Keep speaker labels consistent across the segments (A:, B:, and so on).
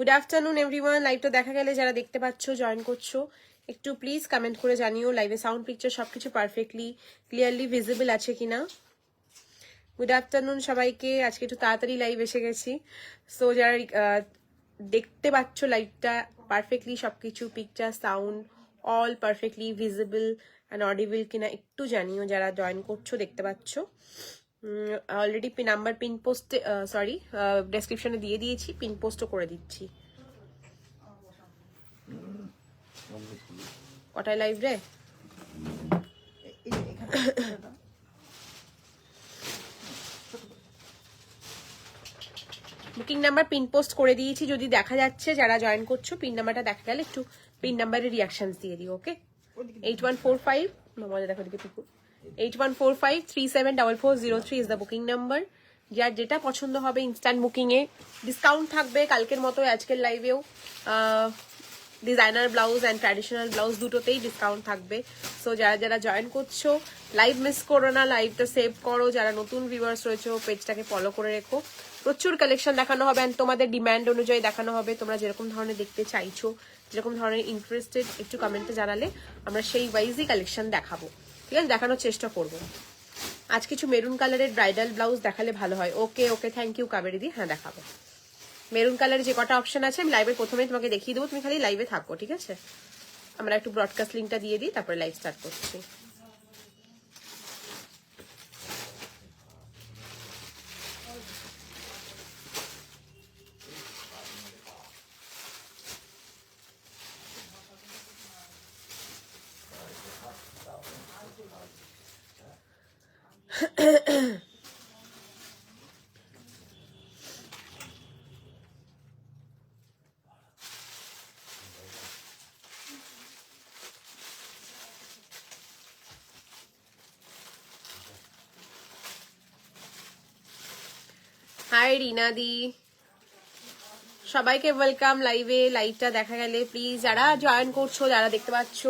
A: Good afternoon everyone. লাইভটা দেখা গেলে যারা দেখতে পাচ্ছ, জয়েন করছো, একটু প্লিজ কমেন্ট করে জানিও লাইভে সাউন্ড পিকচার সবকিছু পারফেক্টলি ক্লিয়ারলি ভিজিবল আছে কিনা। গুড আফটারনুন সবাইকে। আজকে একটু তাড়াতাড়ি লাইভ এসে গেছি, সো যারা দেখতে পাচ্ছ লাইভটা পারফেক্টলি সবকিছু picture sound all perfectly visible and audible কিনা একটু জানিও যারা জয়েন করছো দেখতে পাচ্ছ। অলরেডি নাম্বার পিন পোস্টে ডেসক্রিপশনে দিয়ে দিয়েছি, পিন পোস্টও করে দিচ্ছি। কটায় লাইভ রে? বুকিং নাম্বার পিন পোস্ট করে দিয়েছি, যদি দেখা যাচ্ছে যারা জয়েন করছো পিন নাম্বারটা দেখা গেলে একটু পিন নাম্বারের রিয়াকশন দিয়ে দিও। ওকে, 8145 মজা দেখো দিকে 8145374403 ইজ দ্য বুকিং নাম্বার। যার যেটা পছন্দ হবে ইনস্ট্যান্ট বুকিং এ ডিসকাউন্ট থাকবে কালকের মতো আজকের লাইভেও। Designer blouse and traditional blouse দুটোতেই ডিসকাউন্ট থাকবে। সো যারা যারা জয়েন করছো লাইভ মিস করো না, লাইভটা সেভ করো। যারা নতুন ভিউয়ার্স রয়েছে পেজটাকে ফলো করে রেখো। প্রচুর কালেকশন দেখানো হবে অ্যান্ড তোমাদের ডিম্যান্ড অনুযায়ী দেখানো হবে। তোমরা যেরকম ধরনের দেখতে চাইছো, যেরকম ধরনের ইন্টারেস্টেড একটু কমেন্টে জানালে আমরা সেই ওয়াইজই কালেকশন দেখাবো। ঠিক আছে, দেখানোর চেষ্টা করবো। আজ কিছু মেরুন কালারের ব্রাইডাল ব্লাউজ দেখালে ভালো হয়। ওকে ওকে, থ্যাংক ইউ কাবেরি দি। হ্যাঁ দেখাবো। মেরুন কালারের যে কটা অপশন আছে আমি লাইভের প্রথমেই তোমাকে দেখিয়ে দেবো, তুমি খালি লাইভে থাকো। ঠিক আছে, আমরা একটু ব্রডকাস্ট লিঙ্কটা দিয়ে দিই, তারপরে লাইভ স্টার্ট করছি। হাই রিনাদি, সবাইকে ওয়েলকাম লাইভে। লাইভটা দেখা গেলে প্লিজ যারা জয়েন করছো, যারা দেখতে পাচ্ছ,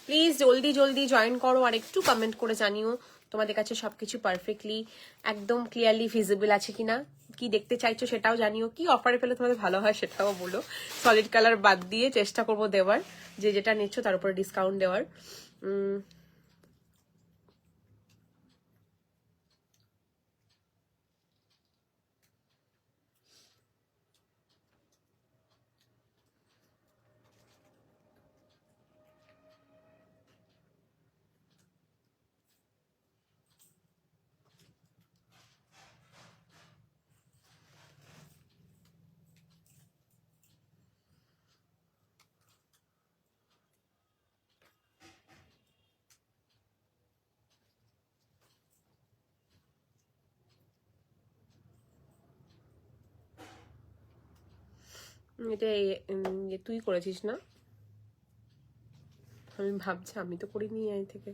A: প্লিজ জলদি জলদি জয়েন করো আর একটু কমেন্ট করে জানিও তোমাদের কাছে সবকিছু পারফেক্টলি একদম ক্লিয়ারলি ভিজিবল আছে কিনা। কি দেখতে চাইছো সেটাও জানিও, কি অফারে পেলে তোমাদের ভালো হয় সেটাও বলো। সলিড কালার বাদ দিয়ে চেষ্টা করবো দেওয়ার, যে যেটা নিচ্ছ তার উপরে ডিসকাউন্ট দেওয়ার। এটা তুই করেছিস না? আমি ভাবছি আমি তো করিনি এই থেকে।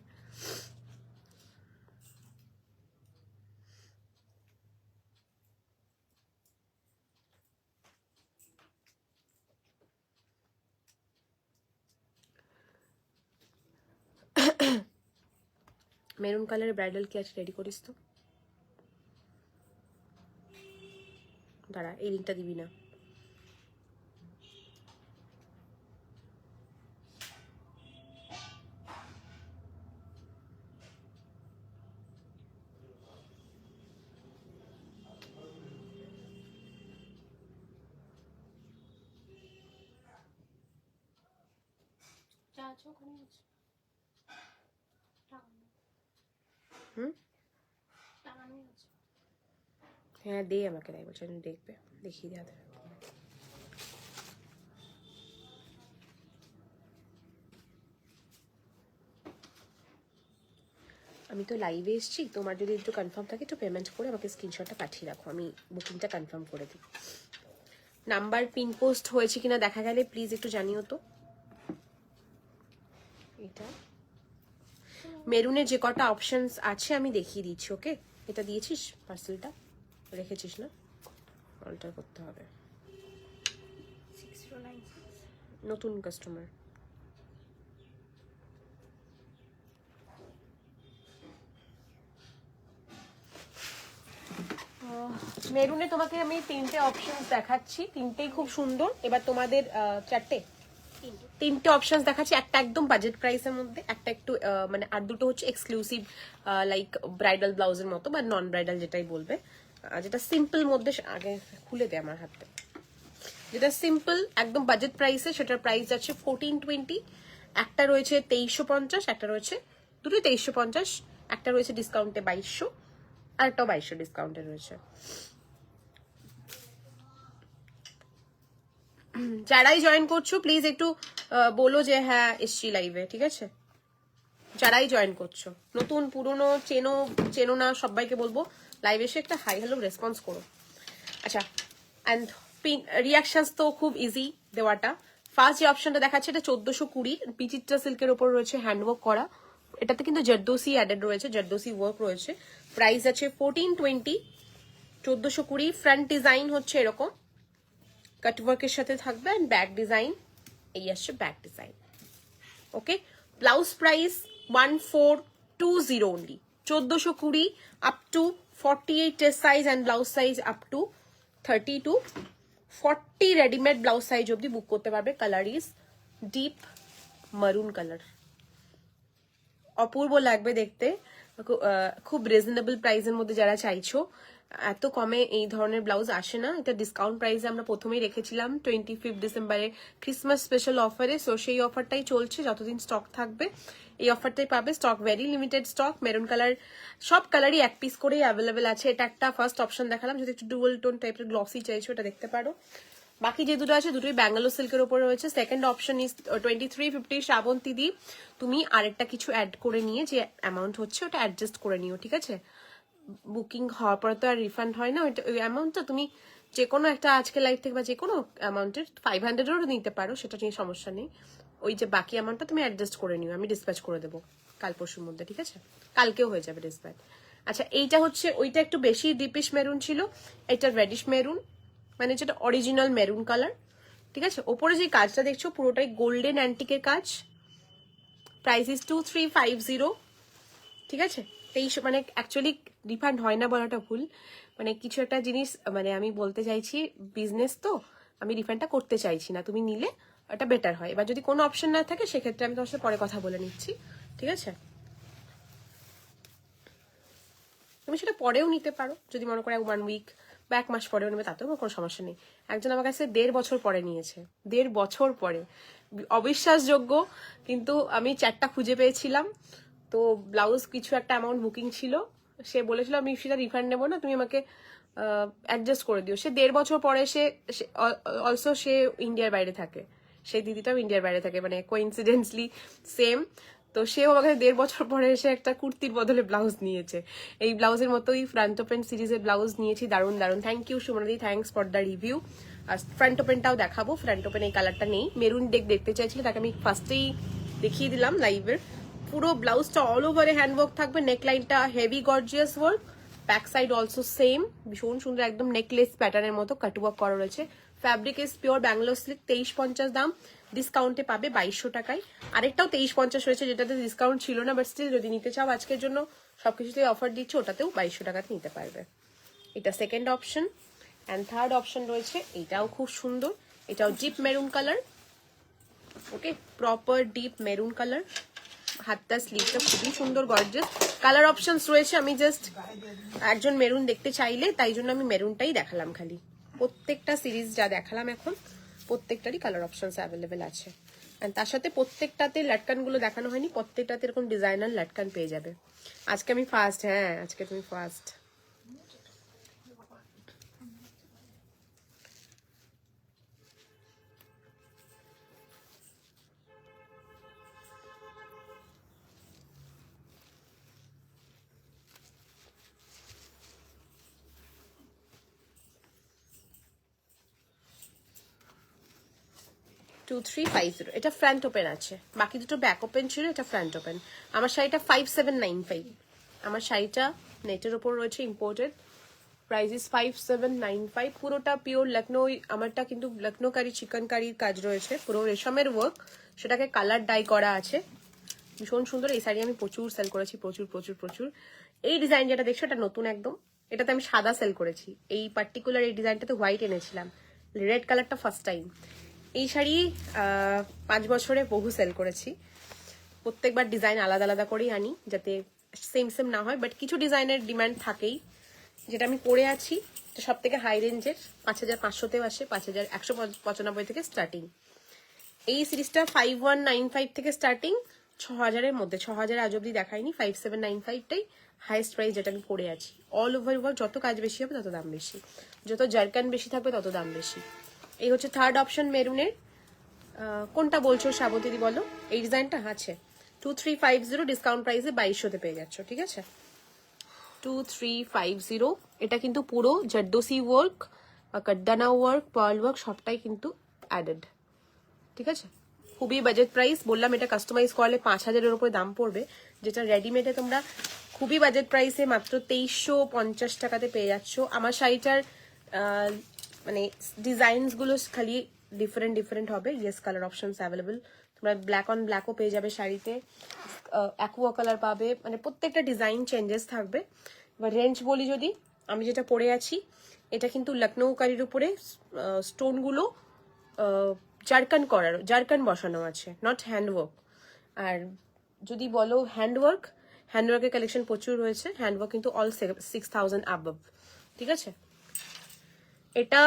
A: মেরুন কালারের ব্রাইডাল কি আছে রেডি করিস তো? দাঁড়া, এই লিঙ্কটা দিবি না। হ্যাঁ দে আমাকে, তাই বলছে দেখবে, দেখিয়ে দেওয়া যাবে। আমি তো লাইভে এসেছি, তোমার যদি একটু কনফার্ম থাকে একটু পেমেন্ট করে আমাকে স্ক্রিনশটটা পাঠিয়ে রাখো, আমি বুকিংটা কনফার্ম করে দিই। নাম্বার পিন পোস্ট হয়েছে কিনা দেখা গেলে প্লিজ একটু জানিও তো। এটা মেরুনের যে কটা অপশনস আছে আমি দেখিয়ে দিচ্ছি। ওকে, এটা দিয়েছিস পার্সেলটা, রেখেছিস না? অল্টার করতে হবে। নতুন কাস্টমার। মেরুনে তোমাকে আমি 3টে অপশনস দেখাচ্ছি, 3টেই খুব সুন্দর। এবার তোমাদের 3টে অপশনস দেখাচ্ছি, একটা একদম বাজেট প্রাইসের মধ্যে, একটা একটু মানে আর দুটো হচ্ছে এক্সক্লুসিভ লাইক ব্রাইডাল ব্লাউজের মতো বা নন ব্রাইডাল যেটাই বলবে, যেটা সিম্পল মধ্যে। আগে খুলে দে আমার হাতে। যেটা সিম্পল একদম বাজেট প্রাইসে, সেটার প্রাইস আছে 1420। একটা রয়েছে 2350, একটা রয়েছে দুটোই 2350, একটা রয়েছে ডিসকাউন্টে 2200, আর একটাও 2200 ডিসকাউন্টে রয়েছে। যারাই জয়েন করছো প্লিজ একটু বলো যে হ্যাঁ এসছি লাইভে, ঠিক আছে? যারাই জয়েন করছো, নতুন পুরনো, চেনো না, সবাইকে বলবো লাইভ এসে একটা হাই হ্যালো রেসপন্স করো। আচ্ছা, অ্যান্ড রিয়াকশনস তো খুব ইজি দেওয়াটা। ফার্স্ট যে অপশনটা দেখাচ্ছে এটা 1420, বিচিত্রা সিল্কের ওপর রয়েছে হ্যান্ডওয়ার্ক করা। এটাতে কিন্তু জর্দোসি অ্যাডেড রয়েছে, জর্দোসি ওয়ার্ক রয়েছে। প্রাইস আছে 1420, 1420। ফ্রন্ট ডিজাইন হচ্ছে এরকম কাটওয়ার্কের সাথে থাকবে, অ্যান্ড ব্যাক ডিজাইন এই আসছে back design. Okay, blouse price 1420 only, 1420 up to 48 chest size and blouse size up to 32 40 readymade blouse size অব্দি বুক করতে পারবে। Colour is deep maroon colour, অপূর্ব লাগবে দেখতে। খুব রিজনেবল প্রাইসের মধ্যে যারা চাইছো, এত কমে এই ধরনের ব্লাউজ আসে না। এটা ডিসকাউন্ট প্রাইসে আমরা প্রথমেই রেখেছিলাম 25 ডিসেম্বরে ক্রিসমাস স্পেশাল অফারে। সো সেই অফারটাই চলছে, যতদিন স্টক থাকবে এই অফারটাই পাবে। Stock very limited stock. Maroon colour, সব কালারই এক পিস করেই অ্যাভেলেবেল আছে। এটা একটা ফার্স্ট অপশন দেখালাম, যদি একটু ডুয়াল টোন টাইপের গ্লসি চাইছো এটা দেখতে পারো। বাকি যে দুটো আছে দুটোই ব্যাঙ্গালোর সিল্কের উপর রয়েছে। সেকেন্ড অপশন ইজ 2350 শ্রাবন্তী দি। তুমি আরেকটা কিছু অ্যাড করে নিয়ে যে অ্যামাউন্ট হচ্ছে ওটা অ্যাডজাস্ট করে নিও, ঠিক আছে? বুকিং হওয়ার পরে তো আর রিফান্ড হয় না, ওই অ্যামাউন্টটা তুমি যে কোনো একটা আজকে লাইভ থেকে বা যে কোনো অ্যামাউন্টের 500-এরও নিতে পারো, সেটা নিয়ে সমস্যা নেই। ওই যে বাকি অ্যামাউন্টটা তুমি অ্যাডজাস্ট করে নিও, আমি ডিসপ্যাচ করে দেবো কাল পরশুর মধ্যে, ঠিক আছে? কালকেও হয়ে যাবে ডিসপ্যাচ। আচ্ছা, এইটা হচ্ছে, ওইটা একটু বেশি ডিপিশ মেরুন ছিল, এটা রেডিশ মেরুন, মানে যেটা অরিজিনাল মেরুন কালার, ঠিক আছে? ওপরে যে কাজটা দেখছো পুরোটাই গোল্ডেন অ্যান্টিকের কাজ। প্রাইস ইজ 2350, ঠিক আছে? 23, মানে অ্যাকচুয়ালি রিফান্ড হয় না বলাটা ভুল, মানে কিছু একটা জিনিস, মানে আমি বলতে চাইছি বিজনেস তো, আমি রিফান্ডটা করতে চাইছি না, তুমি নিলে এটা বেটার হয়। এবার যদি কোনো অপশন না থাকে সেক্ষেত্রে আমি তোমার সাথে পরে কথা বলে নিচ্ছি, ঠিক আছে? তুমি সেটা পরেও নিতে পারো, যদি মনে করো 1 উইক বা 1 মাস পরেও নেবে, তাতেও কোনো সমস্যা নেই। একজন আমার কাছে 1.5 বছর পরে নিয়েছে, 1.5 বছর পরে, অবিশ্বাসযোগ্য। কিন্তু আমি 4টা খুঁজে পেয়েছিলাম, তো ব্লাউজ কিছু একটা অ্যামাউন্ট বুকিং ছিল, সে বলেছিল আমি সেটা রিফান্ড নেবো না, তুমি আমাকে অ্যাডজাস্ট করে দিও। সে 1.5 বছর পরে, সে অলসো সে ইন্ডিয়ার বাইরে থাকে, সেই দিদিটাও ইন্ডিয়ার বাইরে থাকে, মানে কোইন্সিডেন্টলি সেম। তো সেও আমাকে 1.5 বছর পরে এসে একটা কুর্তির বদলে ব্লাউজ নিয়েছে। এই ব্লাউজের মতোই ফ্রন্ট ওপেন সিরিজের ব্লাউজ নিয়েছি, দারুণ দারুণ। থ্যাংক ইউ সুমনাদি, থ্যাংকস ফর দ্য রিভিউ। আর ফ্রন্ট ওপেনটাও দেখাবো, ফ্রন্ট ওপেন এই কালারটা নেই, মেরুন দেখতে চাইছিল, তাকে আমি ফার্স্টেই দেখিয়ে দিলাম লাইভের। পুরো ব্লাউজটা অল ওভারে হ্যান্ডওয়ার্ক থাকবে, নেকলাইনটা heavy gorgeous work, back side also same, ভীষণ সুন্দর একদম নেকলেস প্যাটার্নের মতো কাটওয়ার্ক করা রয়েছে। Fabric is pure Bangalore silk, 2350 দাম, ডিসকাউন্টে পাবে 2200 টাকায়। আরেকটাও 2350 রয়েছে, যেটাতে ডিসকাউন্ট ছিল না, বাট স্টিল যদি নিতে চাও আজকের জন্য সবকিছুতেই অফার দিচ্ছে, ওটাতেও 2200 টাকাতে নিতে পারবে। এটা second option. And third option রয়েছে, এটাও খুব সুন্দর, এটাও ডিপ মেরুন কালার। ওকে, প্রপার ডিপ মেরুন কালার, হাতটা স্লিভটা খুবই সুন্দর গর্জিয়াস। কালার অপশনস রয়েছে, আমি জাস্ট একজন মেরুন দেখতে চাইলে তাই জন্য আমি মেরুনটাই দেখালাম খালি। প্রত্যেকটা সিরিজ যা দেখালাম এখন প্রত্যেকটারই কালার অপশনস অ্যাভেলেবেল আছে। অ্যান্ড তার সাথে প্রত্যেকটাতে লাটকানগুলো দেখানো হয়নি, প্রত্যেকটাতে এরকম ডিজাইনার লাটকান পেয়ে যাবে। আজকে আমি ফার্স্ট, হ্যাঁ আজকে তুমি ফার্স্ট। টু 350, এটা ফ্রন্ট ওপেন আছে, বাকি দুটো ব্যাক ওপেন ছিল, এটা ফ্রন্ট ওপেন। আমার শাড়িটা 5795, আমার শাড়িটা নেটের ওপর রয়েছে, ইম্পোর্টেড। প্রাইস ইজ 5795, পুরোটা পিওর লখনৌ। আমারটা কিন্তু লখনৌকারি চিকনকারির কাজ রয়েছে, পুরো রেশমের ওয়ার্ক, সেটাকে কালার ডাই করা আছে, ভীষণ সুন্দর। এই শাড়ি আমি প্রচুর সেল করেছি, প্রচুর প্রচুর প্রচুর। এই ডিজাইন যেটা দেখছো এটা নতুন একদম, এটাতে আমি সাদা সেল করেছি, এই পার্টিকুলার এই ডিজাইনটাতে হোয়াইট এনেছিলাম, রেড কালারটা ফার্স্ট টাইম। এই শাড়ি 5 বছরে বহু সেল করেছি। প্রত্যেকবার ডিজাইন আলাদা আলাদা করেই আনি যাতে সেম সেম না হয়, বাট কিছু ডিজাইনের ডিমান্ড থাকেই। যেটা আমি পরে আছি সব থেকে হাই রেঞ্জের, 5500তেও আসে, 5195 থেকে স্টার্টিং। এই সিরিজটা 5195 থেকে স্টার্টিং, 6000-এর মধ্যে। 6000 আজ অব্দি দেখায়নি, 5795টাই হাইস্ট প্রাইস যেটা আমি পরে আছি। অল ওভার ওয়ার্ক, যত কাজ বেশি হবে তত দাম বেশি, যত জারকান বেশি থাকবে তত দাম বেশি। এই হচ্ছে থার্ড অপশন মেরুনের। কোনটা বলছো শ্রাবন্তী বলো? এই ডিজাইনটা আছে 2350, ডিসকাউন্ট প্রাইসে 2200-তে পেয়ে যাচ্ছ, ঠিক আছে? 2350। এটা কিন্তু পুরো জারদোসি ওয়ার্ক, কাটদানা ওয়ার্ক, পার্ল ওয়ার্ক সবটাই কিন্তু অ্যাডেড, ঠিক আছে? খুবই বাজেট প্রাইস। বললাম এটা কাস্টমাইজ করলে 5000-এর উপরে দাম পড়বে, যেটা রেডিমেডে তোমরা খুবই বাজেট প্রাইসে মাত্র 2350 টাকাতে পেয়ে যাচ্ছ। আমার শাড়িটার মানে ডিজাইনস গুলো খালি ডিফারেন্ট ডিফারেন্ট হবে। ইয়েস কালার অপশনস অ্যাভেলেবল, তোমরা ব্ল্যাক অন ব্ল্যাকও পেয়ে যাবে শাড়িতে, অ্যাকুয়া কালার পাবে, মানে প্রত্যেকটা ডিজাইন চেঞ্জেস থাকবে। এবার রেঞ্জ বলি যদি, আমি যেটা পরে আছি এটা কিন্তু লখনৌ কারির উপরে স্টোনগুলো জারকান বসানো আছে, নট হ্যান্ডওয়ার্ক। আর যদি বলো হ্যান্ডওয়ার্কের কালেকশন প্রচুর রয়েছে। হ্যান্ডওয়ার্ক কিন্তু অল 6000 অ্যাবভ, ঠিক আছে? এটা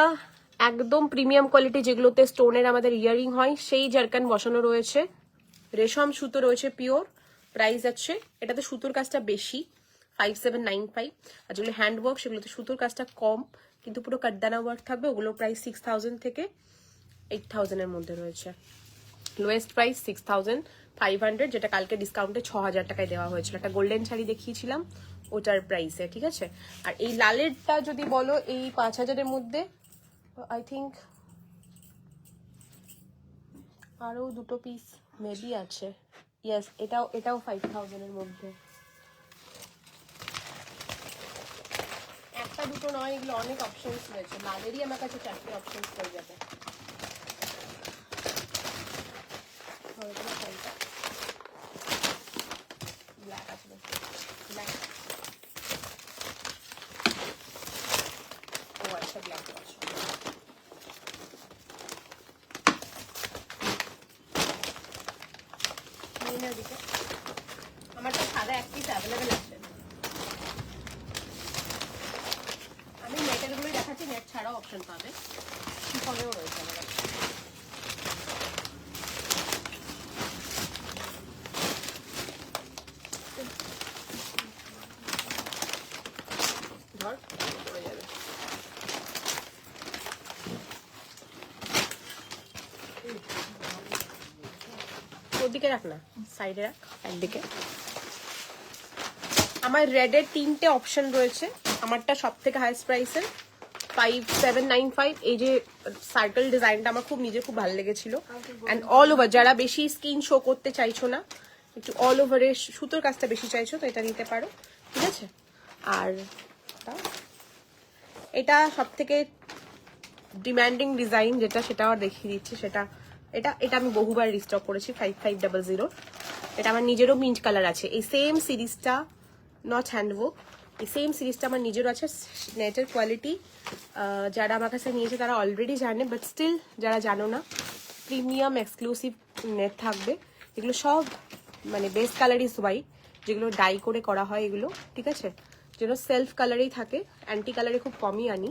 A: একদম প্রিমিয়াম কোয়ালিটি, যেগুলোতে স্টোনের আমাদের ইয়ারিং হয়, সেই জারকান বসানো রয়েছে। রেশম সুতো রয়েছে পিওর। প্রাইস আছে, এটাতে সুতোর কাজটা বেশি, 5795। আর যেগুলো হ্যান্ডওয়ার্ক সেগুলোতে সুতোর কাজটা কম, কিন্তু পুরো কাটদানা ওয়ার্ক থাকবে। ওগুলো প্রাইস 6000 থেকে 8000-এর মধ্যে রয়েছে। লোয়েস্ট প্রাইস 6500, যেটা কালকে ডিসকাউন্টে 6000 টাকায় দেওয়া হয়েছিল। একটা গোল্ডেন শাড়ি দেখিয়েছিলাম ওটার প্রাইসে, ঠিক আছে? আর এই লালেরটা যদি বলো এই 5000-এর মধ্যে, আই থিঙ্ক আরো দুটো পিস মেবি আছে। ইয়েস, এটাও 5000-এর মধ্যে। একটা দুটো নয়, এগুলো অনেক অপশনস রয়েছে। লালেরই আমার কাছে 4টে অপশনস পেয়ে যাবে। ব্ল্যাক আছে, ব্ল্যাক, ও আচ্ছা ব্ল্যাক আছে। আমারটা সাদা এক পিস অ্যাভেলেবেল আছে। আমি নেটের গুলোই দেখাচ্ছি, নেট ছাড়াও অপশন পাবে, শিফনেও রয়েছে আমার কাছে। ধর পড়ে যাবে। ওদিকে রাখ না, সাইডে রাখ, একদিকে। আমার রেডের 3টে অপশন রয়েছে। আমারটা সব থেকে হাইস্ট প্রাইসের 5795। এই যে সার্কেল ডিজাইনটা আমার খুব ভালো লেগেছিল। অ্যান্ড অল ওভার, যারা বেশি স্কিন শো করতে চাইছো না, একটু অল ওভারে সুতোর কাজটা বেশি চাইছো, তো এটা নিতে পারো, ঠিক আছে? আর এটা সব থেকে ডিমান্ডিং ডিজাইন যেটা, সেটা আর দেখিয়ে দিচ্ছি। এটা আমি বহুবার রিস্টক করেছি, 5500। এটা আমার নিজেরও মিন্ট কালার আছে। এই সেম সিরিজটা, নট হ্যান্ডওয়ার্ক, এই সেম সিরিজটা আমার নিজেরও আছে। নেটের কোয়ালিটি যারা আমার কাছে নিয়েছে তারা অলরেডি জানে, বাট স্টিল যারা জানো না, প্রিমিয়াম এক্সক্লুসিভ নেট থাকবে। এগুলো সব মানে বেস্ট কালারই হোয়াইট, যেগুলো ডাই করে করা হয় এগুলো, ঠিক আছে? যেন সেলফ কালারেই থাকে, অ্যান্টি কালারে খুব কমই আনি।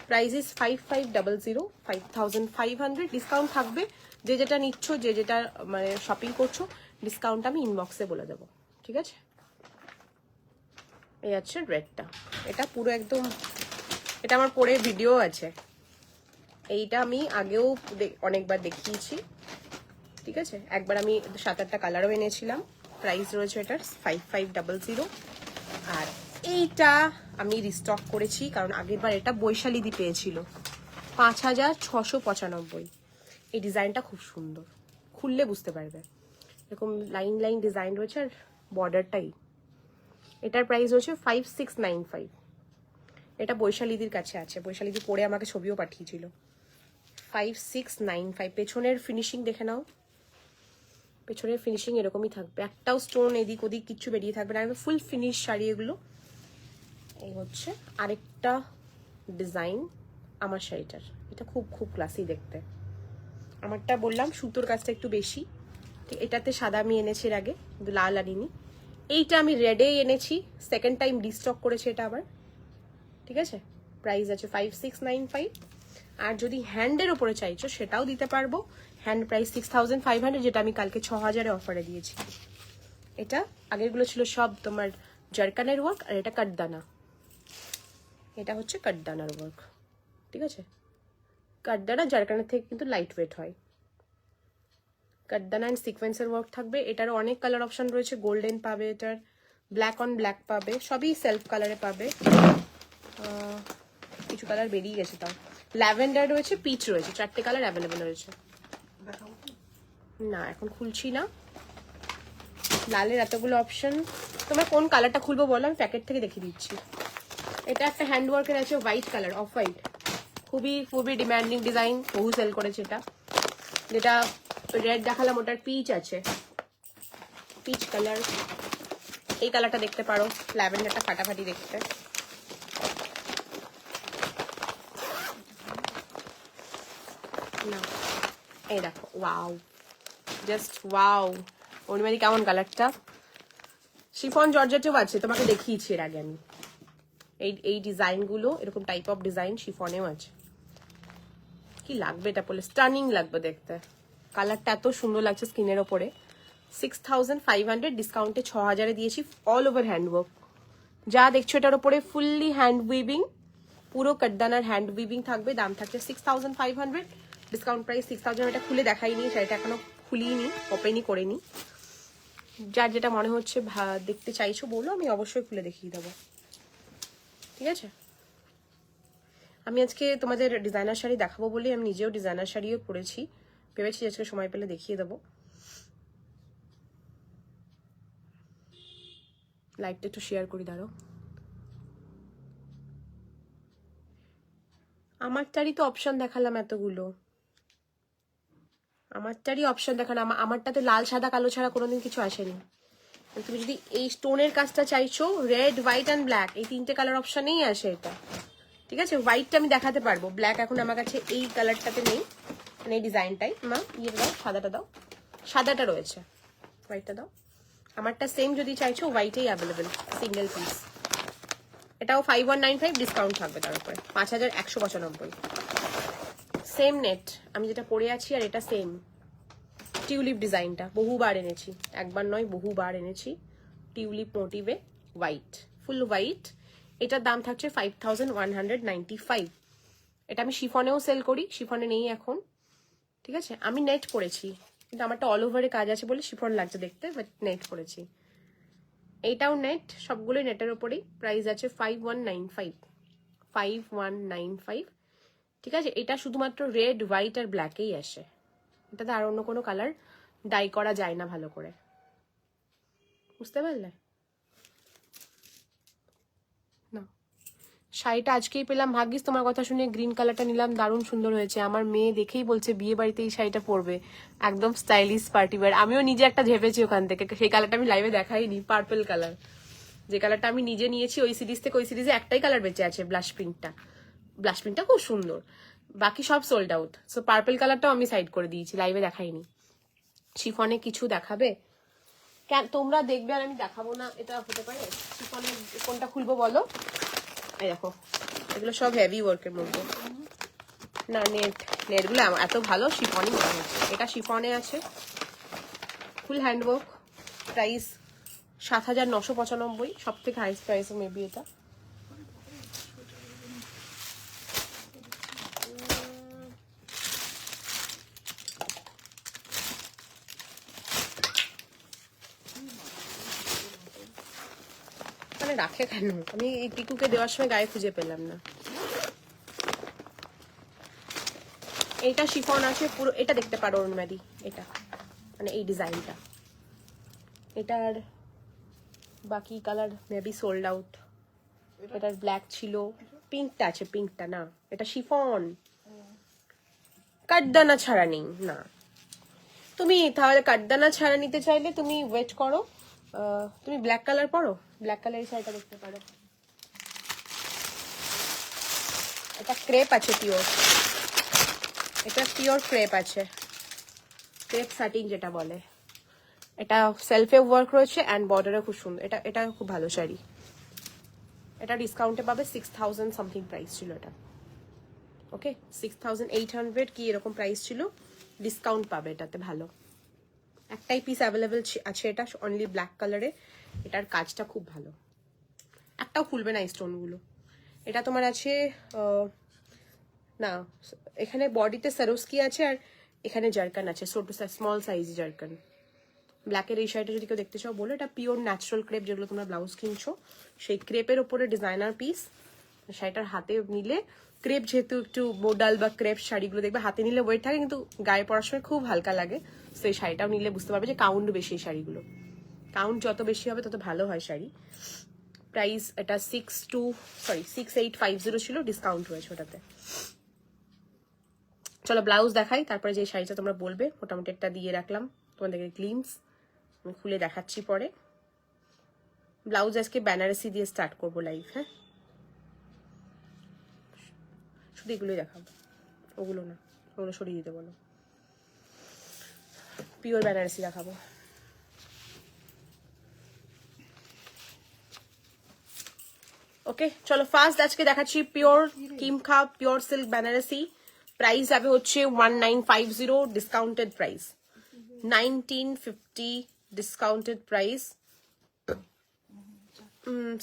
A: Price is 5500, 5500। ডিসকাউন্ট থাকবে। যে যেটা নিচ্ছ, যে যেটা মানে শপিং করছো, ডিসকাউন্ট আমি ইনবক্সে বলে দেবো, ঠিক আছে? এই আছে রেডটা, এটা পুরো একদম, এটা আমার পরে ভিডিও আছে। এইটা আমি আগেও অনেকবার দেখিয়েছি, ঠিক আছে? একবার আমি 7-8টা কালারও এনেছিলাম। প্রাইস রয়েছে এটার 5500। আর এইটা আমি রিস্টক করেছি, কারণ আগের বার এটা বৈশালীদি পেয়েছিল 5695। এই ডিজাইনটা খুব সুন্দর, খুললে বুঝতে পারবে। এরকম লাইন লাইন ডিজাইন রয়েছে, আর বর্ডারটাই। এটার প্রাইস হচ্ছে 5695। এটা বৈশালীদির কাছে আছে, বৈশালীদি পরে আমাকে ছবিও পাঠিয়েছিল। 5695। পেছনের ফিনিশিং দেখে নাও, পেছনের ফিনিশিং এরকমই থাকবে, একটাও স্টোন এদিক ওদিক কিচ্ছু বেরিয়ে থাকবে না, ফুল ফিনিশ শাড়ি এগুলো। এই হচ্ছে আরেকটা ডিজাইন আমার শাড়িটার। এটা খুব খুব ক্লাসি দেখতে। আমারটা বললাম সুতোর কাজটা একটু বেশি। ঠিক, এটাতে সাদা আমি এনেছি এর আগে, কিন্তু লাল আনিনি। এইটা আমি রেডেই এনেছি, সেকেন্ড টাইম রিস্টক করেছে এটা আবার। ঠিক আছে, প্রাইস আছে 5695। আর যদি হ্যান্ডের ওপরে চাইছো সেটাও দিতে পারবো। হ্যান্ড প্রাইস 6500, যেটা আমি কালকে 6000-এ অফারে দিয়েছি। এটা আগেরগুলো ছিল সব তোমার জারকানের ওয়ার্ক, আর এটা কাটদানা। এটা হচ্ছে কাটদানার ওয়ার্ক। ঠিক আছে, কাটদানা জারকানের থেকে কিন্তু লাইট ওয়েট হয়। কাটদানা অ্যান্ড সিকোয়েন্সের ওয়ার্ক থাকবে। এটারও অনেক কালার অপশন রয়েছে। গোল্ডেন পাবে, এটার ব্ল্যাক অন ব্ল্যাক পাবে, সবই সেলফ কালারে পাবে। কিছু কালার বেরিয়ে গেছে, তাও ল্যাভেন্ডার রয়েছে, পিচ রয়েছে, 4টে কালার অ্যাভেলেবেল রয়েছে। না এখন খুলছি না, লালের এতগুলো অপশন। তোমরা কোন কালারটা খুলবো বলো, আমি প্যাকেট থেকে দেখিয়ে দিচ্ছি। এটা একটা হ্যান্ড ওয়ার্কের আছে, হোয়াইট কালার, অফ হোয়াইট, খুবই খুবই ডিমান্ডিং ডিজাইন, বহু সেল করেছে এটা। যেটা রেড দেখালাম ওটার পিচ আছে, পিচ কালার। এই কালারটা দেখতে পারো, ল্যাভেন্ডারটা ফাটাফাটি দেখতে। না এই দেখো, ওয়াও, জাস্ট ওয়াও। অনিমাদি কেমন কালারটা? শিফন জর্জেটেও আছে, তোমাকে দেখিয়েছি এর আগে আমি। এই ডিজাইনগুলো এরকম টাইপ অফ ডিজাইন শিফনেও আছে। কি লাগবে এটা পরলে, স্টানিং লাগবে দেখতে। কালারটা এত সুন্দর লাগছে স্কিনের ওপরে। 6500, ডিসকাউন্টে 6000-এ দিয়েছি। অল ওভার হ্যান্ডওয়ার্ক যা দেখছো এটার ওপরে, ফুললি হ্যান্ড উইভিং, পুরো কাটদানার হ্যান্ড উইভিং থাকবে। দাম থাকছে 6500, ডিসকাউন্ট প্রাইস 6000। এটা খুলে দেখাইনি, শাড়িটা এখনো খুলিনি, ওপেনই করিনি। যার যেটা মনে হচ্ছে দেখতে চাইছো বলো, আমি অবশ্যই খুলে দেখিয়ে দেবো। ঠিক আছে, আমি আজকে তোমাদের ডিজাইনার শাড়ি দেখাবো বলে আমি নিজেও ডিজাইনার শাড়িও পরেছি, ভেবেছি আজকে সময় পেলে দেখিয়ে দেবো। লাইভটা একটু শেয়ার করি, দাঁড়ো। আমারটারই তো অপশন দেখালাম এতগুলো, আমারটারই অপশন দেখানো। আমারটাতে লাল সাদা কালো ছাড়া কোনোদিন কিছু আসেনি। তুমি যদি এই স্টোনের কাজটা চাইছো, রেড হোয়াইট অ্যান্ড ব্ল্যাক, এই 3টে কালার অপশনেই আসে এটা। ঠিক আছে, হোয়াইটটা আমি দেখাতে পারবো, ব্ল্যাক এখন আমার কাছে এই কালারটাতে নেই, মানে এই ডিজাইনটাই। মা ইয়ে দাও, সাদাটা দাও, সাদাটা রয়েছে, হোয়াইটটা দাও। আমারটা সেম যদি চাইছো, হোয়াইটেই অ্যাভেলেবেল, সিঙ্গেল পিস। এটাও 5195, ডিসকাউন্ট থাকবে তার উপরে 5195। সেম নেট আমি যেটা পরে আছি, আর এটা সেম টিউলিপ ডিজাইনটা বহুবার এনেছি, একবার নয় বহুবার এনেছি। টিউলিপ মোটিভে হোয়াইট, ফুল হোয়াইট। এটার দাম থাকছে 5195। এটা আমি শিফনেও সেল করি, শিফনে নেই এখন। ঠিক আছে, আমি নেট পরেছি, কিন্তু আমারটা অল ওভারে কাজ আছে বলে শিফন লাগছে দেখতে, বাট নেট পরেছি। এইটাও নেট, সবগুলোই নেটের ওপরেই। প্রাইস আছে 5195। ঠিক আছে, এটা শুধুমাত্র রেড হোয়াইট আর ব্ল্যাকেই আসে, এটাতে আর অন্য কোনো কালার ডাই করা যায় না ভালো করে, বুঝতে পারলে? না, শাড়িটা আজকেই পেলাম, ভাগ্যিস তোমার কথা শুনে গ্রিন কালারটা নিলাম, দারুণ সুন্দর হয়েছে। আমার মেয়ে দেখেই বলছে বিয়ে বাড়িতে এই শাড়িটা পরবে, একদম স্টাইলিশ পার্টি ওয়্যার। আমিও নিজে একটা ঝেপেছি ওখান থেকে, সেই কালারটা আমি লাইভে দেখাইনি, পার্পল কালার, যে কালারটা আমি নিজে নিয়েছি ওই সিরিজ থেকে। ওই সিরিজে একটাই কালার বেঁচে আছে, ব্লাশ পিঙ্কটা। ব্লাশ পিঙ্কটা খুব সুন্দর, বাকি সব সোল্ড আউট। সো পার্পল কালারটাও আমি সাইড করে দিয়েছি, লাইভে দেখাইনি। শিফনে কিছু দেখাবে কেন, তোমরা দেখবে আর আমি দেখাবো না, এটা হতে পারে? শিফনে কোনটা খুলবো বলো? এই দেখো, এগুলো সব হেভি ওয়ার্কের মধ্যে। না নেটগুলো এত ভালো, শিফনই মনে হচ্ছে। এটা শিফনে আছে, ফুল হ্যান্ডওয়ার্ক, প্রাইস 7995, সব থেকে হাইস্ট প্রাইস মেবি এটা। মানে রাখে কেন, আমি এই টিকুকে দেওয়ার সময় গায়ে খুঁজে পেলাম না। এটা শিফন আছে পুরো, এটা দেখতে পারো অরুণমাদি, এটা মানে এই ডিজাইনটা। এটার বাকি কালার মেবি সোল্ড আউট। এটার ব্ল্যাক ছিল, পিঙ্কটা আছে, পিঙ্কটা না, এটা শিফন, কাটদানা ছাড়া নেই। না, তুমি তাহলে কাটদানা ছাড়া নিতে চাইলে তুমি ওয়েট করো, তুমি ব্ল্যাক কালার পরো, ব্ল্যাক কালারের শাড়িটা দেখতে পারো। এটা ক্রেপ আছে পিওর, এটা পিওর ক্রেপ আছে, ক্রেপ সাটিন যেটা বলে। এটা সেলফে ওয়ার্ক রয়েছে অ্যান্ড বর্ডারে খুব সুন্দর। এটা এটা খুব ভালো শাড়ি। এটা ডিসকাউন্টে পাবে 6000 সামথিং প্রাইস ছিল এটা। ওকে 6800 কি এরকম প্রাইস ছিল, ডিসকাউন্ট পাবে এটাতে ভালো। একটাই পিস অ্যাভেলেবেল আছে এটা, অনলি ব্ল্যাক কালারে। এটার কাজটা খুব ভালো, একটাও খুলবে না এই স্টোনগুলো। এটা তোমার আছে না, এখানে বডিতে সারোস্কি আছে আর এখানে জারকান আছে, ছোট স্মল সাইজ জারকান। ব্ল্যাকের এই শাড়িটা যদি কেউ দেখতে চাও বলো, এটা পিওর ন্যাচারাল ক্রেপ, যেগুলো তোমরা ব্লাউজ কিনছো সেই ক্রেপের ওপরে ডিজাইনার পিস। শাড়িটার হাতে নিলে, ক্রেপ যেহেতু একটু মোডাল বা ক্রেপ শাড়িগুলো দেখবে হাতে নিলে ওয়েট থাকে কিন্তু গায়ে পরার সময় খুব হালকা লাগে। তো এই শাড়িটাও নিলে বুঝতে পারবে যে কাউন্ট বেশি এই শাড়িগুলো, কাউন্ট যত বেশি হবে তত ভালো হয় শাড়ি। প্রাইস এটা 6850 ছিল, ডিসকাউন্ট রয়েছে ওটাতে। চলো ব্লাউজ দেখাই, তারপরে যে শাড়িটা তোমরা বলবে। মোটামুটি একটা দিয়ে রাখলাম তোমাদেরকে গ্লিমস, আমি খুলে দেখাচ্ছি পরে। ব্লাউজ আজকে বেনারসি দিয়ে স্টার্ট করবো লাইভ। হ্যাঁ, শুধু এগুলোই দেখাবো, ওগুলো না, ওগুলো সরিয়ে দিতে বলো। পিওর বেনারসি দেখাবো। ওকে চলো ফার্স্ট আজকে দেখাচ্ছি পিওর কিমখা পিওর সিল্ক বেনারসি। প্রাইস যাবে হচ্ছে 1950, ডিসকাউন্টেড প্রাইস 1950, ডিসকাউন্টেড প্রাইস।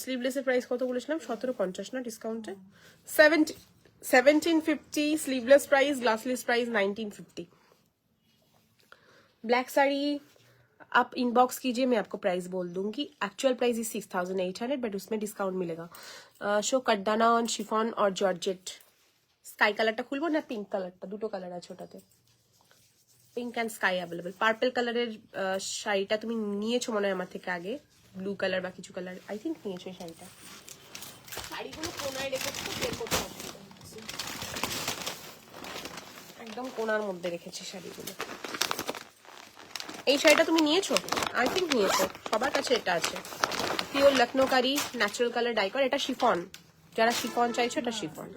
A: স্লিভলেসের প্রাইস কত বলেছিলাম, 1750 না ডিসকাউন্টে, 1750 sleeveless price, glassless price 1950। Black sari आप इनबॉक्स कीजिए, मैं आपको प्राइस बोल दूंगी। एक्चुअल प्राइस इज 6800, बट उसमें डिस्काउंट मिलेगा। शो कटदाना ऑन शिफॉन और जॉर्जेट। स्काई কালারটা খুলবো না পিঙ্ক কালারটা, দুটো কালার আছে ওটাতে, pink and sky available. Purple কালারের শাড়িটা তুমি নিয়েছো মনে হয় আমার থেকে আগে, ব্লু কালার বা কিছু কালার আই থিঙ্ক নিয়েছো এই শাড়িটা। শাড়িগুলো কোনায় রেখেছি, বের করতে অসুবিধা হচ্ছে, একদম কোনার মধ্যে রেখেছি শাড়িগুলো। এই শাড়িটা তুমি নিয়েছো, আই থিঙ্ক নিয়েছো, সবার কাছে এটা আছে। পিওর লখনৌকারি ন্যাচারাল কালার ডাইকর, এটা শিফন, যারা শিফন চাইছো এটা শিফন।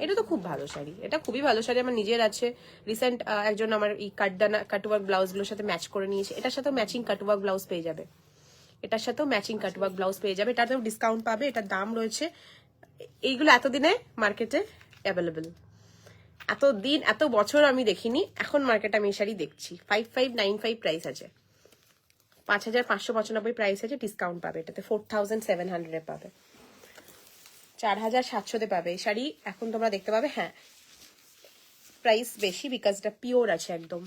A: এটা তো খুব ভালো শাড়ি, এটা খুবই ভালো শাড়ি, আমার নিজের আছে। রিসেন্ট একজন আমার এই কাটওয়ার্ক ব্লাউজ গুলোর সাথে ম্যাচ করে নিয়েছে, এটার সাথেও ম্যাচিং কাটওয়ার্ক ব্লাউজ পেয়ে যাবে, এটার সাথেও ম্যাচিং কাটওয়ার্ক ব্লাউজ পেয়ে যাবে। এটাতেও ডিসকাউন্ট পাবে, এটার দাম রয়েছে, এইগুলো এতদিনে মার্কেটে অ্যাভেলেবেল, এতদিন এত বছর আমি দেখিনি, এখন মার্কেটে আমি এই শাড়ি দেখছি। 5595 প্রাইস আছে, 5595 প্রাইস আছে, ডিসকাউন্ট পাবে এটাতে 4700 পাবে, 4700 পাবে এই শাড়ি এখন তোমরা দেখতে পাবে। হ্যাঁ প্রাইস বেশি বিকজ এটা পিওর আছে, একদম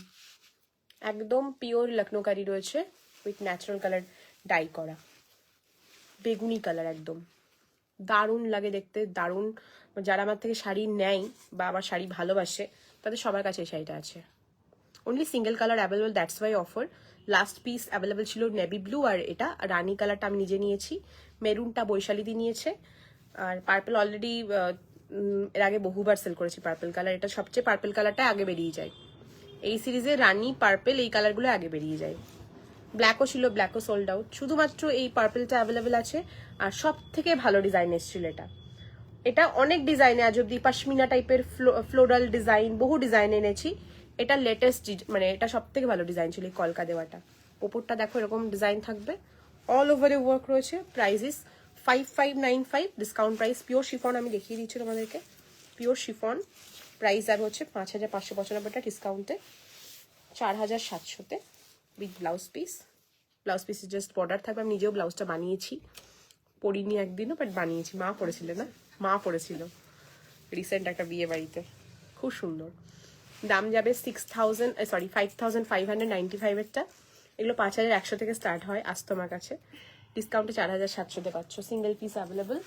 A: একদম পিওর লখনৌকারি রয়েছে উইথ ন্যাচারাল কালার ডাই করা, বেগুনি কালার, একদম দারুণ লাগে দেখতে, দারুণ। যারা আমার থেকে শাড়ি নেয় বা আমার শাড়ি ভালোবাসে তাদের সবার কাছে এই শাড়িটা আছে। Only single colour available, that's why offer. Last piece available ছিল নেভি ব্লু, আর এটা রানি কালারটা আমি নিজে নিয়েছি, মেরুনটা বৈশালীদি নিয়েছে, আর পার্পল অলরেডি এর আগে বহুবার সেল করেছি পার্পল কালার। এটা সবচেয়ে পার্পল কালারটা আগে বেরিয়ে যায় এই সিরিজে, রানি পার্পল এই কালারগুলো আগে বেরিয়ে যায়। ব্ল্যাকও ছিল, ব্ল্যাকও সোল্ড আউট, শুধুমাত্র এই পার্পলটা অ্যাভেলেবেল আছে। আর সব থেকে ভালো ডিজাইন এসেছিল এটা, এটা অনেক ডিজাইনে আজ অব্দি পশমিনা টাইপের ফ্লোরাল ডিজাইন, বহু ডিজাইন এনেছি, এটা লেটেস্ট, মানে এটা সব থেকে ভালো ডিজাইন ছিল এই কলকা দেওয়াটা। ওপরটা দেখো এরকম ডিজাইন থাকবে, অল ওভারে ওয়ার্ক রয়েছে। Price is 5595, discount price. Pure chiffon আমি দেখিয়ে দিচ্ছি তোমাদেরকে, পিওর শিফন প্রাইস যাবে হচ্ছে 5595টা, ডিসকাউন্টে 4700-তে with blouse piece. Blouse piece just border থাকবে, আমি নিজেও ব্লাউজটা বানিয়েছি, পরিনি একদিনও, বাট বানিয়েছি, মা পরেছিল না, মা পরেছিল রিসেন্ট একটা বিয়ে বাড়িতে, খুব সুন্দর। দাম যাবে 5595-এরটা, এগুলো 5100 থেকে স্টার্ট হয়, আসতো আমার কাছে, ডিসকাউন্টে 4700-তে পাচ্ছ, সিঙ্গেল পিস অ্যাভেলেবল।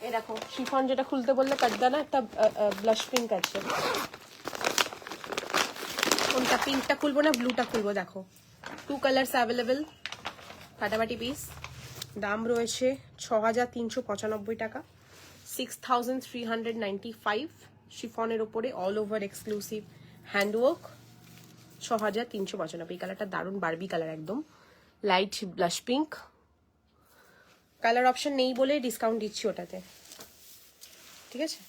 A: এই দেখো শিফন যেটা খুলতে বললে কাটদানা, একটা ব্লাশ পিঙ্ক আছে, কোনটা পিঙ্কটা খুলবো না ব্লুটা খুলবো, দেখো 2 কালার্স অ্যাভেলেবল, ফাটাফাটি পিস। দাম রয়েছে 6395 টাকা, 6395 শিফনের ওপরে অল ওভার এক্সক্লুসিভ হ্যান্ডওয়ার্ক, 6395। এই কালারটা দারুণ বারবি কালার, একদম light blush pink. Colour option নেই বলে ডিসকাউন্ট দিচ্ছি ওটাতে, ঠিক আছে।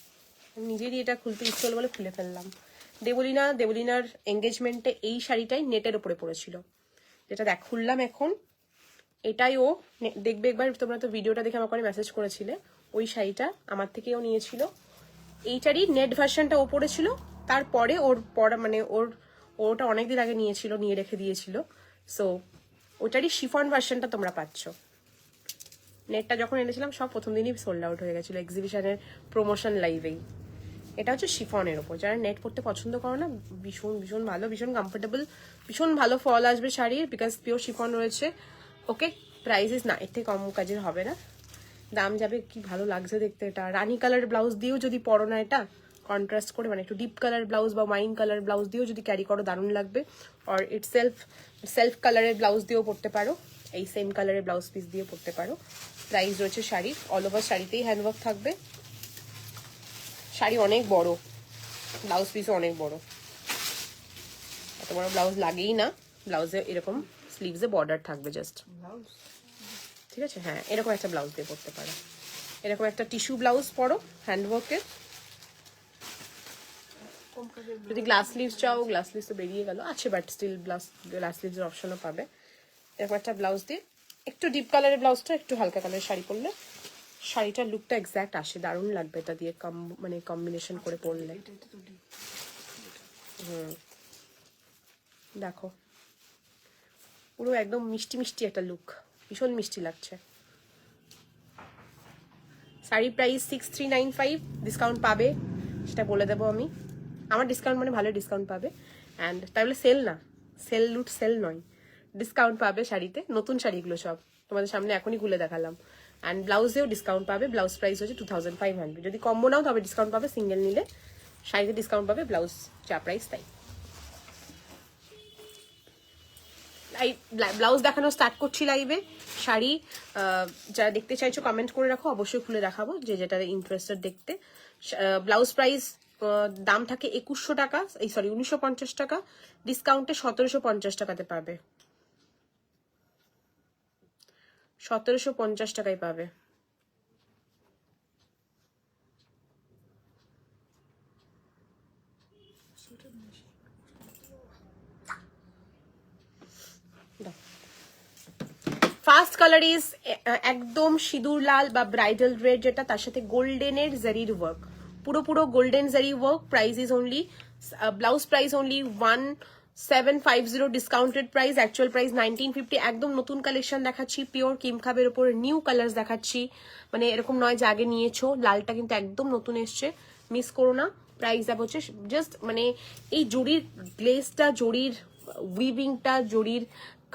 A: নিজেরই এটা খুলতে ইচ্ছে হলো বলে খুলে ফেললাম। দেবলিনার এঙ্গেজমেন্টে এই শাড়িটাই নেটের ওপরে পড়েছিল, যেটা দেখ খুললাম এখন। এটাই ও দেখবে একবার, তোমরা তো ভিডিওটা দেখে আমাকে মেসেজ করেছিলে, ওই শাড়িটা আমার থেকেও নিয়েছিল। এইটারই নেট ভার্সনটা ও পড়েছিল, তারপরে ওর পড়া মানে ওটা অনেকদিন আগে নিয়েছিল, নিয়ে রেখে দিয়েছিল। সো ওটারই শিফন ভার্সনটা তোমরা পাচ্ছ। নেটটা যখন এনেছিলাম সব প্রথম দিনই সোল্ড আউট হয়ে গেছিলো এক্সিবিশনের প্রমোশন লাইভেই। এটা হচ্ছে শিফনের ওপর, যারা নেট পরতে পছন্দ করো না, ভীষণ ভীষণ ভালো, ভীষণ কমফোর্টেবল, ভীষণ ভালো ফল আসবে শাড়ির, বিকজ পিওর শিফন রয়েছে। ওকে, প্রাইসেস না এর থেকে কম কাজের হবে না, দাম যাবে। কি ভালো লাগছে দেখতে এটা। রানী কালার ব্লাউজ দিয়েও যদি পরো না, এটা কন্ট্রাস্ট করে মানে একটু ডিপ কালার ব্লাউজ বা ওয়াইন কালার ব্লাউজ দিয়েও যদি ক্যারি করো দারুণ লাগবে। আর সেলফ কালারের ব্লাউজ দিয়েও পরতে পারো, এই সেম কালারের ব্লাউজ পিস দিয়েও পরতে পারো। প্রাইস রয়েছে শাড়ির, অল ওভার শাড়িতেই হ্যান্ডওয়ার্ক থাকবে। শাড়ি অনেক বড়, ব্লাউজ পিসও অনেক বড়, এত বড় ব্লাউজ লাগেই না। ব্লাউজে এরকম স্লিভসে বর্ডার থাকবে জাস্ট, ঠিক আছে। হ্যাঁ, এরকম একটা ব্লাউজ দিয়ে পরতে পারো, এরকম একটা টিস্যু ব্লাউজ পরো হ্যান্ডওয়ার্কের। যদি গ্লাস স্লিভস চাও, গ্লাস স্লিভস তো বেরিয়ে গেল আছে, বাট স্টিল গ্লাস স্লিভসের অপশনও পাবে। এরকম একটা ব্লাউজ দিয়ে, একটু ডিপ কালারের ব্লাউজটা একটু হালকা কালারের শাড়ি পরলে শাড়িটার লুকটা এক্স্যাক্ট আসে, দারুণ লাগবে এটা দিয়ে মানে কম্বিনেশন করে পরলে। দেখো পুরো একদম মিষ্টি মিষ্টি একটা লুক, ভীষণ মিষ্টি লাগছে। শাড়ি প্রাইস 6395, ডিসকাউন্ট পাবে সেটা বলে দেবো আমি। আমার ডিসকাউন্ট মানে ভালো ডিসকাউন্ট পাবে। অ্যান্ড তাই বলে সেল না, সেল নয়, ডিসকাউন্ট পাবে শাড়িতে। নতুন শাড়িগুলো সব তোমাদের সামনে এখনই খুলে দেখালাম। অ্যান্ড ব্লাউজেও ডিসকাউন্ট পাবে, ব্লাউজ প্রাইস হচ্ছে 2500। যদি কম্বো নাও তবে ডিসকাউন্ট পাবে, সিঙ্গেল নিলে শাড়িতে ডিসকাউন্ট পাবে, ব্লাউজ যা প্রাইস তাই। ব্লাউজ দেখানো স্টার্ট করছি লাইভে। শাড়ি যারা দেখতে চাইছো কমেন্ট করে রাখো, অবশ্যই খুলে দেখাবো যে যেটা ইন্টারেস্টেড দেখতে। ব্লাউজ প্রাইস দাম থাকে 2100 টাকা, 1950 টাকা, ডিসকাউন্টে 1750 টাকাতে পাবে, 1750 টাকায় পাবে। ফার্স্ট কালার ইজ একদম সিঁদুর লাল বা ব্রাইডাল রেড, যেটা তার সাথে গোল্ডেনের জারির ওয়ার্ক, পুরো গোল্ডেন জারি work. Price is only, blouse price only 1750, discounted price, actual price 1950। একদম নতুন কালেকশন দেখাচ্ছি, পিওর কিমখাবের উপর নিউ কালার দেখাচ্ছি, মানে এরকম নয় যে আগে নিয়েছো। লালটা কিন্তু একদম নতুন এসছে, মিস করো না। প্রাইস দেব হচ্ছে জাস্ট মানে এই জরির গ্লেজটা, জরির উইভিংটা, জরির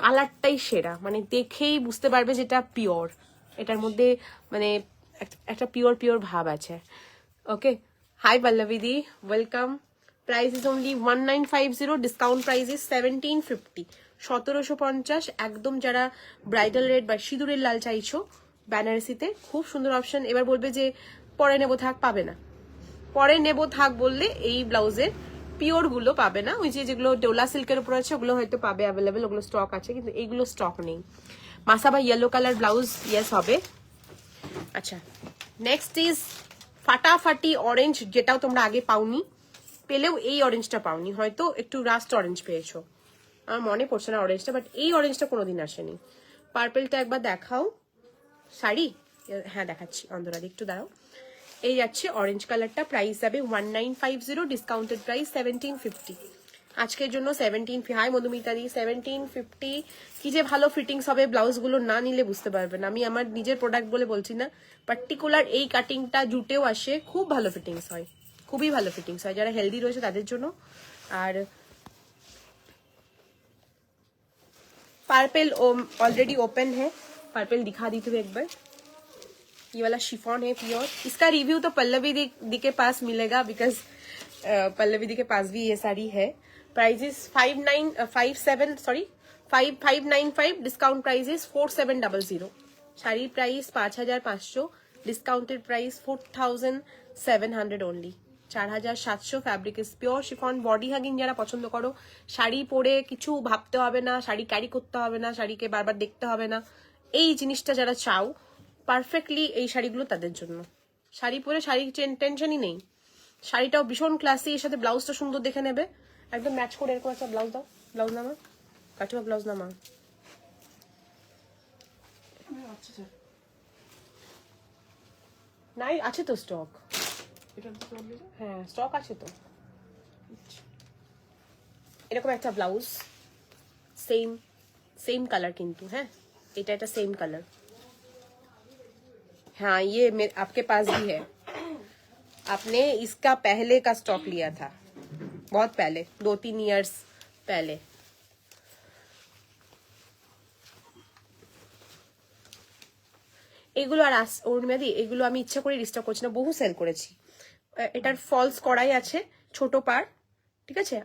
A: কালারটাই সেরা, মানে দেখেই বুঝতে পারবে যেটা পিওর, এটার মধ্যে মানে একটা পিওর ভাব আছে। Okay, hi Pallavi di, welcome. Price is only 1950, discount price is 1750, 1750। একদম যারা ব্রাইডাল রেড বা সিঁদুরের লাল চাইছো বেনারসিতে, খুব সুন্দর অপশন। এবার বলবে যে পরে নেবো থাক, পাবে না। পরে নেবো থাক বললে এই ব্লাউজের পিওর গুলো পাবে না, ওই যেগুলো ডোলা সিল্কের উপর আছে ওগুলো হয়তো পাবে অ্যাভেলেবেল, ওগুলো স্টক আছে, কিন্তু এইগুলো স্টক নেই। Masaba yellow colour blouse yes হবে। আচ্ছা, নেক্সট ইজ ফাটাফাটি অরেঞ্জ, যেটাও তোমরা আগে পাওনি, পেলেও এই অরেঞ্জটা পাওনি, হয়তো একটু রাস্ট অরেঞ্জ পেয়েছো, আমার মনে পড়ছে না অরেঞ্জটা, বাট এই অরেঞ্জটা কোনোদিন আসেনি। পার্পেলটা একবার দেখাও শাড়ি, হ্যাঁ দেখাচ্ছি অন্ধরাদি, একটু দাঁড়াও। এই যাচ্ছে অরেঞ্জ কালারটা, প্রাইস যাবে 1950, ডিসকাউন্টেড প্রাইস 1750 আজকের জন্য। 17, হাই মধুমিতাদি, 1750। কি যে ভালো ফিটিংস হবে, ব্লাউজগুলো না নিলে বুঝতে পারবেন। আমি আমার নিজের প্রোডাক্ট বলে বলছি না, পার্টিকুলার এই কাটিংটা জুটেও আসে, খুব ভালো ফিটিংস হয়, খুবই ভালো ফিটিংস হয় যারা হেলদি রয়েছে তাদের জন্য। আর पार्पल ऑलरेडी ओपन है, पार्पल दिखा दी थी एक बार। ये वाला शिफॉन है प्योर, इसका रिव्यू तो पल्लवी दी के पास मिलेगा, बिकॉज पल्लवी दी के पास भी ये साड़ी है। Price is 5595, discount price is 4700। Sari price 5500, discounted price 4700 only, 4700। Fabric is pure chiffon. Body hugging যারা পছন্দ করো, শাড়ি পরে কিছু ভাবতে হবে না, শাড়ি ক্যারি করতে হবে না, শাড়িকে বারবার দেখতে হবে না, এই জিনিসটা যারা চাও পারফেক্টলি এই শাড়িগুলো তাদের জন্য। শাড়ি পরে শাড়ির টেনশনই নেই, শাড়িটাও ভীষণ ক্লাসি, এর সাথে ব্লাউজটা সুন্দর দেখে নেবে, একদম ম্যাচ করে এরকম একটা ব্লাউজ দাও। ব্লাউজ নামা কাটুয়া, ব্লাউজ নামা। নাই আছে তো স্টক, হ্যাঁ স্টক আছে তো। এরকম একটা ব্লাউজ, সেম सेम कलर किंतु है, এটা सेम कलर। हाँ ये आपके पास भी है, आपने इसका पहले का स्टॉक लिया था, बहुत पहले, 2-3 इयर्स पहले। এগুলো আর উর্মিদি এগুলো আমি ইচ্ছা করে রিস্টক করছি না, বহু সেল করেছি। এটার ফলস করাই আছে, ছোট পার, ঠিক আছে।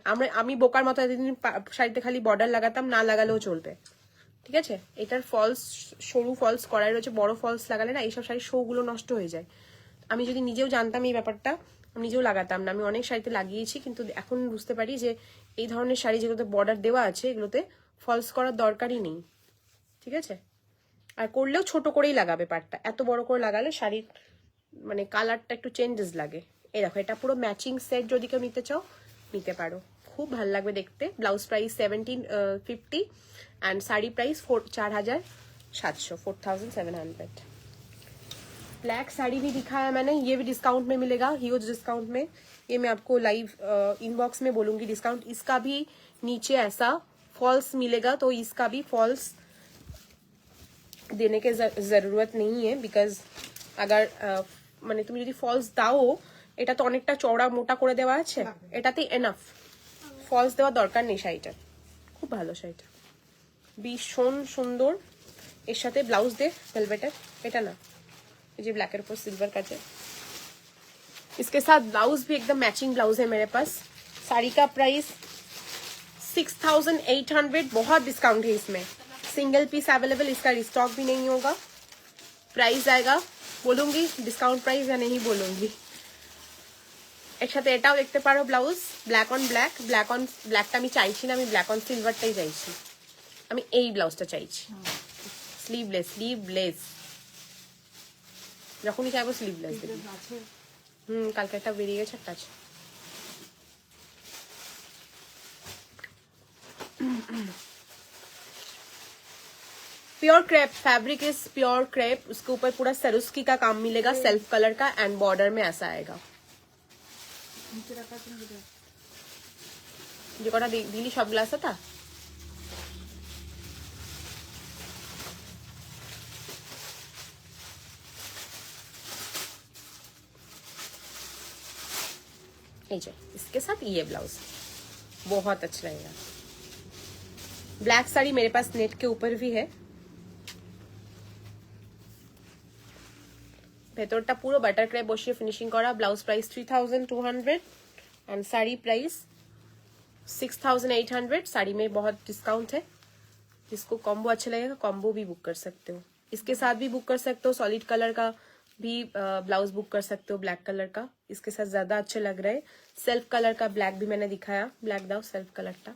A: আমি বোকার মতো এতদিন শাড়িতে খালি বর্ডার লাগাতাম, না লাগালেও চলবে, ঠিক আছে। এটার ফলস সরু ফলস করাই রয়েছে, বড় ফলস লাগালে না এইসব শাড়ির শো গুলো নষ্ট হয়ে যায়। আমি যদি নিজেও জানতাম এই ব্যাপারটা, আমি নিজেও লাগাতাম না। আমি অনেক শাড়িতে লাগিয়েছি, কিন্তু এখন বুঝতে পারি যে এই ধরনের শাড়ি যেগুলোতে বর্ডার দেওয়া আছে এগুলোতে ফলস করার দরকারই নেই, ঠিক আছে। আর করলেও ছোট করেই লাগাবে পাটটা, এত বড় করে লাগালে শাড়ির মানে কালারটা একটু চেঞ্জেস লাগে। এই দেখো এটা পুরো ম্যাচিং সেট, যদি কেউ নিতে চাও নিতে পারো, খুব ভালো লাগবে দেখতে। Blouse price 1750 and sari price 4700, 4700। Black sari भी दिखाया मैंने, ये भी डिस्काउंट में मिलेगा, ह्यूज डिस्काउंट में। ये मैं आपको लाइव इनबॉक्स में बोलूंगी डिस्काउंट। इसका भी नीचे ऐसा फॉल्स मिलेगा, तो इसका भी फॉल्स देने के जरूरत नहीं है, बिकॉज अगर মানে তুমি যদি ফলস দাও, এটা তো অনেকটা চওড়া মোটা করে দেওয়া আছে, এটাতে এনাফ, ফলস দেওয়ার দরকার নেই শাড়িটা। খুব ভালো শাড়িটা, ভীষণ সুন্দর। এর সাথে ব্লাউজ দে ভেলভেটের, এটা না ये जो ब्लैक ऊपर सिल्वर का है, इसके साथ ब्लाउज भी एकदम मैचिंग ब्लाउज है मेरे पास। साड़ी का प्राइस 6800, बहुत डिस्काउंट है इसमें, सिंगल पीस अवेलेबल, इसका रिस्टॉक भी नहीं होगा। प्राइस आएगा, बोलूंगी डिस्काउंट प्राइस या नहीं बोलूंगी। এর সাথে এটাও দেখতে পারো blouse, black on black, black on ব্ল্যাকটা আমি চাইছি না, আমি ব্ল্যাক অন সিলভারটাই চাইছি, আমি এই ব্লাউজটা চাইছি। স্লিভলেস, স্লিভলেস যখনই চাইবো স্লিভলেস দেখি। কালকে একটা বেরিয়ে গেছে, একটা আছে। Pure crepe fabric is pure crepe, उसके ऊपर पूरा सरुस्की का काम मिलेगा, सेल्फ कलर का, एंड बॉर्डर में ऐसा आएगा। जो कटा दिली सब ग्लास था, इसके साथ ये ब्लाउज बहुत अच्छा लगेगा। ब्लैक साड़ी मेरे पास नेट के ऊपर भी है, ভেতরটা পুরো বাটার ক্রেপ বসিয়ে ফিনিশিং করা। Blouse price 3200 and sari price 6800। Sari में बहुत डिस्काउंट है, जिसको कॉम्बो अच्छा लगेगा कॉम्बो भी बुक कर सकते हो, इसके साथ भी बुक कर सकते हो। सॉलिड कलर का भी ब्लाउज बुक कर सकते हो, ब्लैक कलर का, इसके साथ ज्यादा अच्छे लग रहे हैं। सेल्फ कलर का ब्लैक भी मैंने दिखाया, ब्लैक दाও सेल्फ कलरটা।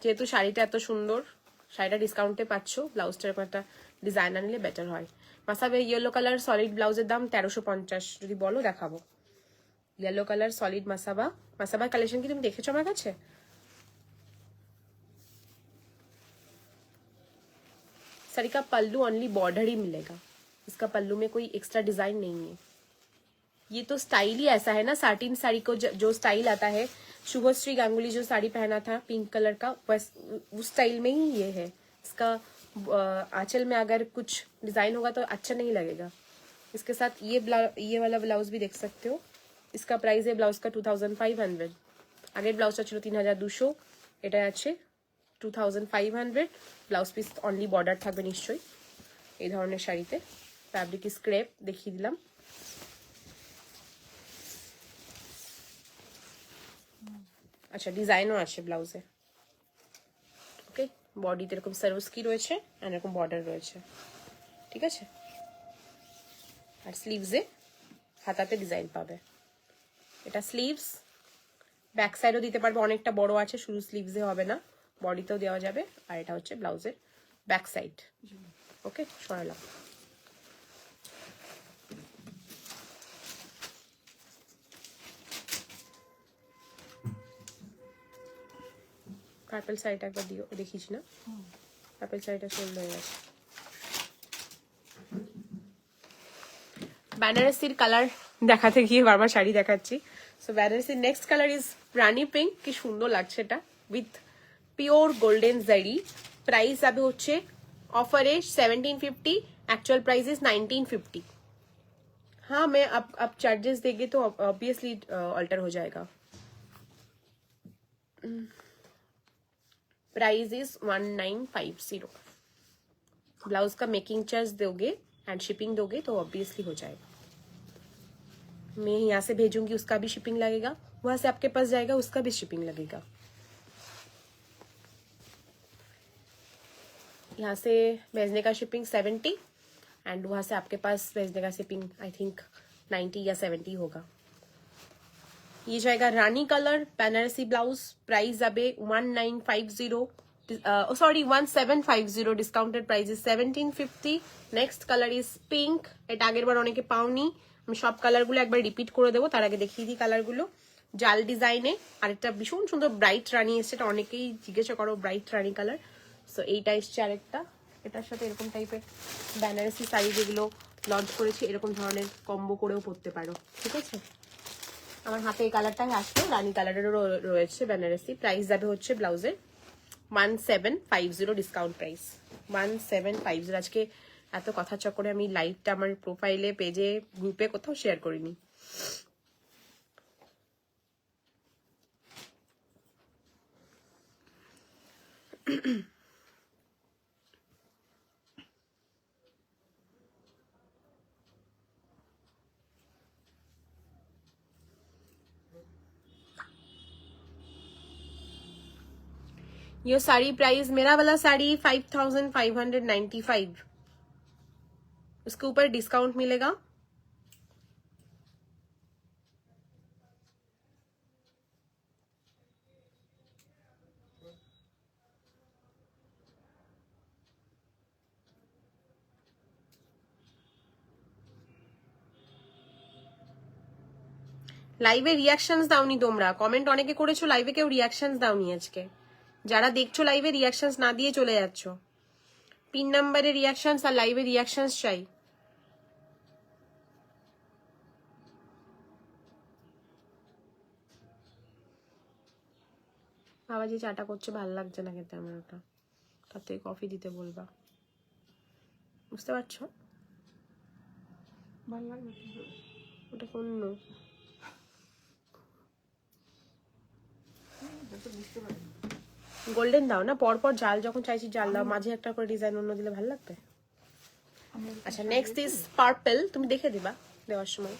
A: যেহেতু শাড়িটা এত সুন্দর, শাড়িটা ডিসকাউন্টে পাচ্ছ, ব্লাউজটার একটা ডিজাইন আনলে বেটার হয়। মাসাবে ইয়েলো কালার সলিড ব্লাউজের দাম 1350, যদি বলো দেখাবো। Yellow colour solid Masaba, Masaba collection की तुम देखेছো আমার কাছে? साड़ी का पल्लू ओनली बॉर्डर ही मिलेगा, इसका पल्लू में कोई एक्स्ट्रा डिजाइन नहीं है। ये तो स्टाइल ही ऐसा है ना, साटिन साड़ी को जो स्टाइल आता है, शुभश्री गांगुली जो साड़ी पहना था पिंक कलर का, बस उस स्टाइल में ही ये है। इसका आंचल में अगर कुछ डिजाइन होगा तो अच्छा नहीं लगेगा। इसके साथ ये वाला ब्लाउज भी देख सकते हो, इसका प्राइस है ब्लाउज का 2500। আগের ব্লাউজটা ছিল 3200, এটা আছে 2500। ব্লাউজ পিস অনলি বর্ডার থাকবে নিশ্চয়ই এই ধরনের শাড়িতে। ফ্যাব্রিক ইজ ক্রেপ দেখিয়ে দিলাম। আচ্ছা ডিজাইনও আছে ব্লাউজে, ওকে। বডিতে এরকম সার্ভিসকি রয়েছে আর এরকম বর্ডার রয়েছে, ঠিক আছে। আর স্লিভসে হাতাতে ডিজাইন পাবে। এটা স্লিভস, ব্যাক সাইডও দিতে পারবে, অনেকটা বড় আছে, শুধু স্লিভসে হবে না, বডিতেও দেওয়া যাবে। আর এটা হচ্ছে ব্লাউজের ব্যাক সাইড, ওকে। সরালাম। পার্পল শাড়িটা একবার দিও, দেখিস না পার্পল শাড়িটা সুন্দর হয়ে গেছে। বেনারসির কালার দেখাতে গিয়ে বারবার শাড়ি দেখাচ্ছি। সো বেনারসির next colour is rani pink. কি সুন্দর লাগছে এটা, with pure golden zari. Price যাবে হচ্ছে ऑफर है 1750, एक्चुअल प्राइस इज 1950। हाँ मैं अब चार्जेस देंगे तो ऑब्वियसली अल्टर हो जाएगा। Price is 1950। ब्लाउज का मेकिंग चार्ज दोगे एंड शिपिंग दोगे तो ऑब्वियसली हो जाएगा। मैं यहाँ से भेजूंगी, उसका भी शिपिंग लगेगा, वहां से आपके पास जाएगा, उसका भी शिपिंग लगेगा। यहाँ से भेजने का शिपिंग 70 एंड वहां से आपके पास भेजने का शिपिंग आई थिंक 90 या 70 होगा। ये जाएगा रानी कलर बेनारसी ब्लाउज। प्राइस যাবে 1950, sorry 1750, discounted price is 1750। Next colour is pink. এটা আগের বার অনেকে পাওনি, আমি সব কালারগুলো একবার রিপিট করে দেবো, তার আগে দেখিয়ে দিই কালারগুলো। জাল ডিজাইনে আরেকটা ভীষণ সুন্দর ব্রাইট রানি এসছে, এটা অনেকেই জিজ্ঞাসা করো ব্রাইট রানি কালার। সো এইটা এসছে আরেকটা, এটার সাথে এরকম টাইপের বেনারসি শাড়ি যেগুলো লঞ্চ করেছি এরকম ধরনের কম্বো করেও পরতে পারো, ঠিক আছে। আমার হাতে এই কালারটাই আসলো, রানি কালারেরও রয়েছে বেনারসি। প্রাইস যাবে হচ্ছে ব্লাউজের 1750, ডিসকাউন্ট প্রাইস 1750। আজকে এত কথা চক্করে আমি লাইভটা আমার প্রোফাইলে, পেজে, গ্রুপে কোথাও শেয়ার করিনি। ये साड़ी प्राइस, मेरा वाला साड़ी 5595, उसके ऊपर डिस्काउंट मिलेगा। লাইভে রিয়াকশনস দাওনি তোমরা, কমেন্ট অনেকে করেছো, লাইভে কেউ রিয়াকশনস দাওনি আজকে। যারা দেখছো লাইভে রিয়াকশনস না দিয়ে চলে যাচ্ছ। পিন নাম্বারে রিয়াকশনস আর লাইভে রিয়াকশনস চাই। বাবা যে চাটা করছে ভালো লাগছে না খেতে আমার, ওটা তার থেকে কফি দিতে বলবা, বুঝতে পারছো? ভালো লাগবে ওটা অন্য গোল্ডেন দাও না, পরপর জাল যখন চাইছি জাল দাও, মাঝে একটা করে ডিজাইন অন্য দিলে ভালো লাগবে। আচ্ছা নেক্সট ইজ পার্পল, তুমি দেখে দিবা দেওয়ার সময়।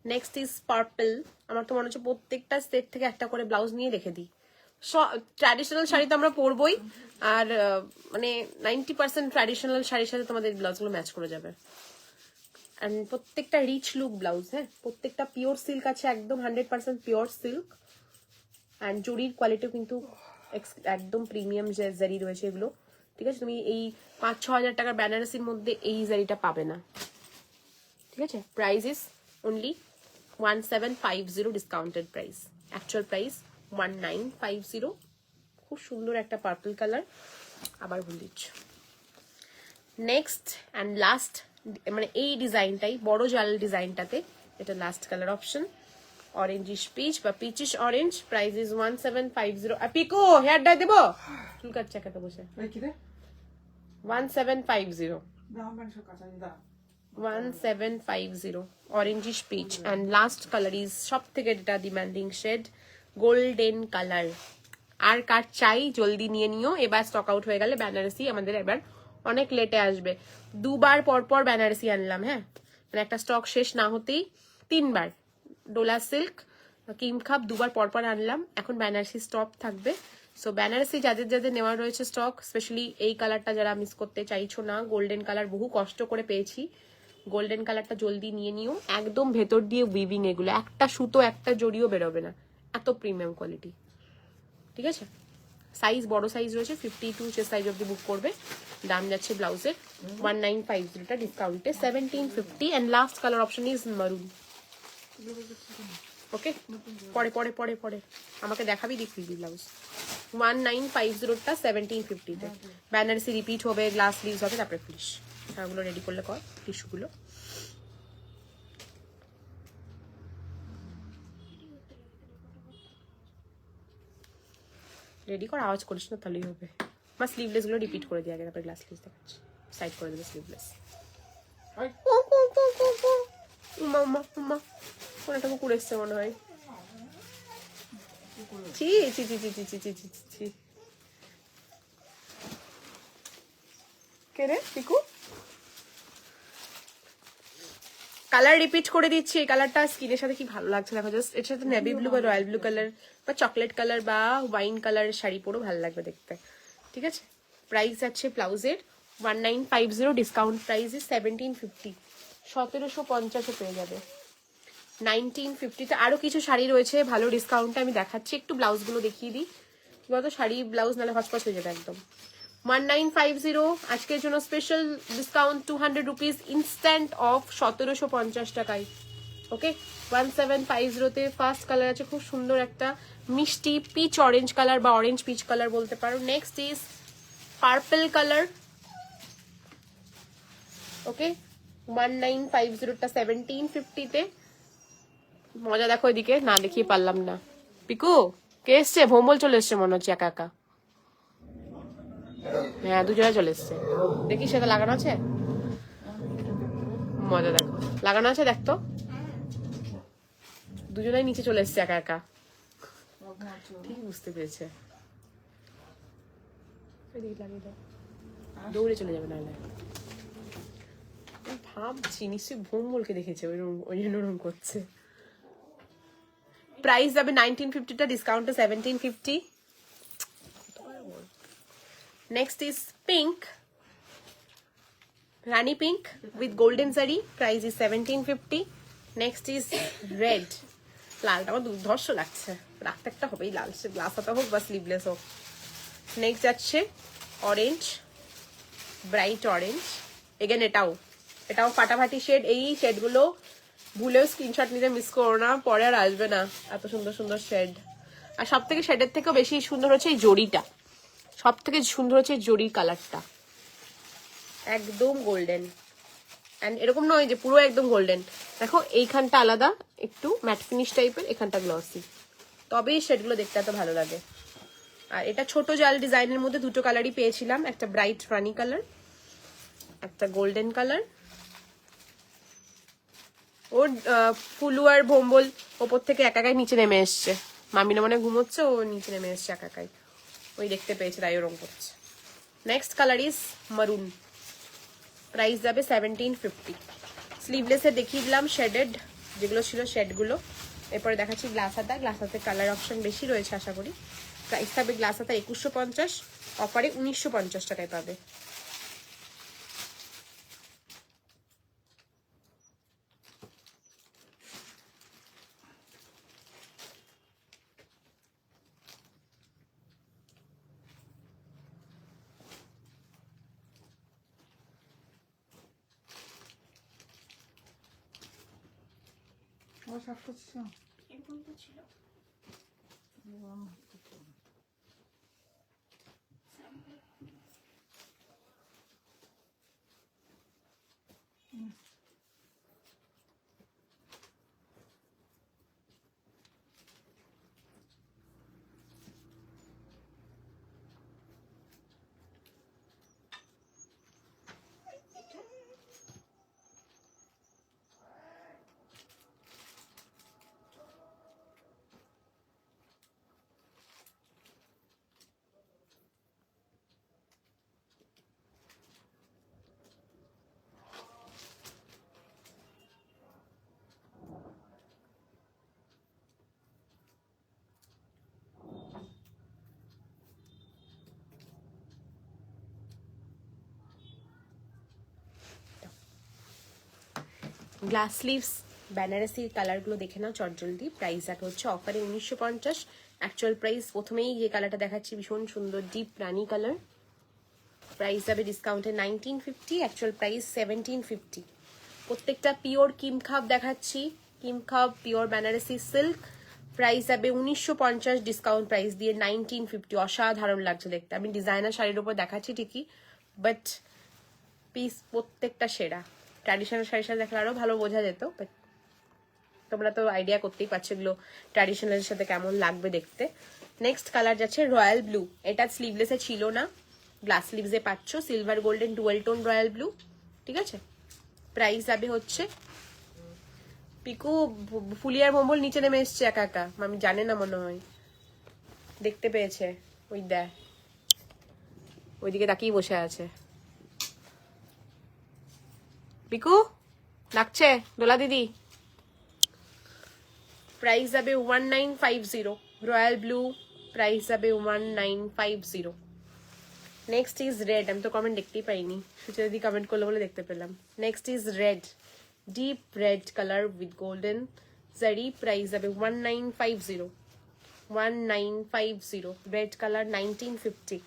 A: Next is purple. আমার তো মনে হচ্ছে প্রত্যেকটা সেট থেকে একটা করে ব্লাউজ নিয়ে রেখে দিই। ট্র্যাডিশনাল শাড়ি তো আমরা পরবই, আর মানে 90% ট্র্যাডিশনাল শাড়ির সাথে তোমাদের ব্লাউজগুলো ম্যাচ করে যাবে। এন্ড প্রত্যেকটা রিচ লুক ব্লাউজ, হ্যাঁ প্রত্যেকটা পিওর সিল্ক আছে, একদম 100% পিওর সিল্ক। অ্যান্ড জরির কোয়ালিটিও কিন্তু একদম প্রিমিয়াম যে জারি রয়েছে এগুলো, ঠিক আছে। তুমি এই 5-6 হাজার টাকার বেনারসির মধ্যে এই জারিটা পাবে না, ঠিক আছে। Price is only 1750, discounted price. Actual price 1950। খুব সুন্দর একটা পার্পল কালার, আবার ভুল দিচ্ছ। নেক্সট অ্যান্ড লাস্ট, মানে এই ডিজাইনটাই বড় জাল ডিজাইনটাতে এটা last colour option, orangish peach বা পিচিশ অরেঞ্জ। Price is 1750। পিকো হেয়ার ডাই দেবো, চুল কাটছে একাতে বসে। 1750 orangish peach. And last colour is সব থেকে যেটা ডিমান্ডিং শেড, গোল্ডেন কালার। আর কার চাই জলদি নিয়ে নিও, এবার স্টক আউট হয়ে গেলে বেনারসি আমাদের এবার অনেক লেটে আসবে। দুবার পরপর বেনারসি আনলাম, হ্যাঁ মানে একটা স্টক শেষ না হতেই 3বার ডোলা সিল্ক, কিম খাপ দুবার পরপর আনলাম। এখন বেনারসি স্টক থাকবে। সো বেনারসি যাদের যাদের নেওয়ার রয়েছে স্টক, স্পেশালি এই কালারটা যারা মিস করতে চাইছো না, গোল্ডেন কালার বহু কষ্ট করে পেয়েছি, গোল্ডেন কালারটা জলদি নিয়ে নিও। একদম ভেতর দিয়ে উইভিং, এগুলো একটা সুতো একটা জড়িও বেরোবে না, এত প্রিমিয়াম কোয়ালিটি, ঠিক আছে। সাইজ বড় সাইজ রয়েছে, 52 সাইজ অব্দি বুক করবে। দাম যাচ্ছে ব্লাউজের 1950, ডিসকাউন্টে 1750। And last colour option is মারুন। ওকে পরে পরে পরে পরে আমাকে দেখাবি, দেখবি ব্লাউজ। 1950টা 1750-তে। ব্যানারসি রিপিট হবে, গ্লাস স্লিভস হবে, তারপরে ফিনিশ। শাড়িগুলো রেডি করলে কর, টিস্যুগুলো রেডি কর, আওয়াজ করিস না তাহলেই হবে। বা স্লিভলেস গুলো রিপিট করে দিয়ে আগে, তারপরে গ্লাস স্লিভস দেখাচ্ছি। সাইড করে দেবে স্লিভলেস। উমা উমা উমা, কোন একটা কুকুর এসছে মনে হয়। ছি ছি ছি ছি ছি ছি ছি ছি ছি। কে রে পিকু? কালার রিপিট করে দিচ্ছি। এই কালারটা স্কিনের সাথে কি ভালো লাগছে দেখো, জাস্ট এর সাথে নেভি ব্লু বা রয়্যাল ব্লু কালার বা চকলেট কালার বা ওয়াইন কালারের শাড়ি পরেও ভালো লাগবে দেখতে। ঠিক আছে, প্রাইস আছে ব্লাউজের 1950, ডিসকাউন্ট প্রাইস 1750, 1750 পেয়ে যাবে। 1950-তে আরো কিছু শাড়ি রয়েছে ভালো ডিসকাউন্টে, আমি দেখাচ্ছি। একটু ব্লাউজগুলো দেখিয়ে দিই, কি বলতো শাড়ি ব্লাউজ নাহলে হচপচ হয়ে যাবে একদম। 1950 আজকের জন্য special discount 200 rupees, instant of 1750 টাকায়। ওকে, 1750-তে ফার্স্ট কালার আছে খুব সুন্দর একটা মিষ্টি পিচ অরেঞ্জ কালার বা অরেঞ্জ পিচ কালার বলতে পারো। Next is purple colour. Okay, 1950টা 1750-তে। মজা দেখো এদিকে, না দেখিয়ে পারলাম না। পিকু কে এসছে? ভোমল চলে এসছে মনে হচ্ছে একা একা। হ্যাঁ, দুজনে চলে এসছে। দেখি সেটা লাগানো আছে, মজা দেখো লাগানো আছে, দেখতো দুজনেই নিচে চলে এসছে একা একা। ঠিক বুঝতে পেরেছে, দৌড়ে চলে যাবে নাহলে। ভাবছি নিশ্চয়ই ভোমলকে দেখেছে, ওই জন্য ওরকম করছে। প্রাইস যাবে 1950টা, ডিসকাউন্টে 1750। Next is pink, rani pink with golden zari, price is 1750। Next is red, লালটা আমার দুর্ধর্ষ লাগছে, রাখতে একটা হবেই লাল, সে গ্লাস হাতা হোক বা স্লিভলেস হোক। নেক্সট যাচ্ছে অরেঞ্জ, ব্রাইট অরেঞ্জ। এগেন এটাও ফাটাফাটি শেড। এই শেডগুলো ভুলেও স্ক্রিনশট নিতে মিস করো না, পরে আর আসবে না এত সুন্দর সুন্দর শেড। আর সব থেকে শেডের থেকেও বেশি সুন্দর হচ্ছে এই জড়িটা, সব থেকে সুন্দর হচ্ছে জড়ির কালারটা, একদম গোল্ডেন। অ্যান্ড এরকম নয় যে পুরো একদম গোল্ডেন, দেখো এইখানটা আলাদা একটু ম্যাট ফিনিশ টাইপের, এখানটা গ্লসি, তবেই শেডগুলো দেখতে এত ভালো লাগে। আর এটা ছোট জাল ডিজাইনের মধ্যে দুটো কালারই পেয়েছিলাম, একটা ব্রাইট রানি কালার, একটা গোল্ডেন কালার। ওর ফুলু আর ভোম্বল ওপর থেকে একাকাই নিচে নেমে এসছে, মামিনা মনে ঘুমোচ্ছে, ও নিচে নেমে এসছে একাকাই, ওই দেখতে পেয়েছে তাই ওরকম করছে। নেক্সট কালার ইজ মারুন, প্রাইস যাবে 1750। স্লিভলেসে দেখিয়ে দিলাম শেডেড যেগুলো ছিল শেডগুলো। এরপরে দেখাচ্ছি গ্লাস হাতা। গ্লাস হাতের কালার অপশন বেশি রয়েছে আশা করি। প্রাইস থাকবে গ্লাস হাতা 2150, অফারে 1950 টাকায় পাবে। ছিল গ্লাস স্লিভস বেনারসি কালারগুলো দেখে নাও চটজলদি। প্রাইস দেখা হচ্ছে অফারে 1950, অ্যাকচুয়াল প্রাইস প্রথমেই যে কালারটা দেখাচ্ছি ভীষণ সুন্দর ডিপ রানি কালার, প্রাইস যাবে ডিসকাউন্টে 1950, অ্যাকচুয়াল প্রাইস 1750। প্রত্যেকটা পিওর কিমখাব দেখাচ্ছি, কিমখাব পিওর বেনারসি সিল্ক, প্রাইস যাবে 1950, ডিসকাউন্ট প্রাইস দিয়ে 1950। অসাধারণ লাগছে দেখতে। আমি ডিজাইনার শাড়ির উপর দেখাচ্ছি ঠিকই, বাট পিস প্রত্যেকটা সেরা। ট্র্যাডিশনাল শাড়ির সাথে দেখলে আরো ভালো বোঝা যেত, বাট তোমরা তো আইডিয়া করতেই পারছো এগুলো ট্র্যাডিশনালের সাথে কেমন লাগবে দেখতে। নেক্সট কালার যাচ্ছে রয়্যাল ব্লু। এটা স্লিভলেসে ছিল না, গ্লাস স্লিভসে পাচ্ছ, silver golden dual tone royal blue. ঠিক আছে, প্রাইস যাবে হচ্ছে, পিকু ফুলিয়ার মোম্বল নিচে নেমে এসছে একা একা, আমি জানে না মনে হয়, দেখতে পেয়েছে, ওই দেখ ওইদিকে তাকিয়ে বসে আছে। পিকু ডাকছে দোলা দিদি। প্রাইস যাবে 1950, রয়্যাল ব্লু, প্রাইস যাবে 1950। Next is red. আমি তো কমেন্ট দেখতেই পাইনি, সুচে দিদি কমেন্ট করলো বলে দেখতে পেলাম। Next is red, deep red colour with golden zari, price যাবে 1950, 1950। Red colour 1950।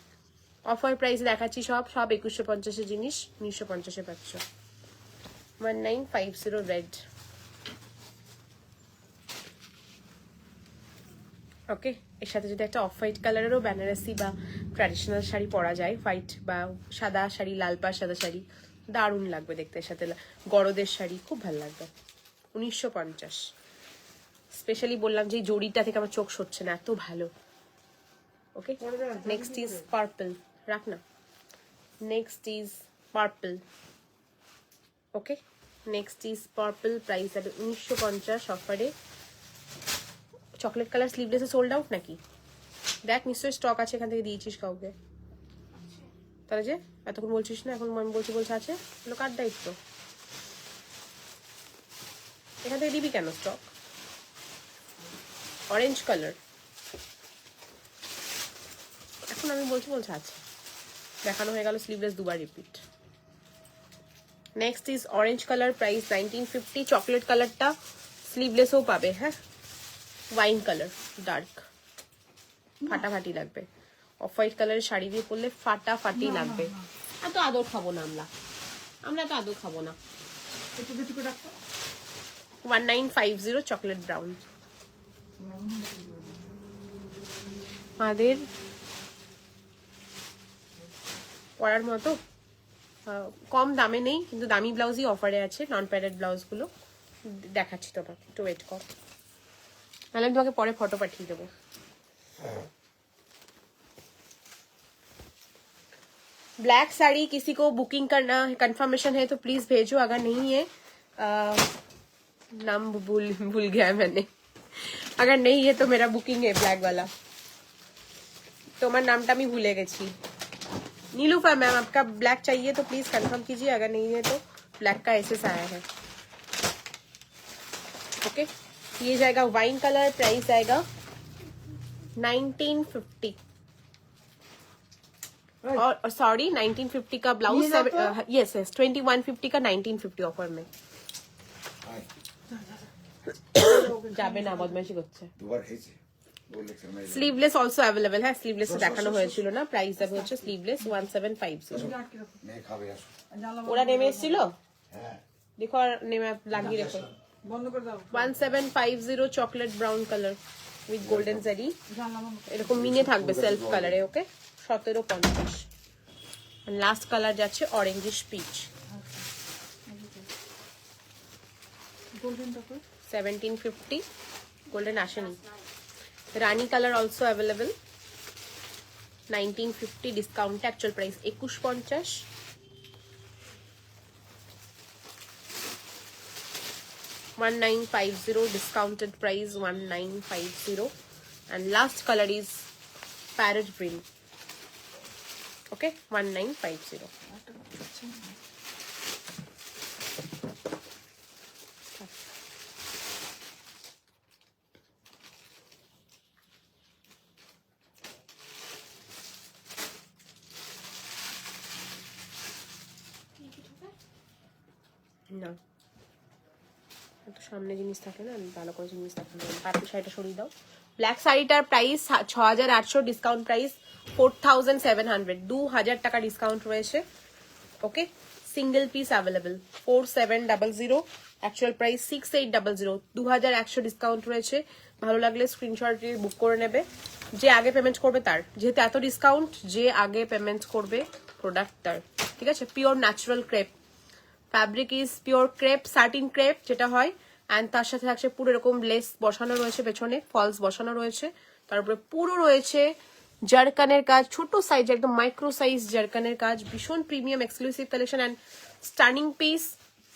A: অফার প্রাইস দেখাচ্ছি, সব 2150 জিনিস 1950 পাচ্ছ। 1950 রেড। ওকে, এর সাথে যদি একটা অফ হোয়াইট কালারেরও বেনারসি বা ট্র্যাডিশনাল শাড়ি পরা যায়, হোয়াইট বা সাদা শাড়ি, লাল পা সাদা শাড়ি, দারুণ লাগবে দেখতে। এর সাথে গরদের শাড়ি খুব ভালো লাগবে। 1950। স্পেশালি বললাম যে জড়িটা থেকে আমার চোখ সরছে না, এত ভালো। ওকে, নেক্সট ইজ পার্পল। রাখ না, next is purple. Okay, next is purple, price যাবে 1950 অফারে। চকলেট কালার স্লিভলেসে সোল্ড আউট নাকি দেখ, নিশ্চয়ই স্টক আছে, এখান থেকে দিয়েছিস কাউকে। তাহলে যে এতক্ষণ বলছিস না, এখন আমি বলছি আছে, এগুলো কার দায়িত্ব? এখান থেকে দিবি কেন স্টক? অরেঞ্জ কালার, এখন আমি বলছি আছে, দেখানো হয়ে গেল, স্লিভলেস দুবার repeat. Next is orange colour, price 1950। Chocolate কালারটা স্লিভলেসও পাবে। হ্যাঁ, ওয়াইন কালার ডার্ক, ফাটাফাটি লাগবে। অফ হোয়াইট কালারের শাড়ি দিয়ে পরলে ফাটাফাটি লাগবে। এত আদর খাবো না আমরা তো আদর খাবো না। 1950 চকলেট ব্রাউন। আমাদের পরার মতো কম দামে নেই, কিন্তু দামি ব্লাউজই অফারে আছে, নন প্যাডেড ব্লাউজ গুলো দেখাচ্ছি তোমাকে, একটু ওয়েট কর, নাহলে আমি তোমাকে পরে ফটো পাঠিয়ে দেবো। ब्लैक साड़ी किसी को बुकिंग करना है, कंफर्मेशन है तो प्लीज भेजो, अगर नहीं है नाम भूल गया है मैंने, अगर नहीं है तो मेरा बुकिंग है ब्लैक वाला, তোমার নামটা আমি ভুলে গেছি। नीलूफर मैम, आपका ब्लैक चाहिए तो प्लीज कंफर्म कीजिए, अगर नहीं है तो ब्लैक का एसेस आया है। ओके, ये जाएगा वाइन कलर, प्राइस आएगा 1950। और सॉरी 1950 का ब्लाउज, यस 2150 का 1950 ऑफर में যাবে না, বদমাইশি করছে। স্লিভলেস অলসো अवेलेबल है, স্লিভলেস দেখানো হয়েছিল না, প্রাইস যাবে হচ্ছে স্লিভলেস 1750। ওরা নেমে এসেছিল, দেখো আর নেমে লাগিয়ে রেখো। 1750 chocolate brown colour with golden zari, এরকম মিনে থাকবে সেলফ কালারে। ওকে, 1750। লাস্ট কালার যাচ্ছে অরেঞ্জিশ পিচ, 1750। গোল্ডেন আসেনি। Rani colour also available, 1950 discount, actual price 2150। $1950 discounted price, 1950, and last color is parrot green. Okay, 1950. না, সামনে জিনিস থাকে না, ভালো করে জিনিস থাকে না। পার্পল শাড়িটা সরিয়ে দাও। ব্ল্যাক শাড়িটার প্রাইস 6800, ডিসকাউন্ট প্রাইস 4700, 2000 টাকা ডিসকাউন্ট রয়েছে। Okay, single piece available 4700, actual price 6800, 2100 discount রয়েছে। ভালো লাগলে স্ক্রিনশট দিয়ে বুক করে নেবে, যে আগে পেমেন্ট করবে তার, যেহেতু এত ডিসকাউন্ট, যে আগে পেমেন্ট করবে প্রোডাক্ট তার। ঠিক আছে, pure natural crepe, fabric is pure crepe, sardine crepe যেটা হয়, অ্যান্ড তার সাথে থাকছে পুরো এরকম লেস বসানো রয়েছে, পেছনে ফলস বসানো রয়েছে, তারপরে পুরো রয়েছে জারকানের কাজ, ছোট সাইজ, একদম মাইক্রো সাইজ জারকানের কাজ, ভীষণ premium exclusive collection and stunning piece.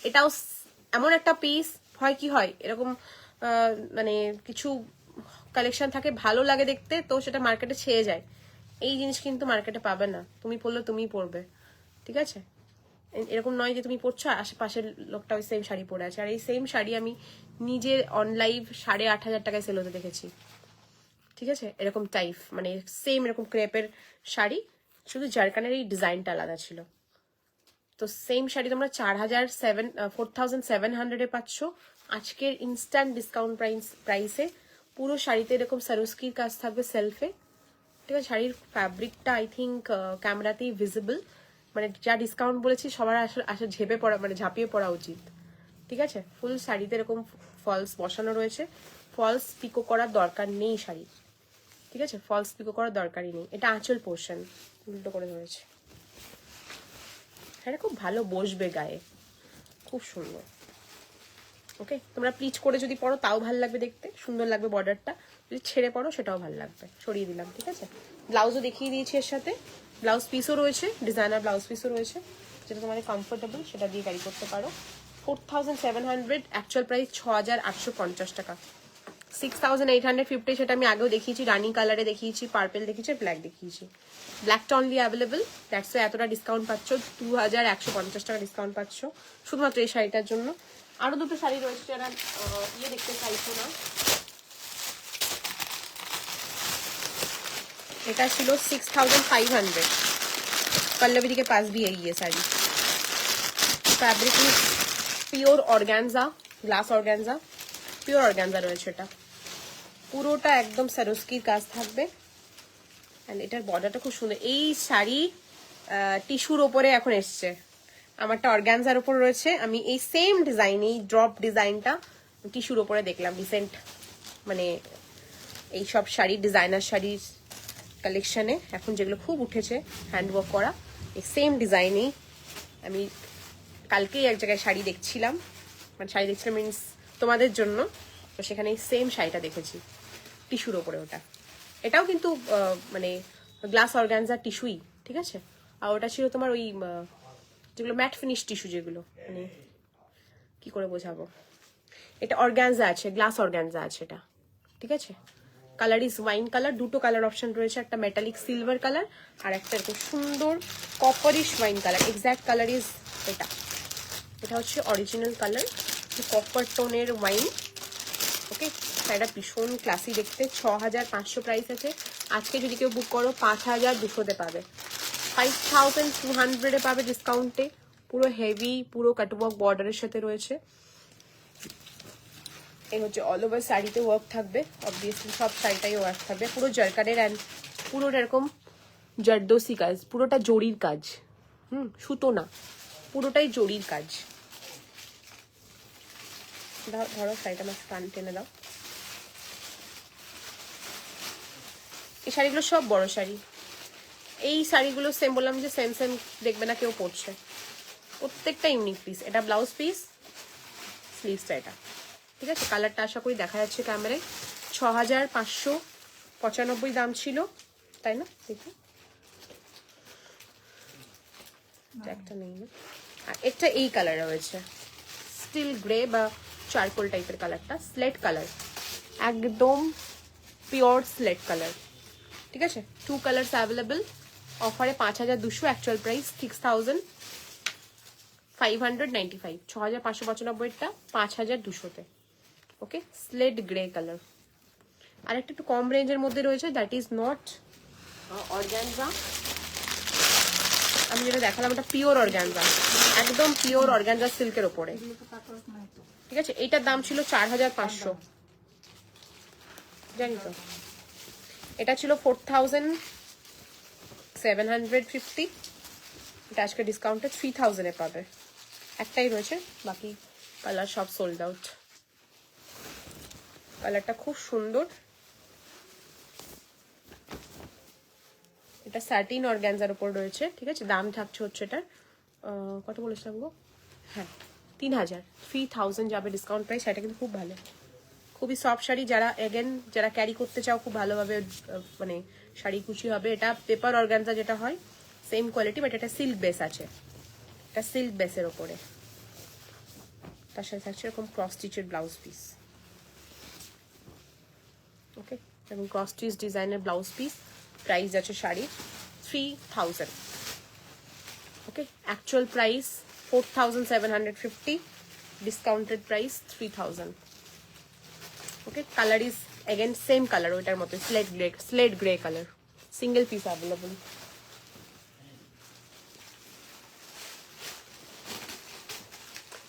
A: এটাও এমন একটা পিস হয়, কি হয় এরকম মানে কিছু কালেকশন থাকে ভালো লাগে দেখতে, তো সেটা মার্কেটে ছেয়ে যায়। এই জিনিস কিন্তু মার্কেটে পাবে না, তুমি পরলে তুমিই পরবে। ঠিক আছে, এরকম নয় যে তুমি পরছো আশেপাশের লোকটা ওই সেম শাড়ি পরে আছে। আর এই সেম শাড়ি আমি নিজে অনলাইভ 8,500 টাকায় সেল হতে দেখেছি। ঠিক আছে, এরকম টাইপ মানে সেম এরকম ক্রেপের শাড়ি, শুধু জারকানের এই ডিজাইনটা আলাদা ছিল। তো সেম শাড়ি তোমরা 4,700 পাচ্ছ আজকের ইনস্ট্যান্ট ডিসকাউন্ট প্রাইসে। পুরো শাড়িতে এরকম সারস্কির কাজ থাকবে সেলফে। ঠিক আছে, শাড়ির ফ্যাব্রিকটা আই থিঙ্ক ক্যামেরাতেই ভিজিবল, মানে যা ডিসকাউন্ট বলেছি সবার আসলে ঝেপে পড়া, মানে ঝাঁপিয়ে পড়া উচিত। ঠিক আছে, ফুল শাড়িতে এরকম ফলস বসানো রয়েছে, ফলস পিকো করার দরকার নেই শাড়ি। ঠিক আছে, ফলস পিকো করার দরকারই নেই। এটা আঁচল পোর্শন, উল্টো করে ধরেছে। এটা খুব ভালো বসবে গায়ে, খুব সুন্দর। ওকে, তোমরা প্লিচ করে যদি পরো তাও ভালো লাগবে দেখতে, সুন্দর লাগবে বর্ডারটা। যদি ছেড়ে পরো সেটাও ভালো লাগবে। সরিয়ে দিলাম। ঠিক আছে, ব্লাউজও দেখিয়ে দিয়েছি এর সাথে, ব্লাউজ পিসও রয়েছে, ডিজাইনার ব্লাউজ পিসও রয়েছে, যেটা তোমাদের কমফোর্টেবল সেটা দিয়ে ক্যারি করতে পারো। 4,700, অ্যাকচুয়াল প্রাইস 6,850 টাকা। 6,850 সেটা আমি আগেও দেখিয়েছি, রানি কালারে দেখিয়েছি, পার্পেল দেখিয়েছি, ব্ল্যাক দেখিয়েছি। ব্ল্যাকটা অনলি অ্যাভেলেবল, দ্যাটস এতটা ডিসকাউন্ট পাচ্ছ, 2,150 টাকা ডিসকাউন্ট পাচ্ছ শুধুমাত্র এই শাড়িটার জন্য। আরো দুটো শাড়ি রয়েছে যারা ইয়ে দেখতে চাইছো না। এটা ছিল 6,500, पल्लवी के पास भी है ये sari. Fabric pure organza, glass organza, pure organza রয়েছে এটা। পুরোটা একদম সারস্কির কাজ থাকবে, এন্ড এটার বর্ডারটা খুব সুন্দর। এই শাড়ি টিস্যুর ওপরে এখন এসছে, আমারটা অর্গানজার উপর রয়েছে। আমি এই সেম ডিজাইন, এই ড্রপ ডিজাইনটা টিস্যুর ওপরে দেখলাম রিসেন্ট, মানে এই সব শাড়ি ডিজাইনার শাড়ির কালেকশনে এখন যেগুলো খুব উঠেছে হ্যান্ডওয়ার্ক করা, এই সেম ডিজাইনেই আমি কালকেই এক জায়গায় শাড়ি দেখছিলাম, মানে শাড়ি দেখছিলাম মিনস তোমাদের জন্য, তো সেখানে এই সেম শাড়িটা দেখেছি টিস্যুর ওপরে। ওটা এটাও কিন্তু মানে গ্লাস অর্গানজা টিস্যুই। ঠিক আছে, আর ওটা ছিল তোমার ওই যেগুলো ম্যাট ফিনিশ টিস্যু, যেগুলো মানে কি করে বোঝাবো, এটা অর্গানজা আছে, গ্লাস অর্গানজা আছে এটা। ঠিক আছে, কালার ইজ ওয়াইন কালার, দুটো কালার অপশন রয়েছে, একটা মেটালিক সিলভার কালার আর একটা এরকম সুন্দর copperish wine colour. Exact colour is এটা, এটা হচ্ছে অরিজিনাল কালার, কপার টোনের ওয়াইন। ওকে, এটা ভীষণ ক্লাসি দেখতে। 6,500 প্রাইস আছে, আজকে যদি কেউ বুক করো 5,200-তে পাবে, 5,200-এ পাবে ডিসকাউন্টে। পুরো হেভি, পুরো কাটওয়ার্ক বর্ডারের সাথে রয়েছে। এই হচ্ছে অল ওভার শাড়িতে ওয়ার্ক থাকবে, অবভিয়াসলি সব শাড়িটাই ওয়ার্ক থাকবে, পুরো জারকানের অ্যান্ড পুরো এরকম জারদোসি কাজ, পুরোটা জরির কাজ, সুতো না, পুরোটাই জরির কাজ। ধরো শাড়িটা আমার কান টেনে দাও। এই শাড়িগুলো সব বড় শাড়ি, এই শাড়িগুলো সেম বললাম যে সেম সেম দেখবে না কেউ পরছে, প্রত্যেকটা ইউনিক পিস। এটা ব্লাউজ পিস, স্লিভসটা এটা। ঠিক আছে, কালারটা আশা করি দেখা যাচ্ছে ক্যামেরায়। 6,595 দাম ছিল, তাই না? দেখি একটা নেই না, আর একটা এই কালার রয়েছে, স্টিল গ্রে বা চারকোল টাইপের কালারটা, স্লেট কালার, একদম পিওর স্লেট কালার। ঠিক আছে, 2 কালার্স অ্যাভেলেবল, অফারে 5,200, অ্যাকচুয়াল প্রাইস 6,595, 6,595-টা 5,200-তে। ওকে, স্লেট গ্রে কালার। আর একটা একটু কম রেঞ্জের মধ্যে রয়েছে, দ্যাট ইজ নট অর্গানজা। আমি যেটা দেখালাম ওটা পিওর অর্গানজা, একদম পিওর অর্গানজা সিল্কের ওপরে। ঠিক আছে, এইটার দাম ছিল 4,500, জানি তো। এটা ছিল 4,750, এটা আজকে ডিসকাউন্টে 3000 এ পাবে। একটাই রয়েছে, বাকি কালার সব সোল্ড আউট। কালারটা খুব সুন্দর। এটা স্যাটিন অর্গানজার উপর রয়েছে, ঠিক আছে। দাম থাকছে হচ্ছে এটার কত বলেছিলাম গো, হ্যাঁ 3000, 3000 যাবে ডিসকাউন্ট প্রাইস। এটা কিন্তু খুব ভালো, খুবই সফট শাড়ি। যারা এগেন যারা ক্যারি করতে চাও খুব ভালোভাবে মানে শাড়ি কুচি হবে। এটা পেপার অর্গানজা যেটা হয় সেম কোয়ালিটি, বাট এটা সিল্ক বেস আছে, এটা সিল্ক বেসের ওপরে। তার সাথে থাকছে এরকম ক্রস স্টিচের ব্লাউজ পিস, ওকে, এবং ক্রস স্টিচ ডিজাইনের ব্লাউজ পিস। প্রাইস আছে sari 3000, okay. Actual price 4750, discounted price 3000, okay. Colour is again same colour, ওইটার মতো slate grey colour, single piece available.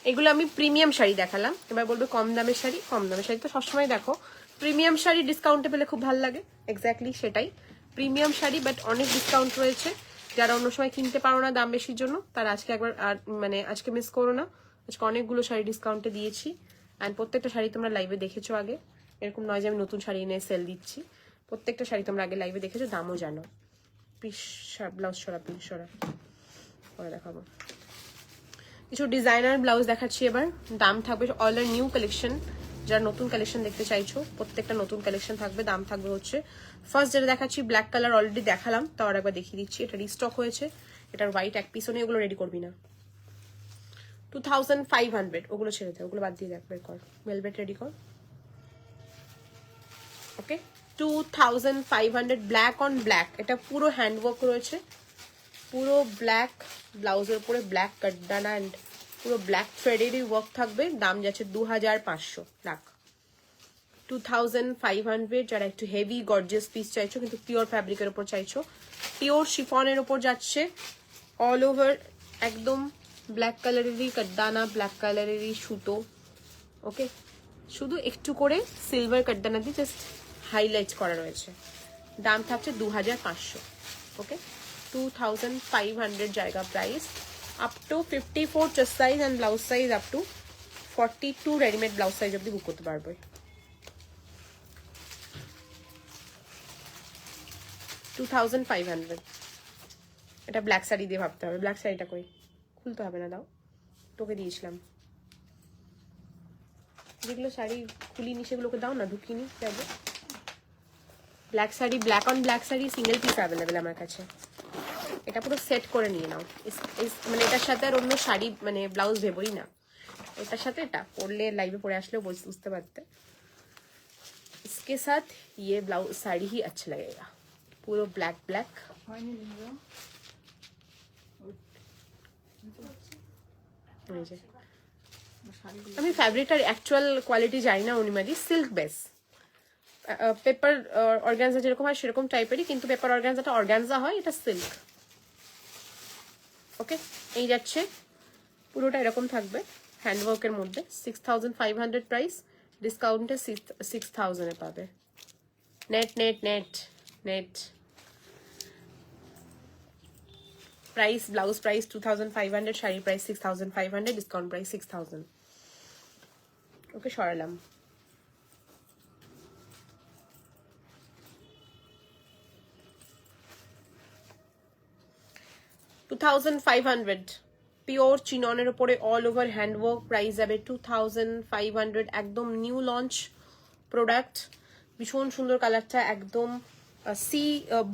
A: এগুলো আমি প্রিমিয়াম শাড়ি দেখালাম, এবার বলবে কম দামের শাড়ি। কম দামের শাড়ি তো সবসময় দেখো, প্রিমিয়াম শাড়ি ডিসকাউন্টে পেলে খুব ভালো লাগে, এক্স্যাক্টলি সেটাই প্রিমিয়াম শাড়ি, বাট অনেক ডিসকাউন্ট রয়েছে। যারা অন্য সময় কিনতে পারো না দাম বেশির জন্য, তারা আজকে একবার মানে আজকে মিস করো না। আজকে অনেকগুলো শাড়ি ডিসকাউন্টে দিয়েছি, অ্যান্ড প্রত্যেকটা শাড়ি তোমরা লাইভে দেখেছো আগে। এরকম নয় যে আমি নতুন শাড়ি এনে সেল দিচ্ছি, প্রত্যেকটা শাড়ি তোমরা আগে লাইভে দেখেছো, দামও জানো। পিস ব্লাউজ সরা, পিস সরা পরে দেখাবো। কিছু ডিজাইনার ব্লাউজ দেখাচ্ছি এবার, দাম থাকবে অল আর নিউ কালেকশন। যারা নতুন কালেকশন দেখতে চাইছো প্রত্যেকটা নতুন কালেকশন থাকবে। দাম থাকবে হচ্ছে, ফার্স্ট যেটা দেখাচ্ছি ব্ল্যাক কালার অলরেডি দেখালাম, তাও একবার দেখিয়ে দিচ্ছি। এটা রিস্টক হয়েছে, এটার হোয়াইট এক পিসও নেই, ওগুলো রেডি করবি না। 2500, ওগুলো ছেড়ে দে, ওগুলো বাদ দিয়ে দেখ, বের কর, ভেলভেট রেডি কর, ওকে। 2500 ব্ল্যাক অন ব্ল্যাক, এটা পুরো হ্যান্ডওয়ার্ক রয়েছে, পুরো ব্ল্যাক ব্লাউজের উপরে ব্ল্যাক কাটদানা অ্যান্ড পুরো ব্ল্যাক থ্রেডেরই ওয়ার্ক থাকবে। দাম যাচ্ছে 2500 লাখ, 2500। যারা একটু হেভি গর্জিয়াস পিস চাইছো কিন্তু পিওর ফ্যাব্রিকের উপর চাইছো, পিওর শিফনের উপর যাচ্ছে, অল ওভার একদম ব্ল্যাক কালারেরই কাটদানা, ব্ল্যাক কালারেরই সুতো, ওকে। শুধু একটু করে সিলভার কাটদানা দিয়ে জাস্ট হাইলাইট করা রয়েছে। দাম থাকছে 2500, ওকে। 2500 জায়গা price. Up to 54 chest size and blouse size up two 42 readymade blouse size অব্দি বুক করতে পারবে। 2500। এটা ব্ল্যাক শাড়ি দিয়ে ভাবতে হবে, ব্ল্যাক শাড়িটা কই, খুলতে হবে না, দাও, তোকে দিয়েছিলাম। যেগুলো শাড়ি খুলিনি সেগুলোকে দাও না, ঢুকিনি যাবে। Black sari, black on black sari single piece available আমার কাছে। এটা পুরো সেট করে নিয়ে নাও, মানে এটার সাথে আর অন্য শাড়ি মানে ব্লাউজ ভেবোই না, এটার সাথে এটা পরলে লাইভে পরে আসলেও বুঝতে পারতে। इसके साथ ये ब्लाउज साड़ी ही अच्छा लगेगा, पूरा ब्लैक ब्लैक। আমি ফ্যাব্রিকটার অ্যাকচুয়াল কোয়ালিটি জানি না অনিমাদি, সিল্ক বেস পেপার অর্গানজা যেরকম হয় সেরকম টাইপেরই, কিন্তু পেপার অর্গানজাটা অর্গানজা হয়, এটা সিল্ক, ওকে। এই যাচ্ছে পুরোটা এরকম থাকবে হ্যান্ডওয়ার্কের মধ্যে। 6500 প্রাইস, ডিসকাউন্টে 6000 এ পাবে। Net net net net price, blouse price 2500, sari price 6500, discount price 6000, ওকে। সরালাম। $2500 পিওর চিননের উপরে অল ওভার হ্যান্ডওয়ার্ক, প্রাইস যাবে 2500, একদম নিউ লঞ্চ প্রোডাক্ট। ভীষণ সুন্দর কালারটা, একদম সি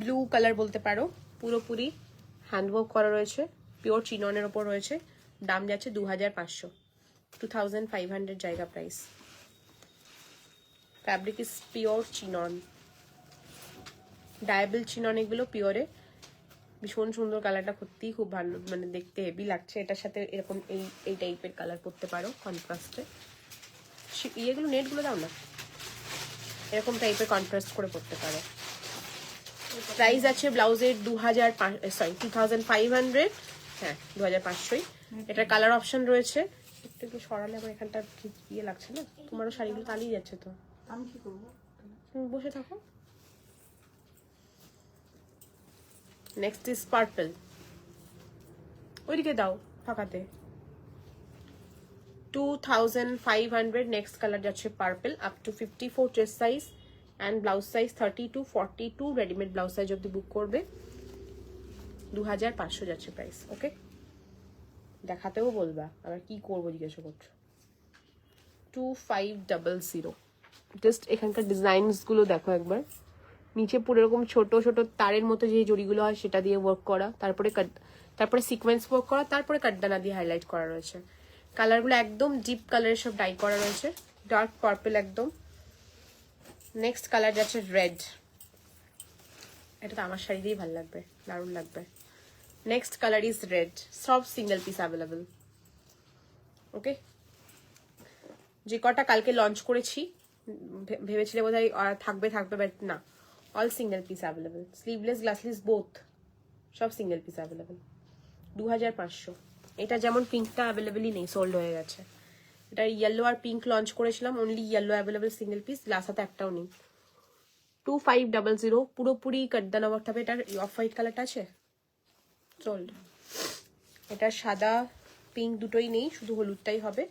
A: ব্লু কালার বলতে পারো, পুরোপুরি হ্যান্ডওয়ার্ক করা রয়েছে, পিওর চিননের উপর রয়েছে। দাম যাচ্ছে 2500, 2500 জায়গা price. Fabric is pure chinon, ডায়াবল চিনন, এগুলো পিওরে। ভীষণ সুন্দর কালারটা, সত্যিই খুব ভালো, মানে দেখতে হেভি লাগছে। এটার সাথে এরকম এই টাইপের কালার করতে পারো কন্ট্রাস্টে। ইয়েগুলো নেটগুলো দাও না, এরকম টাইপের কন্ট্রাস্ট করে করতে পারো। প্রাইস আছে ব্লাউজের 2500, হ্যাঁ 2500। এটার কালার অপশন রয়েছে, একটু সরালে আমার এখানটা ঠিক ইয়ে লাগছে না, তোমারও শাড়িগুলো তালিয়ে যাচ্ছে তো,
B: আমি কি করবো,
A: তুমি বসে থাকো। নেক্সট ইজ পার্পল, ওইদিকে দাও ফাঁকাতে। 2500। নেক্সট কালার যাচ্ছে purple, up to 54 chest size and blouse size 30 to 42, readymade blouse size অব্দি বুক করবে। 2500 যাচ্ছে প্রাইস। ওকে, দেখাতেও বলবা, আবার কি করবো জিজ্ঞাসা করছো। 2500। জাস্ট এখানকার ডিজাইনস গুলো দেখো একবার, নিচে পুরো এরকম ছোট ছোট তারের মতো যে জড়িগুলো হয় সেটা দিয়ে ওয়ার্ক করা, তারপরে সিকোয়েন্স ওয়ার্ক করা, তারপরে কাটদানা দিয়ে হাইলাইট করা রয়েছে। কালারগুলো একদম ডিপ কালারের সব ডাই করা রয়েছে, ডার্ক পার্পল একদম। নেক্সট কালার যাচ্ছে রেড, এটা তো আমার শাড়ি দিয়েই ভালো লাগবে, দারুণ লাগবে। নেক্সট কালার ইজ রেড, সব সিঙ্গেল পিস অ্যাভেলেবল। ওকে, যে কটা কালকে লঞ্চ করেছি ভেবেছিলে বোধহয় থাকবে বাট না, all single piece available, sleeveless glassless both, সব সিঙ্গেল পিস অ্যাভেলেবল। 2500। এটা যেমন পিঙ্কটা অ্যাভেলেবলই নেই, সোল্ড হয়ে গেছে। এটা ইয়েলো আর পিঙ্ক লঞ্চ করেছিলাম, only yellow available single piece, glass হাতে একটাও নেই। 2500, পুরোপুরি কাটদানা ওয়ার্ক হবে। এটার অফ হোয়াইট কালারটা আছে, সোল্ড। এটা সাদা পিঙ্ক দুটোই নেই, শুধু হলুদটাই হবে।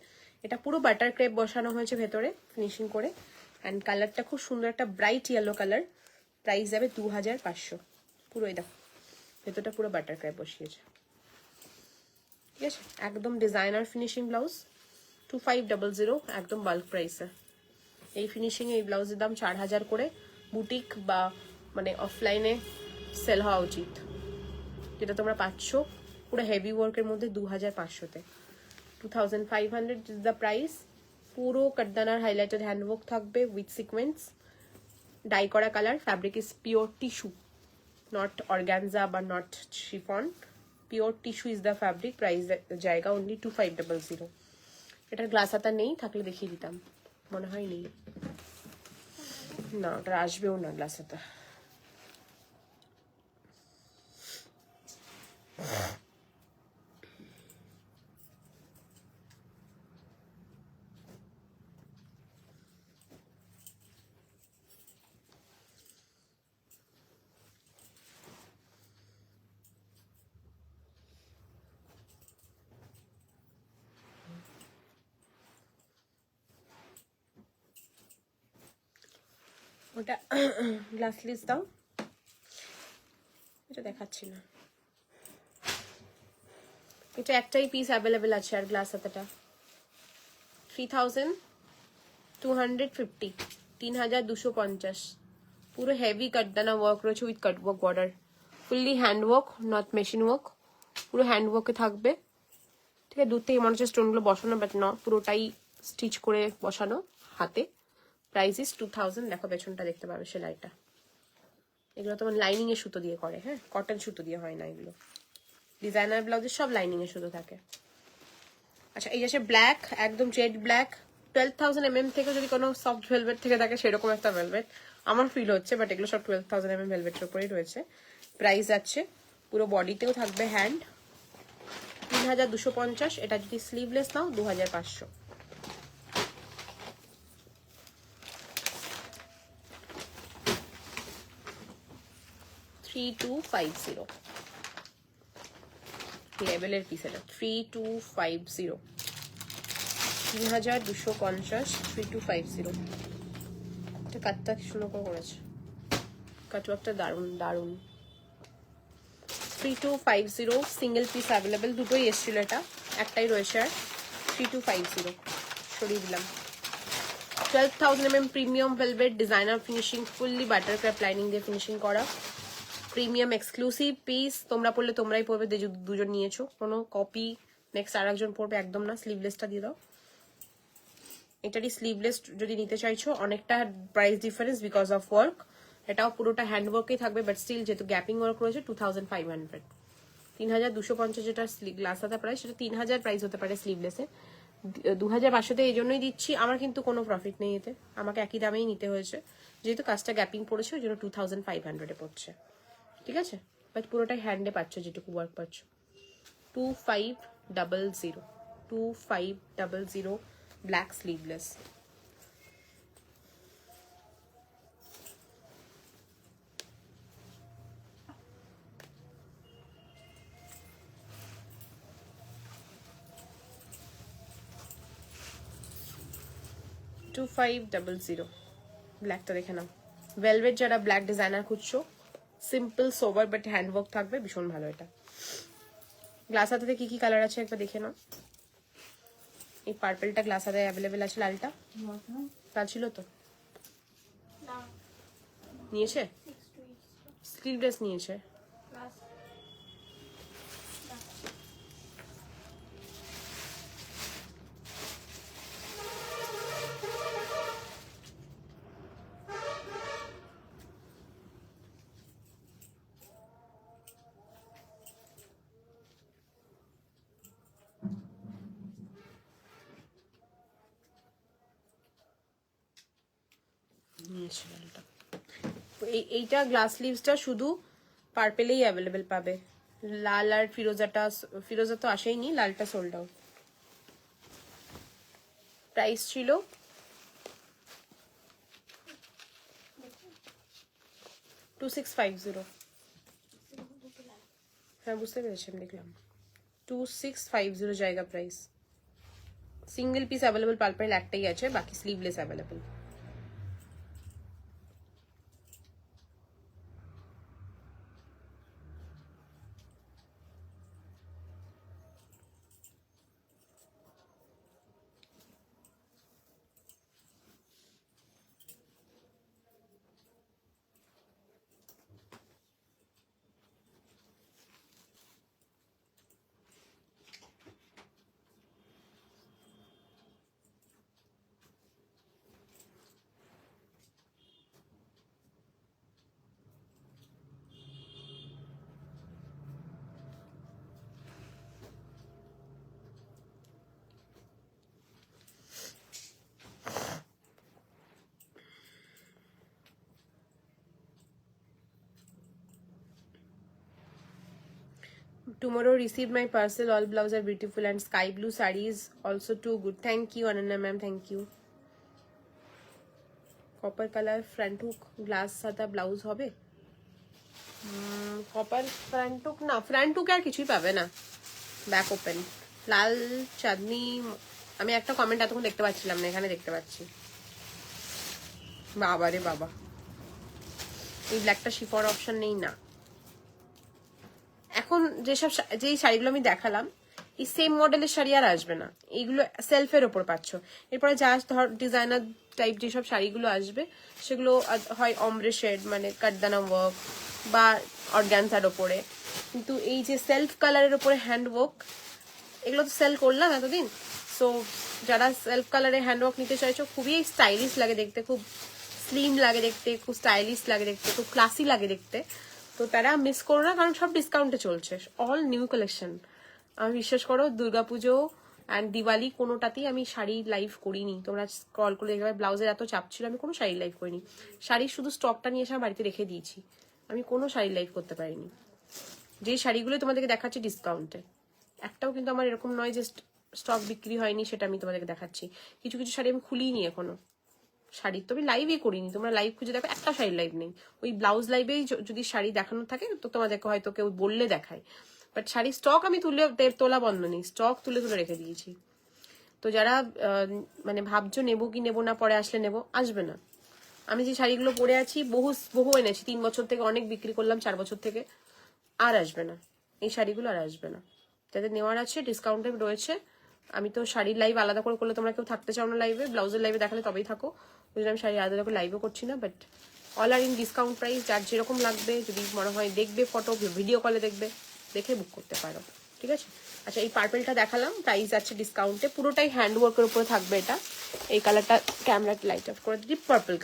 A: এটা পুরো বাটার ক্রেপ বসানো হয়েছে ভেতরে ফিনিশিং করে, অ্যান্ড কালারটা খুব সুন্দর একটা ব্রাইট ইয়েলো কালার। প্রাইস যাবে 2500। পুরো এই দেখো ভেতরটা পুরো বাটার ক্রেপ বসিয়েছে, ঠিক আছে, একদম ডিজাইনার ফিনিশিং ব্লাউজ। 2500 একদম বাল্ক প্রাইসে। এই ফিনিশিং এই ব্লাউজের দাম 4000 করে। বুটিক বা মানে অফলাইনে সেল হওয়া উচিত, যেটা তোমরা পাচ্ছ পুরো হেভি ওয়ার্কের মধ্যে 2500-তে। 2500 ইজ দ্য প্রাইস। পুরো কাটদানার হাইলাইটেড হ্যান্ডওয়ার্ক থাকবে উইথ সিকোয়েন্স, ডাই করা কালার। Fabric is pure tissue, not organza বা not chiffon, pure tissue is the fabric. Price জায়গা অনলি 2500। এটার গ্লাস হাতা নেই, থাকলে দেখিয়ে দিতাম, মনে হয় নেই, না ওটা আসবেও না গ্লাস হাতা। ওটা গ্লাস লিস্ট দাও, এটা দেখাচ্ছি না। এটা একটাই পিস অ্যাভেলেবেল আছে, আর গ্লাস হাতাটা 3250, 3250। পুরো হেভি কাটদানা ওয়ার্ক রয়েছে with cut work border, fully hand work, not machine work, পুরো হ্যান্ড ওয়ার্কে থাকবে। ঠিক আছে, দূর থেকে মনে হচ্ছে স্টোনগুলো বসানো, বাট না, পুরোটাই স্টিচ করে বসানো হাতে। Price is 2000। দেখো পেছনটা দেখতে পাবে সেলাইটা, এগুলো তোমার লাইনিং এর সুতো দিয়ে করে, হ্যাঁ, কটন সুতো দিয়ে হয় না এগুলো। ডিজাইনার ব্লাউজের সব লাইনিং এর সুতো থাকে। আচ্ছা, এই যে ব্ল্যাক, একদম জেড ব্ল্যাক, 12000 mm থেকে যদি কোনো সফট ভেলভেট থেকে থাকে সেরকম একটা ভেলভেট আমার ফিল হচ্ছে, বাট এগুলো সব 12000 mm ভেলভেটের উপরেই রয়েছে। প্রাইস আছে, পুরো বডিতেও থাকবে হ্যান্ড, 3250। এটা যদি স্লিভলেস নাও 2500। লেভেলের পিস এটা 3250, 3250, 3250। এটা কাটটা সুন্দর করে করেছে, কাটওয়ার্কটা দারুন দারুন। 3250 সিঙ্গেল পিস অ্যাভেলেবেল, দুটোই এসেছিল, এটা একটাই রয়েছে আর। 3250 সরিয়ে দিলাম। 12000 mm premium velvet, designer finishing, fully butter crap lining দিয়ে ফিনিশিং করা, প্রিমিয়াম এক্সক্লুসিভ পিস। তোমরা পড়লে তোমরাই পড়বে, দুজন নিয়েছো, কোনো কপি নেক্সট আর একজন পড়বে একদম না। স্লিভলেসটা দিয়ে দাও। এটারই স্লিভলেস যদি নিতে চাইছো, অনেকটা price difference because of work. এটাও পুরোটা হ্যান্ড ওয়ার্কই থাকবে, বাট স্টিল যেহেতু গ্যাপিং ওয়ার্ক রয়েছে 2500। 3250 যেটা গ্লাস হাতা প্রাইস, সেটা 3000 প্রাইস হতে পারে স্লিভলেসে। 2500-তে এই জন্যই দিচ্ছি। আমার কিন্তু কোনো প্রফিট নেই এতে, আমাকে একই দামেই নিতে হয়েছে, যেহেতু কাজটা গ্যাপিং পড়েছে ওই জন্য 2500-এ পড়ছে, ঠিক আছে। বাট পুরোটাই হ্যান্ডে পাচ্ছ, যেটুকু ওয়ার্ক পাচ্ছ। 2500, 2500 ব্ল্যাক স্লিভলেস। 2500 ব্ল্যাকটা দেখে নাও। ভেলভেট যারা ব্ল্যাক ডিজাইনার খুঁজছো, সিম্পল সোবার বাট হ্যান্ডওয়ার্ক থাকবে, ভীষণ ভালো এটা। গ্লাস হাতাতে কি কি কালার আছে একবার দেখে নাও। এই পার্পলটা গ্লাস হাতে অ্যাভেলেবেল আছে, লালটা লাল ছিল তো, নিয়েছে স্লিভলেস নিয়েছে। এইটা গ্লাস স্লিভসটা শুধু পার্পেলেই অ্যাভেলেবেল পাবে। লাল আর ফিরোজা তো আসেইনি, লালটা সোল্ড আউট। প্রাইস ছিল 2650। হ্যাঁ বুঝতে পেরেছি, আমি দেখলাম 2650 জায়গা price. Single piece available purple একটাই আছে, বাকি sleeveless available. Tomorrow received my parcel. All blouses are beautiful and sky blue saree is also too good. Thank you Ananya ma'am, thank you. Copper color front hook glass সাদা blouse হবে। Copper front hook না, front hook আর কিছুই পাবে না, back open লাল চাঁদনি। আমি একটা comment এতক্ষণ দেখতে পাচ্ছিলাম না, এখানে দেখতে পাচ্ছি। বাবা রে বাবা, এই ব্ল্যাকটা শিফন অপশন নেই না। এখন যেই শাড়িগুলো আমি দেখালাম, এই সেম মডেলের শাড়ি আর আসবে না, এইগুলো সেলফের ওপর পাচ্ছ। এরপরে যা ধর ডিজাইনার টাইপ যেসব শাড়িগুলো আসবে সেগুলো হয় অমরে শেড মানে কাটদানা ওয়ার্ক বা অর্গানজার ওপরে, কিন্তু এই যে সেলফ কালারের ওপরে হ্যান্ড ওয়ার্ক, এগুলো তো সেল করলাম এতদিন। সো যারা সেলফ কালারে হ্যান্ড ওয়ার্ক নিতে চাইছো, খুবই স্টাইলিশ লাগে দেখতে, খুব স্লিম লাগে দেখতে, খুব স্টাইলিশ লাগে দেখতে, খুব ক্লাসি লাগে দেখতে, তো তারা মিস করো না, কারণ সব ডিসকাউন্টে চলছে, অল নিউ কালেকশন। আমি বিশ্বাস করো দুর্গাপুজো অ্যান্ড দিওয়ালি কোনোটাতেই আমি শাড়ি লাইভ করিনি। তোমরা স্ক্রল করে দেখবে ব্লাউজের এত চাপ ছিল, আমি কোনো শাড়ি লাইভ করিনি। শাড়ির শুধু স্টকটা নিয়ে এসে বাড়িতে রেখে দিয়েছি, আমি কোনো শাড়ি লাইভ করতে পারিনি। যে শাড়িগুলো তোমাদেরকে দেখাচ্ছি ডিসকাউন্টে, একটাও কিন্তু আমার এরকম নয় যে স্টক বিক্রি হয়নি, সেটা আমি তোমাদেরকে দেখাচ্ছি। কিছু কিছু শাড়ি আমি খুলিনি এখনো, শাড়ি তো আমি লাইভই করিনি। তোমরা লাইভ খুঁজে দেখো, একটা শাড়ি লাইভ নেই। ওই ব্লাউজ লাইভেই যদি শাড়ি দেখানো থাকে তো তোমাদেরকে হয়তো কেউ বললে দেখায়, বাট শাড়ির স্টক আমি তোলা বন্ধ নেই, স্টক তুলে রেখে দিয়েছি। তো যারা মানে ভাবছো নেবো কি নেবো না, পরে আসলে নেবো, আসবে না। আমি যে শাড়িগুলো পরে আছি বহু এনেছি, 3 বছর থেকে অনেক বিক্রি করলাম, 4 বছর থেকে, আর আসবে না এই শাড়িগুলো, আর আসবে না। যাদের নেওয়ার আছে ডিসকাউন্টে রয়েছে। আমি তো শাড়ির লাইভ আলাদা করে করলে তোমরা কেউ থাকতে চাও না লাইভে, ব্লাউজের লাইভে দেখালে তবেই থাকো, ওই জন্য আমি শাড়ি আলাদা করে লাইভও করছি না। But all are in discount price, যার যেরকম লাগবে, যদি মনে হয় দেখবে ফটো ভিডিও কলে দেখবে, দেখে বুক করতে পারো, ঠিক আছে। আচ্ছা এই পার্পেলটা দেখালাম, প্রাইস আছে ডিসকাউন্টে, পুরোটাই হ্যান্ডওয়ার্কের উপরে থাকবে এটা। এই কালারটা ক্যামেরা লাইট অফ করে, deep purple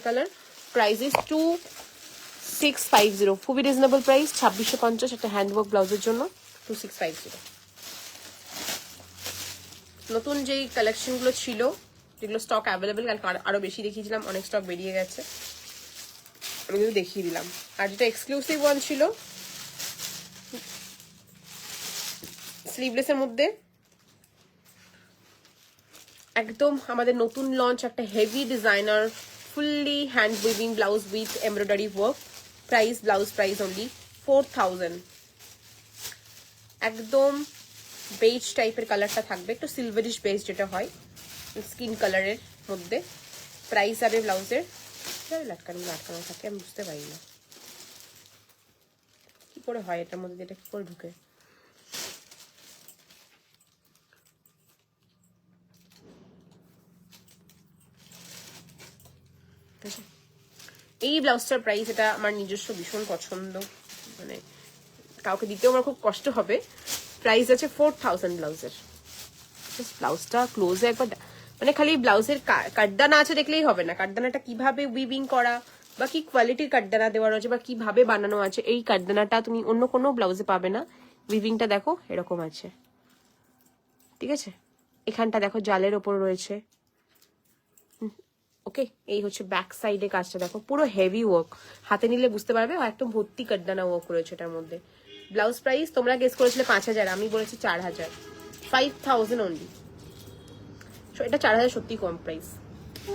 A: colour, price is 2650, খুবই রিজনেবল প্রাইস, 2650 একটা হ্যান্ডওয়ার্ক ব্লাউজের জন্য 2650। নতুন যেই কালেকশনগুলো ছিল, যেগুলো স্টক অ্যাভেলেবেল, কালকে আরো বেশি দেখিয়েছিলাম, অনেক স্টক বেরিয়ে গেছে, ওগুলো দেখিয়ে দিলাম। আর যেটা এক্সক্লুসিভ ওয়ান ছিল স্লিভলেসের মধ্যে, একদম আমাদের নতুন লঞ্চ একটা heavy designer fully hand weaving blouse with embroidery work. Blouse price only 4000। একদম বেজ টাইপের কালারটা থাকবে, একটু সিলভারিশ বেজ যেটা হয়, স্কিন কালারের মধ্যে। প্রাইস যাবে ব্লাউজের, লাটকানো লাটকানো থাকে, আমি বুঝতে পারি না কি করে হয় এটার মধ্যে, এটা কি করে ঢুকে। এই ব্লাউজটার প্রাইস, এটা আমার নিজস্ব ভীষণ পছন্দ, মানে কাউকে দিতেও আমার খুব কষ্ট হবে। প্রাইস আছে 4000 ব্লাউজের। ব্লাউজটা ক্লোজে একবার মানে খালি ব্লাউজের কাটদানা আছে দেখলেই হবে না, কাটদানাটা কিভাবে উইভিং করা বা কি কোয়ালিটির কাটদানা দেওয়া রয়েছে বা কিভাবে বানানো আছে, এই কাটদানাটা তুমি অন্য কোনো ব্লাউজে পাবে না। উইভিংটা দেখো এরকম আছে, ঠিক আছে। এখানটা দেখো জালের ওপর রয়েছে। ওকে, এই হচ্ছে ব্যাক সাইডে কাজটা দেখো, পুরো হেভি ওয়ার্ক, হাতে নিলে বুঝতে পারবে একদম ভর্তি কাটদানা ওয়ার্ক রয়েছে এটার মধ্যে। ব্লাউজ প্রাইস তোমরা গেস করেছিলে 5000, আমি বলেছি 4000, 5000 অনলি। এটা 4000 সত্যি কম প্রাইস,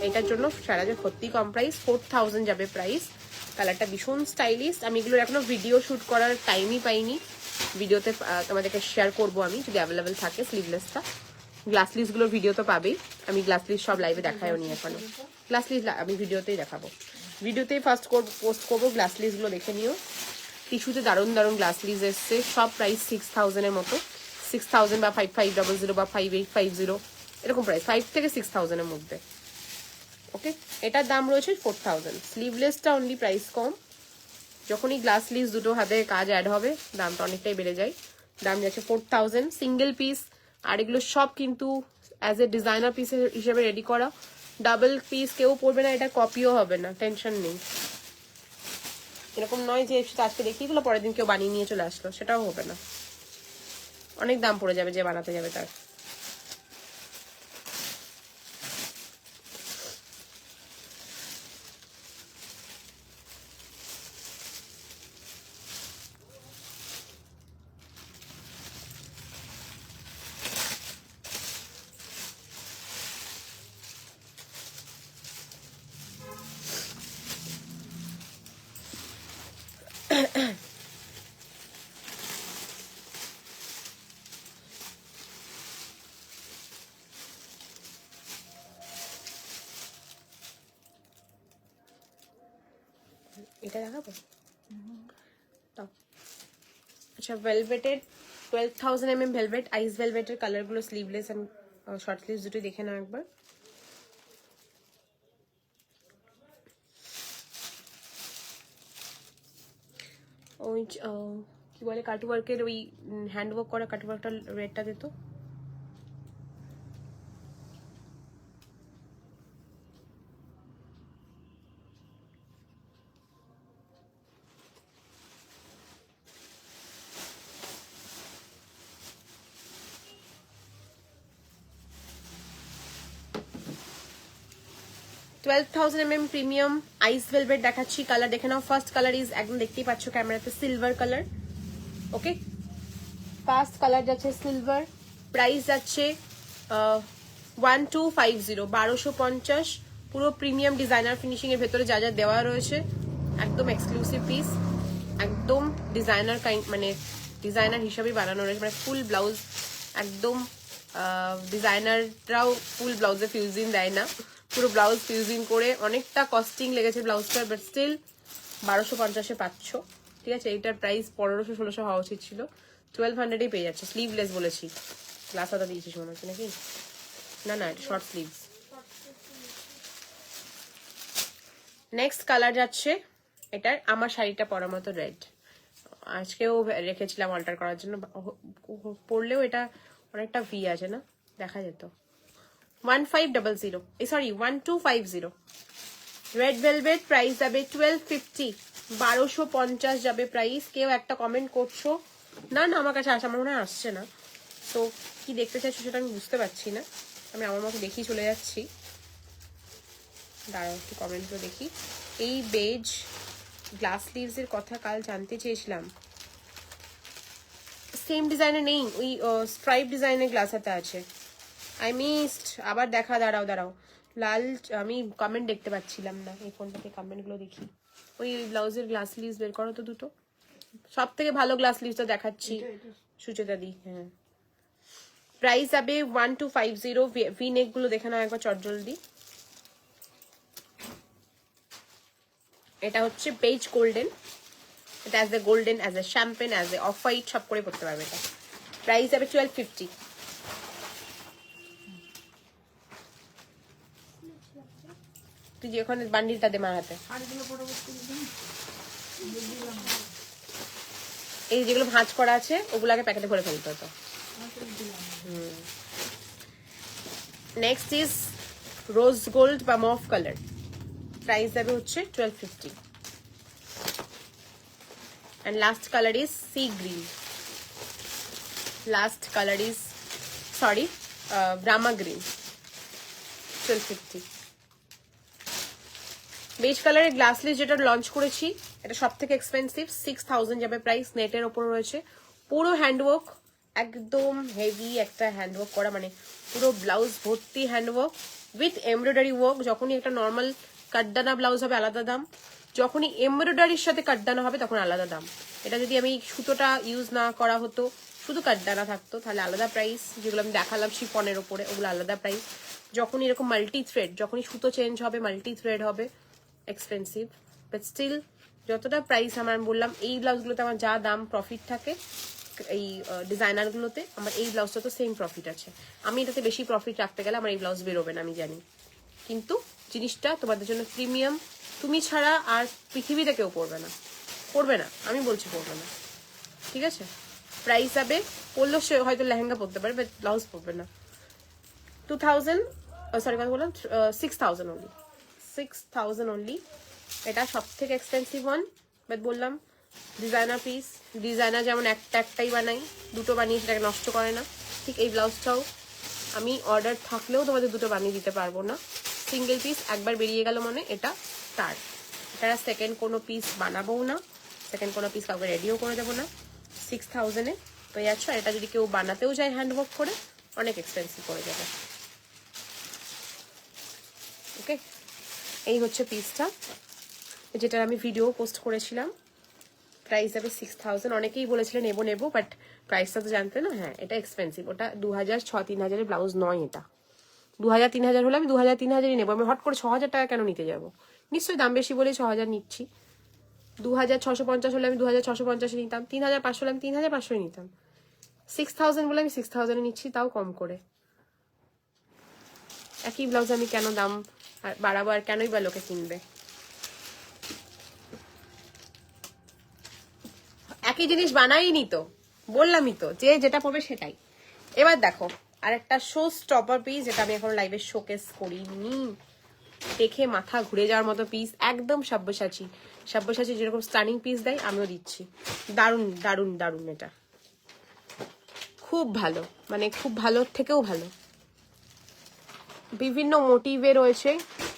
A: এটার জন্য 4000 সত্যি কম প্রাইস। 4000 যাবে প্রাইস। কালারটা ভীষণ স্টাইলিশ। আমি এগুলোর এখনো ভিডিও শুট করার টাইমই পাইনি, ভিডিওতে তোমাদেরকে শেয়ার করবো আমি যদি অ্যাভেলেবেল থাকে। স্লিভলেসটা, গ্লাস লিভসগুলোর ভিডিও তো পাবেই, আমি গ্লাস লিভস সব লাইভে দেখাইও নি এখনো। গ্লাস লিভস আমি ভিডিওতেই দেখাবো, ভিডিওতেই ফার্স্ট পোস্ট করবো। গ্লাস লিভসগুলো দেখে নিও। টিস্যুতে দারুণ দারুণ গ্লাস লিভস এসছে, সব প্রাইস 6000 এর মতো, 6000 বা 5500 বা 5850 এরকম প্রাইস, 5 থেকে 6000 এর মধ্যে। ওকে, এটার দাম রয়েছে 4000। স্লিভলেসটা অনলি প্রাইস কম, যখনই গ্লাস লিভস দুটো হাতে কাজ অ্যাড হবে দামটা অনেকটাই বেড়ে যায়। দাম যাচ্ছে 4000 সিঙ্গেল পিস। আর এগুলো সব কিন্তু অ্যাজ এ ডিজাইনার পিস হিসেবে রেডি করা, ডাবল পিস কেউ পরবে না, এটা কপিও হবে না, টেনশন নেই। এরকম নয় যে আজকে দেখিয়ে দিল পরের দিন কেউ বানিয়ে নিয়ে চলে আসলো, সেটাও হবে না, অনেক দাম পড়ে যাবে যে বানাতে যাবে তার। এটা দেখাবো। আচ্ছা, ভেলভেটের 12000 mm ভেলভেট, আইস ভেলভেটের কালারগুলো স্লিভলেস এন্ড শর্ট স্লিভস দুটোই দেখে নাও একবার। ওই কি বলে কাটওয়ার্কের, ওই হ্যান্ডওয়ার্ক করা কাটওয়ার্কটা রেডটা দিত। $12,000 প্রিমিয়াম আইস ভেলভেট দেখাচ্ছি, কালার দেখে নাও। ফার্স্ট কালার ইজ একদম দেখতেই পাচ্ছ ক্যামেরাতে, সিলভার কালার। ওকে, ফার্স্ট কালার যাচ্ছে সিলভার। প্রাইস যাচ্ছে 1250, 1250। পুরো প্রিমিয়াম ডিজাইনার ফিনিশিং এর ভেতরে যা যা দেওয়া রয়েছে, একদম এক্সক্লুসিভ পিস, একদম ডিজাইনার কাইন্ড, মানে ডিজাইনার হিসাবেই বানানো রয়েছে, মানে ফুল ব্লাউজ একদম। ডিজাইনাররাও ফুল ব্লাউজে ফিউজিং দেয় না, পুরো ব্লাউজ ফিউজিং করে অনেকটা কস্টিং লেগেছে ব্লাউজটার, বাট স্টিল 1250-এ পাচ্ছ, ঠিক আছে। এইটার প্রাইস 1500-1600 হওয়া উচিত ছিল, 1200-এই পেয়ে যাচ্ছে। স্লিভলেস বলেছি, গ্লাস হাতা দিয়েছিস মনে হচ্ছে নাকি? না না, এটা শর্ট স্লিভস। নেক্সট কালার যাচ্ছে এটার, আমার শাড়িটা পরার মতো রেড, আজকেও রেখেছিলাম অল্টার করার জন্য, পরলেও এটা অনেকটা ভি আছে না, দেখা যেত। 1500, সরি 1250 রেড ভেলভেট। প্রাইস যাবে 1250, 1250 যাবে প্রাইস। কেউ একটা কমেন্ট করছো না, না আমার কাছে আসা, আমার মনে হয় আসছে না, তো কি দেখতে চাইছো সেটা আমি বুঝতে পারছি না, আমি আমার মতো দেখি চলে যাচ্ছি। দাঁড়াও একটু কমেন্টগুলো দেখি। এই বেজ গ্লাস লিভস এর কথা কাল জানতে চেয়েছিলাম, সেম ডিজাইনে নেই, ওই স্ট্রাইপ ডিজাইনের গ্লাস হাতে আছে। আই মিসড, আবার দেখা, দাঁড়াও দাঁড়াও, লাল, আমি কমেন্ট দেখতে পাচ্ছিলাম না, এই ফোনটাতে কমেন্টগুলো দেখি। ওই ব্লাউজের গ্লাস লিভস বের করো তো দুটো, সব থেকে ভালো গ্লাস লিভসটা দেখাচ্ছি সুচেতা দি। হ্যাঁ, প্রাইস যাবে 1250। ভি নেক গুলো দেখে নাও একবার চটজলদি। এটা হচ্ছে বেজ গোল্ডেন, এটা as a golden, as a champagne, as a off white সব করে পড়তে পারবে এটা। প্রাইস যাবে 1250। তুই যে ওখানে বান্ডিলটা দে মার হাতে। এই যেগুলো ভাঁজ করা আছে ওগুলোকে প্যাকেটে ভরে ফেলতে হতো। নেক্সট ইজ রোজ গোল্ড বা মফ কালার, প্রাইস যাবে হচ্ছে 1250। and last color is sea green, last color is sorry brahma green, 1250। Base কালারের গ্লাসলেস যেটা লঞ্চ করেছি এটা সব থেকে এক্সপেন্সিভ, 6000 যাবে প্রাইস। নেটের ওপর রয়েছে, পুরো হ্যান্ডওয়ার্ক, একদম হেভি একটা হ্যান্ডওয়ার্ক করা, মানে পুরো ব্লাউজ ভর্তি হ্যান্ডওয়ার্ক উইথ এমব্রয়ডারি ওয়ার্ক। যখনই একটা নর্মাল কাটদানা ব্লাউজ হবে আলাদা দাম, যখনই এমব্রয়ডারির সাথে কাটদানা হবে তখন আলাদা দাম। এটা যদি আমি সুতোটা ইউজ না করা হতো, শুধু কাটদানা থাকতো, তাহলে আলাদা প্রাইস। যেগুলো আমি দেখালাম শিফনের ওপরে ওগুলো আলাদা প্রাইস। যখনই এরকম মাল্টি থ্রেড, যখনই সুতো চেঞ্জ হবে মাল্টি থ্রেড হবে, এক্সপেন্সিভ। বাট স্টিল যতটা প্রাইস আমার বললাম, এই ব্লাউজগুলোতে আমার যা দাম প্রফিট থাকে, এই ডিজাইনারগুলোতে আমার এই ব্লাউজটা তো সেম প্রফিট আছে। আমি এটাতে বেশি প্রফিট রাখতে গেলে আমার এই ব্লাউজ বেরোবে না, আমি জানি, কিন্তু জিনিসটা তোমাদের জন্য প্রিমিয়াম। তুমি ছাড়া আর পৃথিবীতে কেউ পরবে না, পরবে না, আমি বলছি পরবে না, ঠিক আছে? প্রাইস যাবে, পরলেও সে হয়তো লেহেঙ্গা পরতে পারে, বাট ব্লাউজ পরবে না। 2000 সরি কথা বললাম, 6000 অনলি, 6000 অনলি। এটা সব থেকে এক্সপেন্সিভ ওয়ান, বাট বললাম ডিজাইনার পিস। ডিজাইনার যেমন একটাই বানাই, দুটো বানিয়ে সেটাকে নষ্ট করে না, ঠিক এই ব্লাউজটাও আমি অর্ডার থাকলেও তোমাদের দুটো বানিয়ে দিতে পারবো না। সিঙ্গেল পিস একবার বেরিয়ে গেল মানে এটা তার, এটা সেকেন্ড কোনো পিস বানাবোও না, সেকেন্ড কোনো পিস কাউকে রেডিও করে দেবো না। 6000-এ পেয়ে যাচ্ছ। আর এটা যদি কেউ বানাতেও যায় হ্যান্ডওয়ার্ক করে, অনেক এক্সপেন্সিভ পড়ে যাবে। ওকে, এই হচ্ছে পিসটা, যেটার আমি ভিডিও পোস্ট করেছিলাম। প্রাইস যাবে 6000। অনেকেই বলেছিলেন নেবো, বাট প্রাইসটা তো জানতে না। হ্যাঁ, এটা এক্সপেন্সিভ, ওটা 2000-3000 ব্লাউজ নয়, এটা 2000-3000 হলে আমি 2000-3000ই নেবো। আমি হট করে 6000 টাকা কেন নিতে যাবো? নিশ্চয়ই দাম বেশি বলেই 6000 নিচ্ছি। 2650 হলে আমি 2650 নিতাম, 3500 হলে আমি 3500 নিতাম। 6000 বলে আমি 6000 নিচ্ছি, তাও কম করে। একই ব্লাউজ আমি কেন দাম বাড়াবো, আর কেনই বা লোকে কিনবে? একই জিনিস বানাইনি তো, বললামই তো যে যেটা পড়বে সেটাই। এবার দেখো আরেকটা শো স্টপার পিস, যেটা আমি এখন লাইভে শোকেস করিনি, দেখে মাথা ঘুরে যাওয়ার মতো পিস, একদম সব্যসাচী। সব্যসাচী যেরকম স্টানিং পিস দেয় আমিও দিচ্ছি। দারুণ দারুণ দারুণ, এটা খুব ভালো, মানে খুব ভালোর থেকেও ভালো। বিভিন্ন মোটিভে রয়েছে,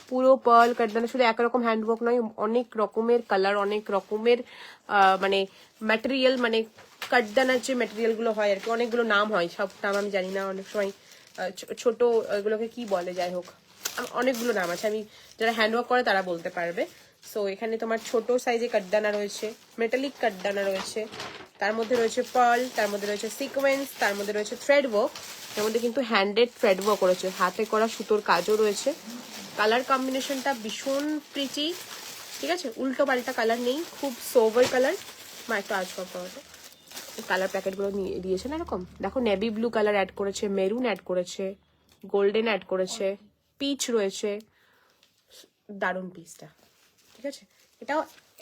A: পুরো পার্ল কাটদানা, শুধু একরকম হ্যান্ডওয়ার্ক নয়, অনেক রকমের কালার, অনেক রকমের মানে ম্যাটেরিয়াল, মানে কাটদানার যে ম্যাটেরিয়াল গুলো হয় আর কি, অনেকগুলো নাম হয়, সব নাম আমি জানি না। অনেক সময় ছোট এগুলোকে কি বলে, যাই হোক অনেকগুলো নাম আছে, আমি যারা হ্যান্ডওয়ার্ক করে তারা বলতে পারবে। সো এখানে তোমার ছোট সাইজে কাটদানা রয়েছে, মেটালিক কাটদানা রয়েছে, তার মধ্যে রয়েছে পার্ল, তার মধ্যে রয়েছে সিকোয়েন্স, তার মধ্যে রয়েছে থ্রেড ওয়ার্ক। এর মধ্যে কিন্তু হ্যান্ডেড থ্রেড ওয়ার্ক রয়েছে, হাতে করা সুতোর কাজও রয়েছে। কালার কম্বিনেশনটা ভীষণ প্রিটি, ঠিক আছে? উল্টো পাল্টা কালার নেই, খুব সোভার কালার। মা একটু আজ করতে হবে, কালার প্যাকেটগুলো নিয়ে দিয়েছে না এরকম, দেখো নেভি ব্লু কালার অ্যাড করেছে, মেরুন অ্যাড করেছে, গোল্ডেন অ্যাড করেছে, পিচ রয়েছে। দারুণ পিসটা, ঠিক আছে?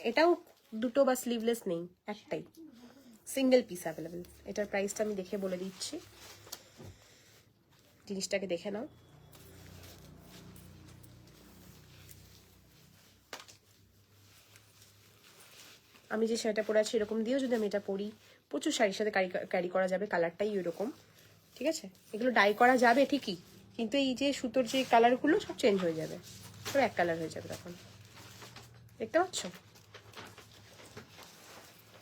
A: এটাও দুটো বা স্লিভলেস নেই, একটাই সিঙ্গেল পিস অ্যাভেলেবেল। এটার প্রাইসটা আমি দেখে বলে দিচ্ছি, জিনিসটাকে দেখে নাও। আমি যে শাড়িটা পরে আছি এরকম দিয়েও যদি আমি এটা পরি, প্রচুর শাড়ির সাথে ক্যারি করা যাবে, কালারটাই এরকম, ঠিক আছে? এগুলো ডাই করা যাবে ঠিকই, কিন্তু এই যে সুতোর যে কালারগুলো সব চেঞ্জ হয়ে যাবে, পুরো এক কালার হয়ে যাবে তখন। দেখতে পাচ্ছ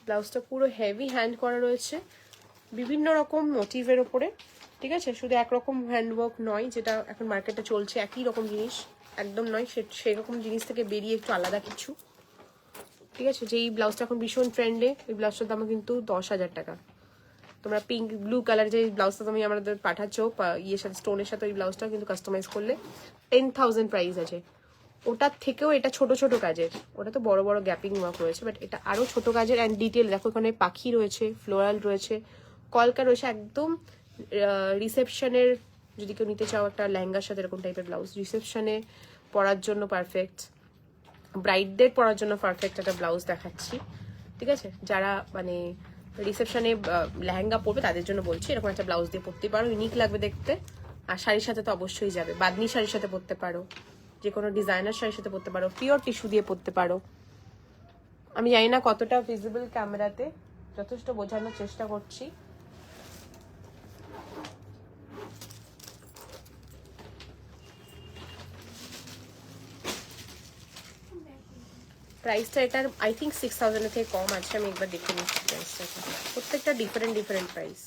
A: ব্লাউজটা পুরো হেভি হ্যান্ড করা রয়েছে, বিভিন্ন রকম মোটিভের ওপরে, ঠিক আছে? শুধু একরকম হ্যান্ডওয়ার্ক নয়, যেটা এখন মার্কেটে চলছে একই রকম জিনিস, একদম নয়, সেরকম জিনিস থেকে বেরিয়ে একটু আলাদা কিছু, ঠিক আছে? যে এই ব্লাউজটা এখন ভীষণ ট্রেন্ডে, এই ব্লাউজটার দাম কিন্তু 10,000 টাকা। তোমরা পিঙ্ক ব্লু কালার যে ব্লাউজটা তুমি আমাদের পাঠাচ্ছ ইয়ের সাথে স্টোনের সাথে, ওই ব্লাউজটা কিন্তু কাস্টমাইজ করলে 10,000 প্রাইস আছে। ওটার থেকেও এটা ছোট ছোট কাজের, ওটা তো বড় বড় গ্যাপিং ওয়ার্ক রয়েছে, বাট এটা আরো ছোট কাজের অ্যান্ড ডিটেল। দেখো এখানে পাখি রয়েছে, ফ্লোরাল রয়েছে, কলকা রয়েছে, একদম রিসেপশনের যদি কেউ নিতে চাও একটা লেহেঙ্গার সাথে এরকম টাইপের ব্লাউজ, রিসেপশনে পরার জন্য পারফেক্ট, ব্রাইডদের পরার জন্য পারফেক্ট একটা ব্লাউজ দেখাচ্ছি, ঠিক আছে? যারা মানে রিসেপশনে লেহেঙ্গা পরবে তাদের জন্য বলছি, এরকম একটা ব্লাউজ দিয়ে পরতে পারো, ইউনিক লাগবে দেখতে। আর শাড়ির সাথে তো অবশ্যই যাবে, বাদনি শাড়ির সাথে পরতে পারো, যে কোনো ডিজাইনার শাড়ির সাথে পরতে পারো, পিওর টিস্যু দিয়ে পরতে পারো। আমি জানি না কতটা ভিজিবল ক্যামেরাতে, যথেষ্ট বোঝানোর চেষ্টা করছি। প্রাইসটা এটার আই থিঙ্ক 6,000 এর থেকে কম আছে, আমি একবার দেখে নিচ্ছি প্রাইসটা। প্রত্যেকটা ডিফারেন্ট ডিফারেন্ট প্রাইস।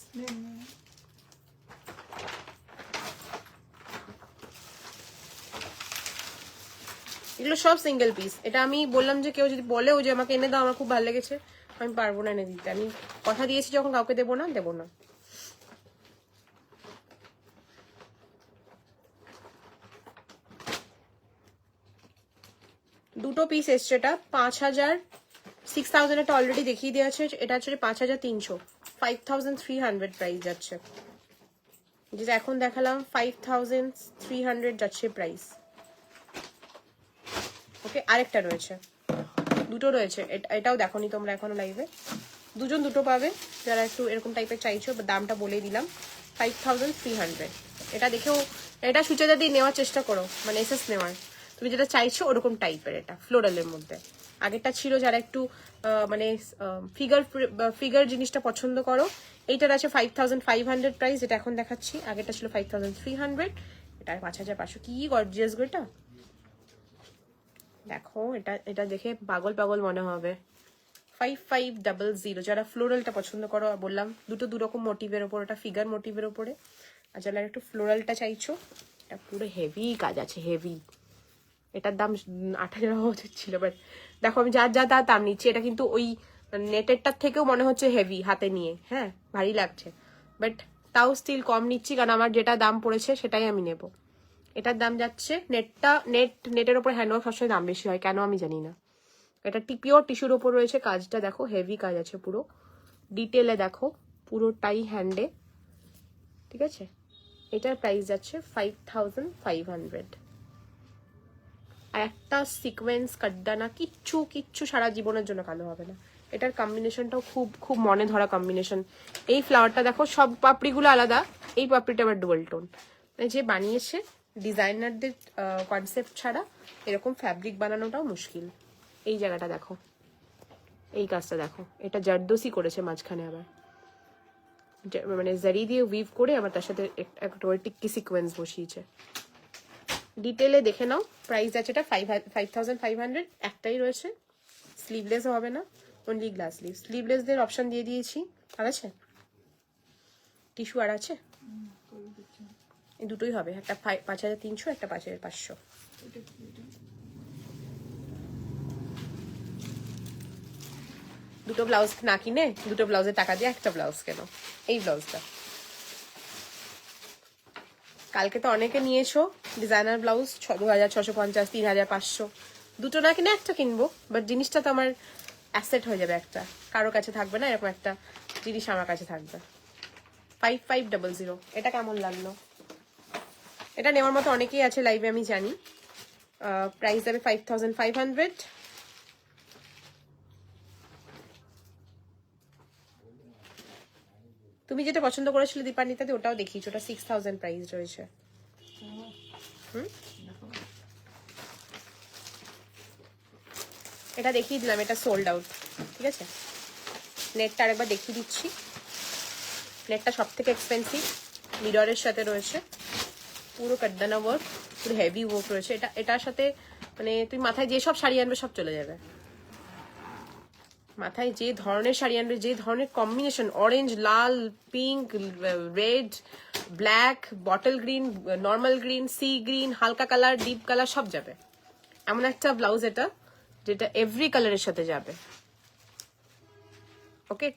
A: এগুলো সব সিঙ্গেল পিস। এটা আমি বললাম যে কেউ যদি বলে ও যে আমাকে এনে দাও, আমার খুব ভালো লেগেছে, আমি পারবো না এনে দিতে। আমি কথা দিয়েছি যখন কাউকে দেবো না, দেবো না। দুটো পিস এসছে, এটা 5,000, 6,000 এটা অলরেডি দেখিয়ে দেওয়া আছে, এটা হচ্ছে 5,300, 5,300 প্রাইস যাচ্ছে। যেটা এখন দেখালাম 5,300 যাচ্ছে প্রাইস। ওকে, আরেকটা রয়েছে, দুটো রয়েছে, এটাও দেখোনি তোমরা এখনো লাইভে। দুজন দুটো পাবে যারা একটু এরকম টাইপের চাইছো, দামটা বলে দিলাম 5,300। এটা দেখেও, এটা সুচাদা দিয়ে নেওয়ার চেষ্টা করো, মানে এসএস নেওয়ার, তুমি যেটা চাইছো ওরকম টাইপের। এটা ফ্লোরালের মধ্যে, আগেরটা ছিল যারা একটু মানে ফিগার জিনিসটা পছন্দ করো, এইটার আছে 5,500 প্রাইস, এটা এখন দেখাচ্ছি। আগেরটা ছিল 5,300, এটা 5,500। কি গর্জিয়াস গো এটা, দেখো এটা এটা দেখে পাগল পাগল মনে হবে। 5,500। যারা ফ্লোরালটা পছন্দ করো, বললাম দুটো দুরকম মোটিভের ওপর, ওটা ফিগার মোটিভের ওপরে, আর যারা একটু ফ্লোরালটা চাইছো, এটা পুরো হেভি কাজ আছে, হেভি। এটার দাম 8,000 হওয়া উচিত ছিল, বাট দেখো আমি যা যা দাম নিচ্ছি, এটা কিন্তু ওই নেটেরটার থেকেও মনে হচ্ছে হেভি হাতে নিয়ে, হ্যাঁ ভারী লাগছে, বাট তাও স্টিল কম নিচ্ছি, কারণ আমার যেটা দাম পড়েছে সেটাই আমি নেব। এটার দাম যাচ্ছে, নেটের ওপর হ্যান্ডওয়ার্ক সবসময় দাম বেশি হয় কেন আমি জানি না। এটা পিওর টিস্যুর ওপর রয়েছে, কাজটা দেখো হেভি কাজ আছে, পুরো ডিটেলে দেখো, পুরোটাই হ্যান্ডে, ঠিক আছে? এটার প্রাইস যাচ্ছে 5,500। আর একটা সিকোয়েন্স কাটদানা, কিচ্ছু কিচ্ছু সারা জীবনের জন্য কালো হবে না। এটার কম্বিনেশনটাও খুব খুব মনে ধরা কম্বিনেশন। এই ফ্লাওয়ারটা দেখো, সব পাপড়িগুলো আলাদা, এই পাপড়িটা আবার ডুয়াল টোন। মানে যে বানিয়েছে, ডিজাইনারদের কনসেপ্ট ছাড়া এরকম ফ্যাব্রিক বানানোটাও মুশকিল। এই জায়গাটা দেখো, এই কাজটা দেখো, এটা জারদোসি করেছে মাঝখানে, আবার মানে জারি দিয়ে উইভ করে আবার তার সাথে একটা টিক্কি সিকোয়েন্স বসিয়েছে। ডিটেলে দেখে নাও, প্রাইস আছে এটা 5,500। একটাই রয়েছে, স্লিভলেস হবে না, অনলি গ্লাস স্লিভ। স্লিভলেসদের অপশন দিয়ে দিয়েছি। আর আছে টিস্যু, আর আছে, এই দুটোই হবে, একটা 5,300, একটা 5,500। দুটো ব্লাউজ না কিনে দুটো ব্লাউজের টাকা দিয়ে একটা ব্লাউজ কেন। এই ব্লাউজটা কালকে তো অনেকে নিয়েছো ডিজাইনার ব্লাউজ, 2,650, 3,500, দুটো না কিনে একটা কিনবো, বাট জিনিসটা তো আমার অ্যাসেট হয়ে যাবে, একটা কারো কাছে থাকবে না, এরকম একটা জিনিস আমার কাছে থাকবে। 5,500। এটা কেমন লাগলো? এটা নেওয়ার মতো অনেকেই আছে লাইভে আমি জানি। প্রাইস যাবে 5,500। তুমি যেটা পছন্দ করেছিলে দীপান্বিতাতে, ওটাও দেখিয়েছো, ওটা 6,000 প্রাইস রয়েছে। এটা দেখিয়ে দিলাম, এটা সোল্ড আউট, ঠিক আছে? নেটটা আরেকবার দেখিয়ে দিচ্ছি। নেটটা সব থেকে এক্সপেন্সিভ, মিররের সাথে রয়েছে, পুরো কাটদানা ওয়ার্ক, পুরো হেভি ওয়ার্ক রয়েছে। এটার সাথে মানে তুমি মাথায় যে সব শাড়ি আনবে সব চলে যাবে। মাথায় যে ধরনের শাড়ি আনবে, যে ধরনের কম্বিনেশন, অরেঞ্জ, লাল, pink, red, black, bottle green, normal green, sea green, হালকা কালার, ডিপ কালার, সব যাবে। এমন একটা ব্লাউজ এটা, যেটা এভরি কালারের সাথে যাবে। ওকে,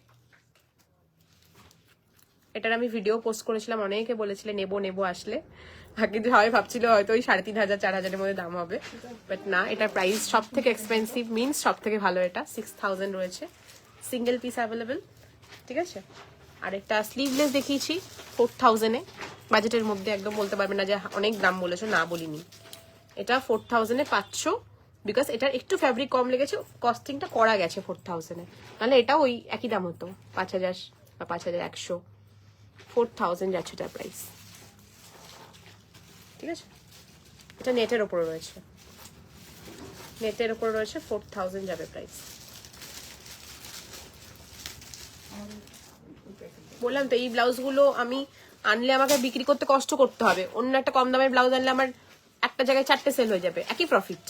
A: এটার আমি ভিডিও পোস্ট করেছিলাম, অনেকে বলেছিলে নেবো নেবো আসলে, কিন্তু সবাই ভাবছিল হয়তো ওই 3,500 4,000 মধ্যে দাম হবে, বাট না, এটার প্রাইস সব থেকে এক্সপেন্সিভ মিনস সব থেকে ভালো। এটা 6,000 রয়েছে, সিঙ্গেল পিস অ্যাভেলেবেল, ঠিক আছে। আর একটা স্লিভলেস দেখিয়েছি 4,000-এ, বাজেটের মধ্যে, একদম বলতে পারবে না যে অনেক দাম বলেছো, না বলিনি। এটা 4,000-এ পাচ্ছ, বিকজ এটার একটু ফ্যাব্রিক কম লেগেছে, কস্টিংটা করা গেছে 4,000-এ, নাহলে এটা ওই একই দাম হতো 5,000 বা 5,100। 4,000 যাচ্ছে এটার প্রাইস, ঠিক আছে। এটা নেটের ওপরে রয়েছে, নেটের ওপরে রয়েছে, 4,000 যাবে প্রাইস। বললাম তো এই ব্লাউজগুলো আমি আনলে আমাকে বিক্রি করতে কষ্ট করতে হবে, অন্য একটা কম দামের ব্লাউজ আনলে আমার একটা জায়গায় 4টে সেল হয়ে যাবে, একই প্রফিট,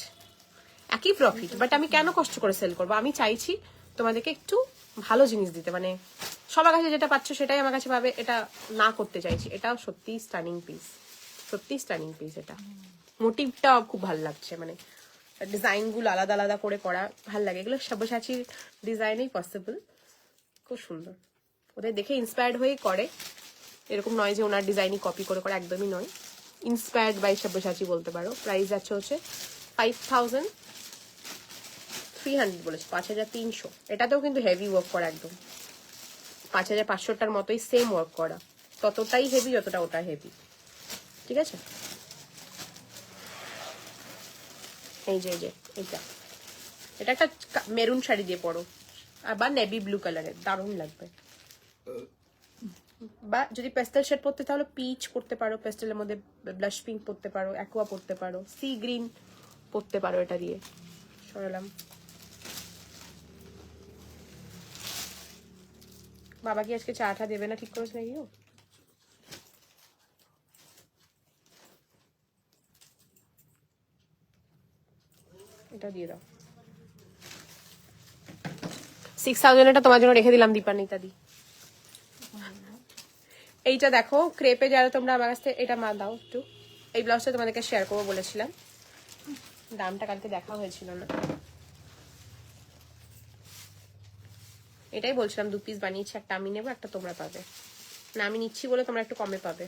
A: একই প্রফিট, বাট আমি কেন কষ্ট করে সেল করবো? আমি চাইছি তোমাদেরকে একটু ভালো জিনিস দিতে, মানে সবার কাছে যেটা পাচ্ছ সেটাই আমার কাছে পাবে, এটা না করতে চাইছি। এটা সত্যি স্টানিং পিস, সত্যি স্টানিং পিস। এটা মোটিভটা খুব ভালো লাগছে, মানে ডিজাইনগুলো আলাদা আলাদা করে করা ভাল লাগে, এগুলো সব্যসাচীর ডিজাইনেই পসিবল, খুব সুন্দর। ওদের দেখে ইন্সপায়ার্ড হয়েই করে, এরকম নয় যে ওনার ডিজাইনই কপি করে করে, একদমই নয়, ইন্সপায়ার্ড বাই সব্যসাচী বলতে পারো। প্রাইস যাচ্ছে হচ্ছে 5,300 বলেছে, 5,300। এটাতেও কিন্তু হেভি ওয়ার্ক করা, একদম 5,500টার মতোই সেম ওয়ার্ক করা, ততটাই হেভি যতটা ওটা হেভি, ঠিক আছে। এই যে এইটা, এটা একটা মেরুন শাড়ি দিয়ে পরো, আবার নেভি ব্লু কালারের, দারুণ লাগবে। বা যদি পেস্টেল শেড পরতে তাহলে পিচ পরতে পারো, পেস্টেলের মধ্যে ব্লাশ পিঙ্ক পরতে পারো, অ্যাকোয়া পরতে পারো, সি গ্রিন পরতে পারো। এটা দিয়ে সরালাম। বাবা কি আজকে চাটা দেবে না ঠিক করেছে নাকি? এটা দিয়ে দাও। 6,000 এটা তোমার জন্য রেখে দিলাম দীপান্বিতা দি। এইটা দেখো ক্রেপে, যারা তোমরা আমার কাছ থেকে, এটা মা দাও একটু, এই ব্লাউজটা তোমাদেরকে শেয়ার করবো বলেছিলাম, দামটা কালকে দেখা হয়েছিল না, এটাই বলছিলাম 2 পিস বানিয়েছি, একটা আমি নেবো, একটা তোমরা পাবে না, আমি নিচ্ছি বলে তোমরা একটু কমে পাবে।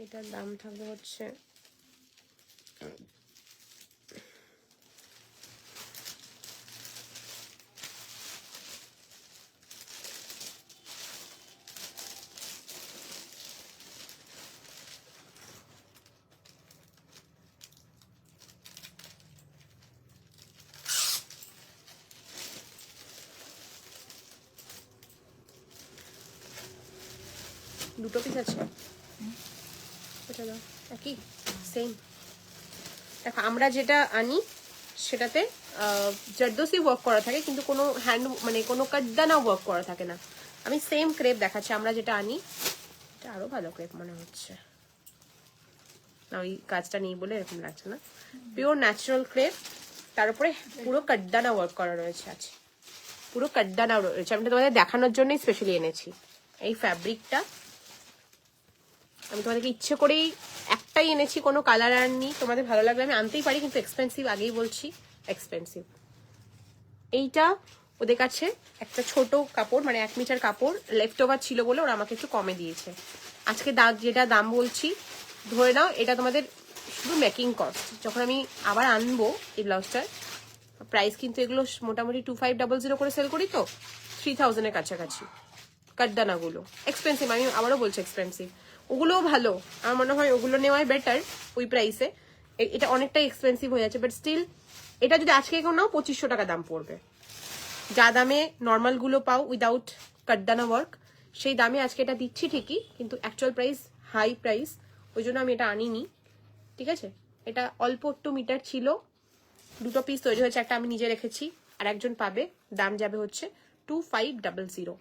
A: এটার দাম থাকবে হচ্ছে দুটো পিস আছে, এটা দাও, একই সেম। দেখো আমরা যেটা আনি সেটাতে জারদোসি ওয়ার্ক করা থাকে, কিন্তু কোনো হ্যান্ড মানে কোনো কাটদানা ওয়ার্ক করা থাকে না। আমি সেম ক্রেপ দেখাচ্ছি, আমরা যেটা আনি এটা আরো ভালো ক্রেপ মনে হচ্ছে না, ওই কাজটা নেই বলে এরকম লাগছে না, পিওর ন্যাচারাল ক্রেপ, তার উপরে পুরো কাটদানা ওয়ার্ক করা রয়েছে, আছে পুরো কাটদানা রয়েছে। আমি তোমাদের দেখানোর জন্যই স্পেশালি এনেছি এই ফ্যাব্রিকটা, আমি তোমাদেরকে ইচ্ছে করেই একটাই এনেছি, কোনো কালার আননি, তোমাদের ভালো লাগলে আমি আনতেই পারি, কিন্তু এক্সপেন্সিভ, আগেই বলছি এক্সপেন্সিভ। এইটা ওদের কাছে একটা ছোট কাপড়, মানে 1 মিটার কাপড় লেফট ওভার ছিল বলে ওরা আমাকে একটু কমে দিয়েছে। আজকে যেটা দাম বলছি ধরে নাও, এটা তোমাদের শুধু মেকিং কস্ট, যখন আমি আবার আনবো এই ব্লাউজটার প্রাইস, কিন্তু এগুলো মোটামুটি 2,500 করে সেল করি, তো 3,000-এর কাছাকাছি কাটদানাগুলো এক্সপেন্সিভ, আমি আবারও বলছি এক্সপেন্সিভ। ওগুলোও ভালো, আমার মনে হয় ওগুলো নেওয়াই বেটার ওই প্রাইসে, এটা অনেকটাই এক্সপেন্সিভ হয়ে যাচ্ছে, বাট স্টিল এটা যদি আজকে কেউ নাও 2,500 টাকা দাম পড়বে। যা দামে নর্মালগুলো পাও উইদাউট কাটদানা ওয়ার্ক, সেই দামে আজকে এটা দিচ্ছি ঠিকই, কিন্তু অ্যাকচুয়াল প্রাইস হাই প্রাইস, ওই জন্য আমি এটা আনিনি, ঠিক আছে। এটা অল্প একটু মিটার ছিল, 2টো পিস তৈরি হয়েছে, একটা আমি নিজে রেখেছি, আর একজন পাবে, দাম যাবে হচ্ছে 2,500,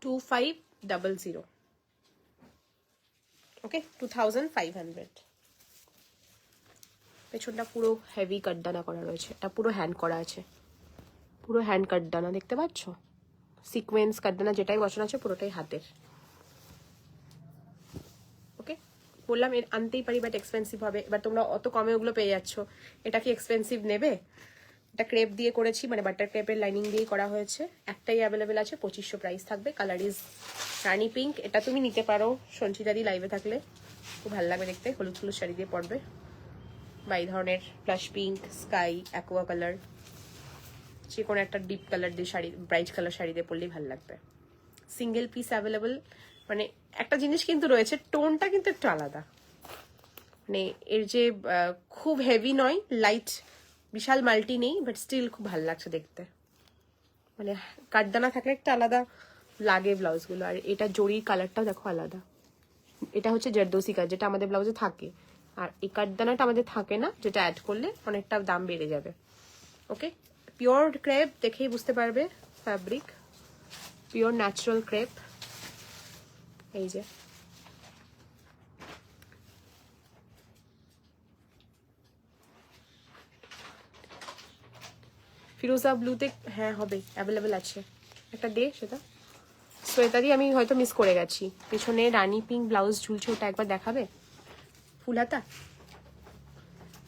A: 2,500, ওকে, 2,500। পেছনটা পুরো হেভি কাটদানা করা রয়েছে, এটা পুরো হ্যান্ড করা আছে, পুরো হ্যান্ড কাটদানা দেখতে পাচ্ছ, সিকোয়েন্স কাটদানা যেটাই বসানো আছে পুরোটাই হাতের, ওকে। বললাম এর আনতেই পারি, বাট এক্সপেন্সিভ হবে। এবার তোমরা অত কমে ওগুলো পেয়ে যাচ্ছ, এটা কি এক্সপেন্সিভ নেবে? এটা ক্রেপ দিয়ে করেছি, মানে বাটার ক্রেপের লাইনিং দিয়ে করা হয়েছে। একটাই অ্যাভেলেবেল আছে, 2500 প্রাইস থাকবে। Colour is rani pink. এটা তুমি নিতে পারো সঞ্চিতাদি লাইভে থাকলে, খুব ভালো লাগবে দেখতে, হলুদ হলুদ শাড়ি দিয়ে পরবে। বা এই ধরনের flash pink, sky, aqua colour, যে কোনো একটা ডিপ কালার দিয়ে শাড়ি, ব্রাইট কালার শাড়ি দিয়ে পরলেই ভালো লাগবে। Single piece available. মানে একটা জিনিস কিন্তু রয়েছে, টোনটা কিন্তু একটু আলাদা, মানে এর যে খুব হেভি নয়, লাইট, বিশাল মাল্টি নেই, বাট স্টিল খুব ভালো লাগছে দেখতে। মানে কাঠদানা থাকলে একটা আলাদা লাগে ব্লাউজগুলো। আর এটা জরির কালারটাও দেখো আলাদা। এটা হচ্ছে জারদোসি কাজ, যেটা আমাদের ব্লাউজে থাকে, আর এই কাঠদানাটা আমাদের থাকে না, যেটা অ্যাড করলে অনেকটা দাম বেড়ে যাবে। ওকে, পিওর ক্রেপ দেখেই বুঝতে পারবে ফ্যাব্রিক, পিওর ন্যাচারাল ক্রেপ। এই যে ফিরোজা ব্লুতে, হ্যাঁ হবে, অ্যাভেলেবেল আছে। একটা দে সেটা। সোয়েটারই আমি হয়তো মিস করে গেছি, পেছনে রানি পিঙ্ক ব্লাউজ ঝুলছে, ওটা একবার দেখাবে? ফুল হাতা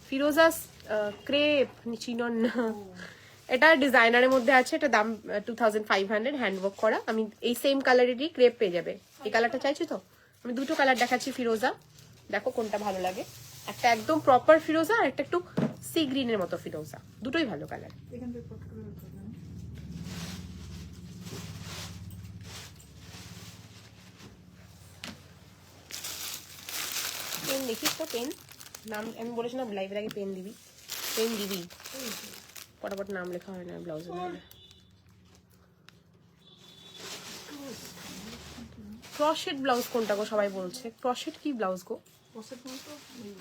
A: ফিরোজা ক্রেপ চিনন না, এটা ডিজাইনারের মধ্যে আছে। এটা দাম 2500, হ্যান্ডওয়ার্ক করা। আমি এই সেম কালারেরই ক্রেপ পেয়ে যাবে। এই কালারটা চাইছি তো, আমি দুটো কালার দেখাচ্ছি ফিরোজা, দেখো কোনটা ভালো লাগে। একটা একদম প্রপার ফিরোজা, আর একটা একটু সি গ্রিনের মতো ফিরোজা, দুটোই ভালো কালার। পেন দেখিস তো, পেন নাম আমি বলেছি না লাইভের আগে পেন দিবি, পেন দিবি, পটাপট নাম লেখা হয় না ব্লাউজের মধ্যে। ক্রশেট ব্লাউজ কোনটা গো সবাই বলছে? ক্রশেট কি ব্লাউজ গো?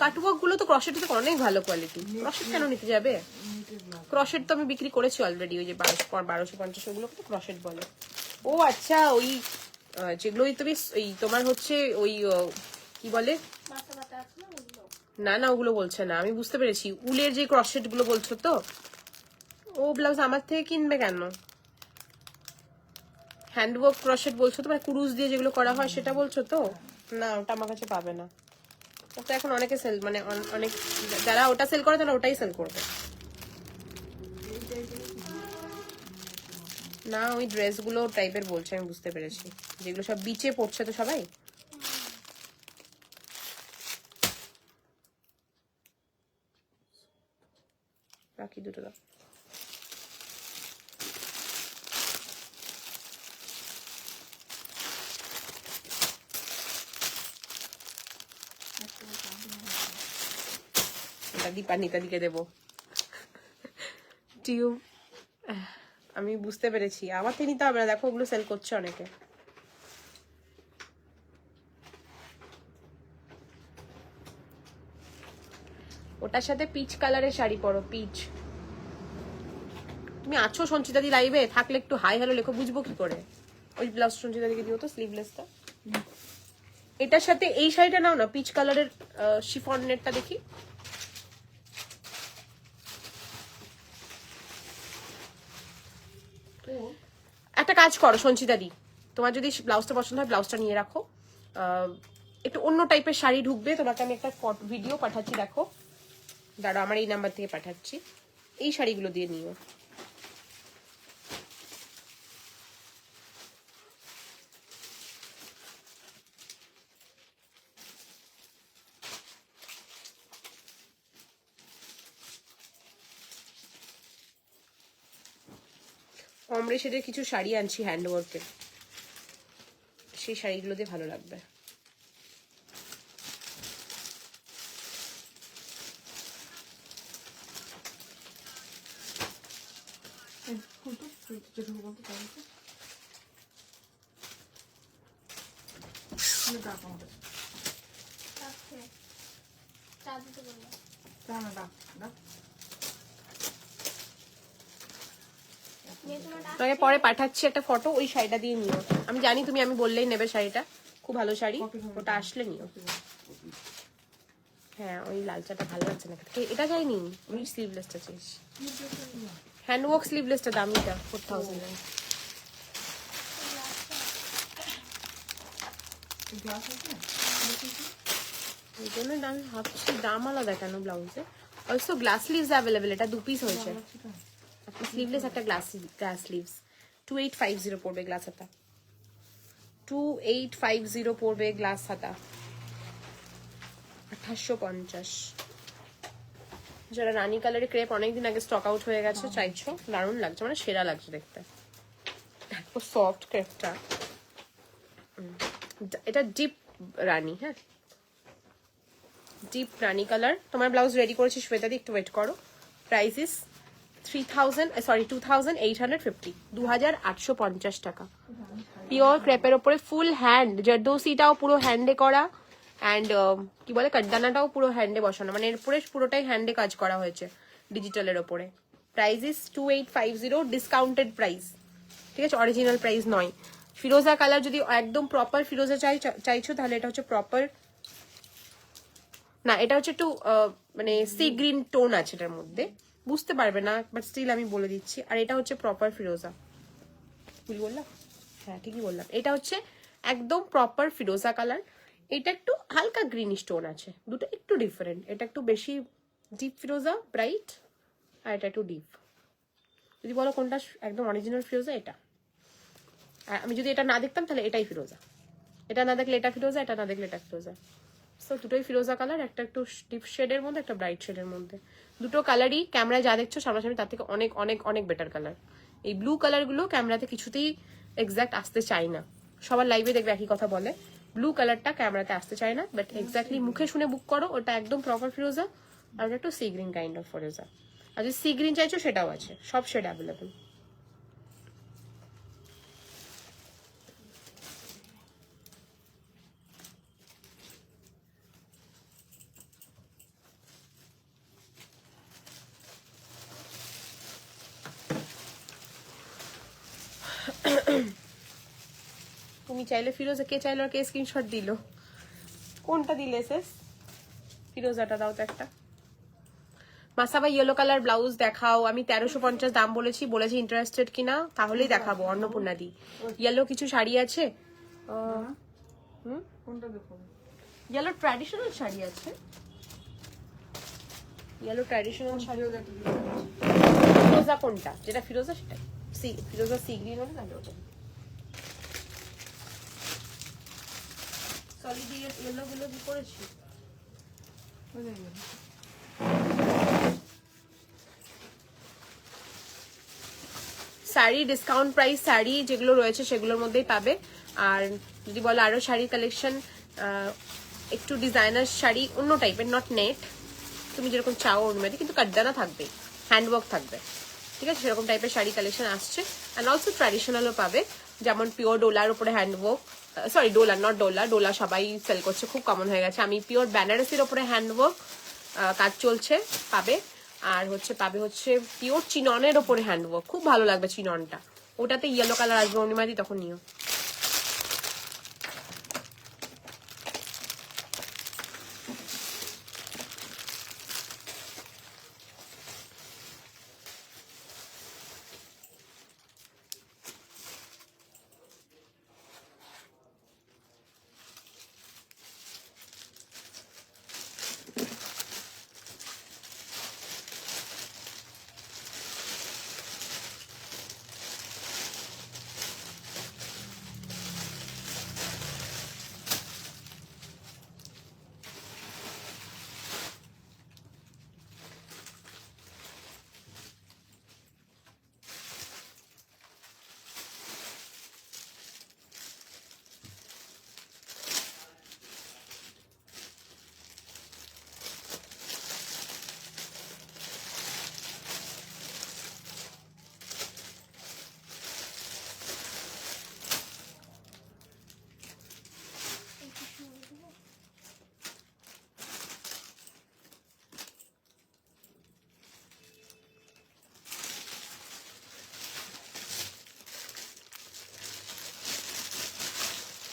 A: কাটওয়ার্ক গুলো তো ক্রশেটে তো অনেক ভালো কোয়ালিটি, ক্রশেট কেন নিতে যাবে? ক্রশেট তো আমি বিক্রি করেছি অলরেডি, ওই যে 1250 ওগুলো তো ক্রশেট বলে। ও আচ্ছা, ওই যেগুলো তুমি ওই তোমার হচ্ছে ওই কি বলে, না না ওগুলো বলছে না, আমি বুঝতে পেরেছি, উলের যে ক্রশেট গুলো বলছো তো। ও ব্লাউজ আমার থেকে কিনবে কেন? হ্যান্ডওয়ার্ক ক্রশেট বলছো তো, মানে কুরুশ দিয়ে যেগুলো করা হয় সেটা বলছো তো? না, ওটা আমার কাছে পাবে না। ওটা এখন অনেকে সেল, মানে অনেক যারা ওটা সেল করে তারা ওটাই সেল করবে। না, ওই ড্রেসগুলো টাইপের বলছে, আমি বুঝতে পেরেছি, যেগুলো সব বিচে পড়ছে তো সবাই। বাকি দুটো দাও। দীপান্বিতা দিকে দেবো। টিউব, আমি বুঝতে পেরেছি, আমার থেকে নিতে হবে না, দেখো ওগুলো সেল করছে অনেকে। ওটার সাথে পিচ কালারের শাড়ি পরো, পিচ। তুমি আছো সঞ্চিতাদি লাইভে থাকলে একটু হাই হ্যালো লেখো, বুঝবো কি করে? ওই ব্লাউজ সঞ্চিতাদিকে দিও তো, স্লিভলেসটা। এটার সাথে এই শাড়িটা নাও না, পিচ কালারের শিফন নেটটা দেখি। একটা কাজ করো সঞ্চিতাদি, তোমার যদি ব্লাউজটা পছন্দ হয় ব্লাউজটা নিয়ে রাখো। একটু অন্য টাইপের শাড়ি ঢুকবে, তোমাকে আমি একটা ভিডিও পাঠাচ্ছি, দেখো দাঁড়া, আমার এই নাম্বার থেকে পাঠাচ্ছি, এই শাড়িগুলো দিয়ে নিও। অমরে শেডের কিছু শাড়ি আনছি হ্যান্ডওয়ার্কের, সেই শাড়িগুলো দিয়ে ভালো লাগবে। তোমাকে পরে পাঠাচ্ছি একটা ফটো, ওই শাড়িটা দিয়ে নিও। আমি জানি তুমি আমি বললেই নেবে শাড়িটা, খুব ভালো শাড়ি, ওটা আসলে নিও। হ্যাঁ, ওই লালচাটা ভালো লাগছে না, এটা চাইনি, ওই স্লিভলেসটা চাইছি, হ্যান্ডওয়ার্ক স্লিভলেসটা, দামিটা 4000। ওই জন্য আমি ভাবছি দাম আলাদা কেন ব্লাউজে। অলসো গ্লাস স্লিভস অ্যাভেলেবেল, এটা 2 পিস হয়েছে। একটা স্লিভলেস, একটা গ্লাস স্লিভস। 2850 পড়বে গ্লাস হাতা, 2850 পড়বে গ্লাস হাতা, 2850। যারা রানী কালারের ক্রেপ অনেকদিন আগে স্টক আউট হয়ে গেছে চাইছো, দারুণ লাগছে, মানে সেরা লাগছে দেখতে, সফট ক্রেপটা। এটা ডিপ রানী, হ্যাঁ ডিপ রানী কালার। তোমার ব্লাউজ রেডি করেছি শ্বেতাদি, একটু ওয়েট করো। প্রাইস ইস 2850, 2850 টাকা। পিওর ক্রেপের ওপরে ফুল হ্যান্ড, জারদোসিটাও পুরো হ্যান্ডে করা, অ্যান্ড কি বলে কাটদানাটাও পুরো হ্যান্ডে বসানো, মানে এর উপরে পুরোটাই হ্যান্ডে কাজ করা হয়েছে ডিজিটালের ওপরে। প্রাইস ইস 2850, ডিসকাউন্টেড প্রাইস, ঠিক আছে, অরিজিনাল প্রাইস নয়। ফিরোজা কালার যদি একদম প্রপার ফিরোজা চাইছো তাহলে এটা হচ্ছে প্রপার, না এটা হচ্ছে একটু মানে সি গ্রিন টোন আছে এটার মধ্যে, বুঝতে পারবে না, বাট স্টিল আমি বলে দিচ্ছি। আর এটা হচ্ছে প্রপার ফিরোজা, ভুল বললাম? হ্যাঁ ঠিকই বললাম, এটা হচ্ছে একদম প্রপার ফিরোজা কালার। এটা একটু হালকা গ্রিনিশ টোন আছে, দুটো একটু ডিফারেন্ট, এটা একটু বেশি ডিপ ফিরোজা ব্রাইট, আর এটা একটু ডিপ। যদি বলো কোনটা একদম অরিজিনাল ফিরোজা, এটা। আর আমি যদি এটা না দেখতাম তাহলে এটাই ফিরোজা, এটা না দেখলে এটা ফিরোজা, এটা না দেখলে এটা ফিরোজা। সো দুটোই ফিরোজা কালার, একটা একটু ডিপ শেডের মধ্যে, একটা ব্রাইট শেডের মধ্যে। দুটো কালারই ক্যামেরায় যা দেখছো সামনাসামনি তার থেকে অনেক অনেক অনেক বেটার কালার। এই ব্লু কালারগুলো ক্যামেরাতে কিছুতেই এক্স্যাক্ট আসতে চায় না, সবার লাইভে দেখবে একই কথা বলে, ব্লু কালারটা ক্যামেরাতে আসতে চায় না, বাট এক্স্যাক্টলি মুখে শুনে বুক করো, ওটা একদম প্রপার ফিরোজা, আর ওটা একটু সি গ্রিন কাইন্ড অফ ফিরোজা। আর যদি সি গ্রিন চাইছো সেটাও আছে, সব শেড অ্যাভেলেবেল। তুমি চাইলে ফিরোজা, কে চাইলো আর কে স্ক্রিনশট দিল, কোনটা দিলে শেষ? ফিরোজাটা দাও তো একটা। মাসাবা ইয়েলো কালার ব্লাউজ দেখাও। আমি 1350 দাম বলেছি, ইন্টারেস্টেড কিনা, তাহলেই দেখাবো। অন্নপূর্ণা দি ইয়েলো কিছু শাড়ি আছে, ইয়েলো ট্র্যাডিশনাল শাড়ি আছে, ইয়েলো ট্র্যাডিশনাল শাড়ি। ফিরোজা কোনটা, যেটা ফিরোজা সেটাই, ফিরোজা সি গ্রিন হলে তাহলে ওটা। সলিড ইয়েলো গুলো কি করেছি, শাড়ি ডিসকাউন্ট প্রাইস শাড়ি যেগুলো রয়েছে সেগুলোর মধ্যেই পাবে। আর যদি বলো আরো শাড়ি কালেকশন, একটু ডিজাইনার শাড়ি, অন্য টাইপের, নট নেট, তুমি যেরকম চাও ওর মধ্যে, কিন্তু কাটদানা থাকবে, হ্যান্ডওয়ার্ক থাকবে, ঠিক আছে, সেরকম টাইপের শাড়ি কালেকশন আসছে। অ্যান্ড অলসো ট্র্যাডিশনালও পাবে, যেমন পিওর ডোলার উপরে handwork, sorry Dola not Dola, Dola সবাই সেল করছে, খুব কমন হয়ে গেছে। আমি পিওর বেনারসির ওপরে হ্যান্ডওয়ার্ক কাজ চলছে পাবে। আর হচ্ছে পাবে হচ্ছে পিওর চিননের ওপরে হ্যান্ডওয়ার্ক, খুব ভালো লাগবে চিননটা, ওটাতে ইয়েলো কালার আসবে অনিমাদি, তখন নিও।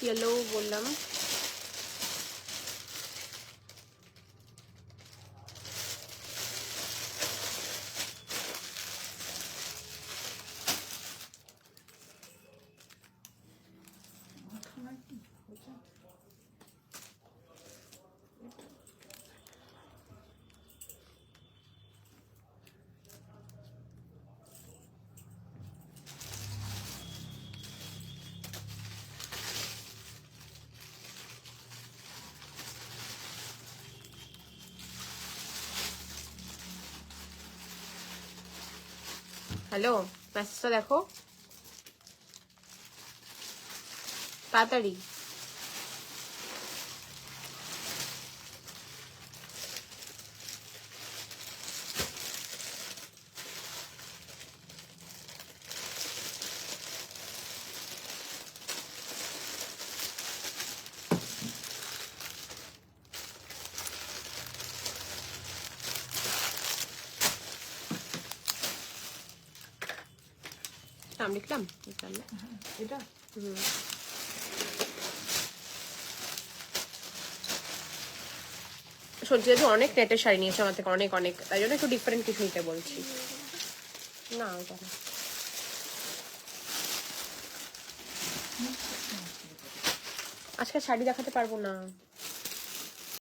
A: ইয়েলো বললাম, হ্যালো, মেসেজটা দেখো তাড়াতাড়ি। নাম লিখলাম
B: এটা
A: সত্যি যে অনেক নেটের শাড়ি নিয়েছে আমার থেকে, অনেক অনেক, তাই জন্য একটু ডিফারেন্ট কিছু নিতে বলছি। না ওটা না, আজকে শাড়ি দেখাতে পারবো না।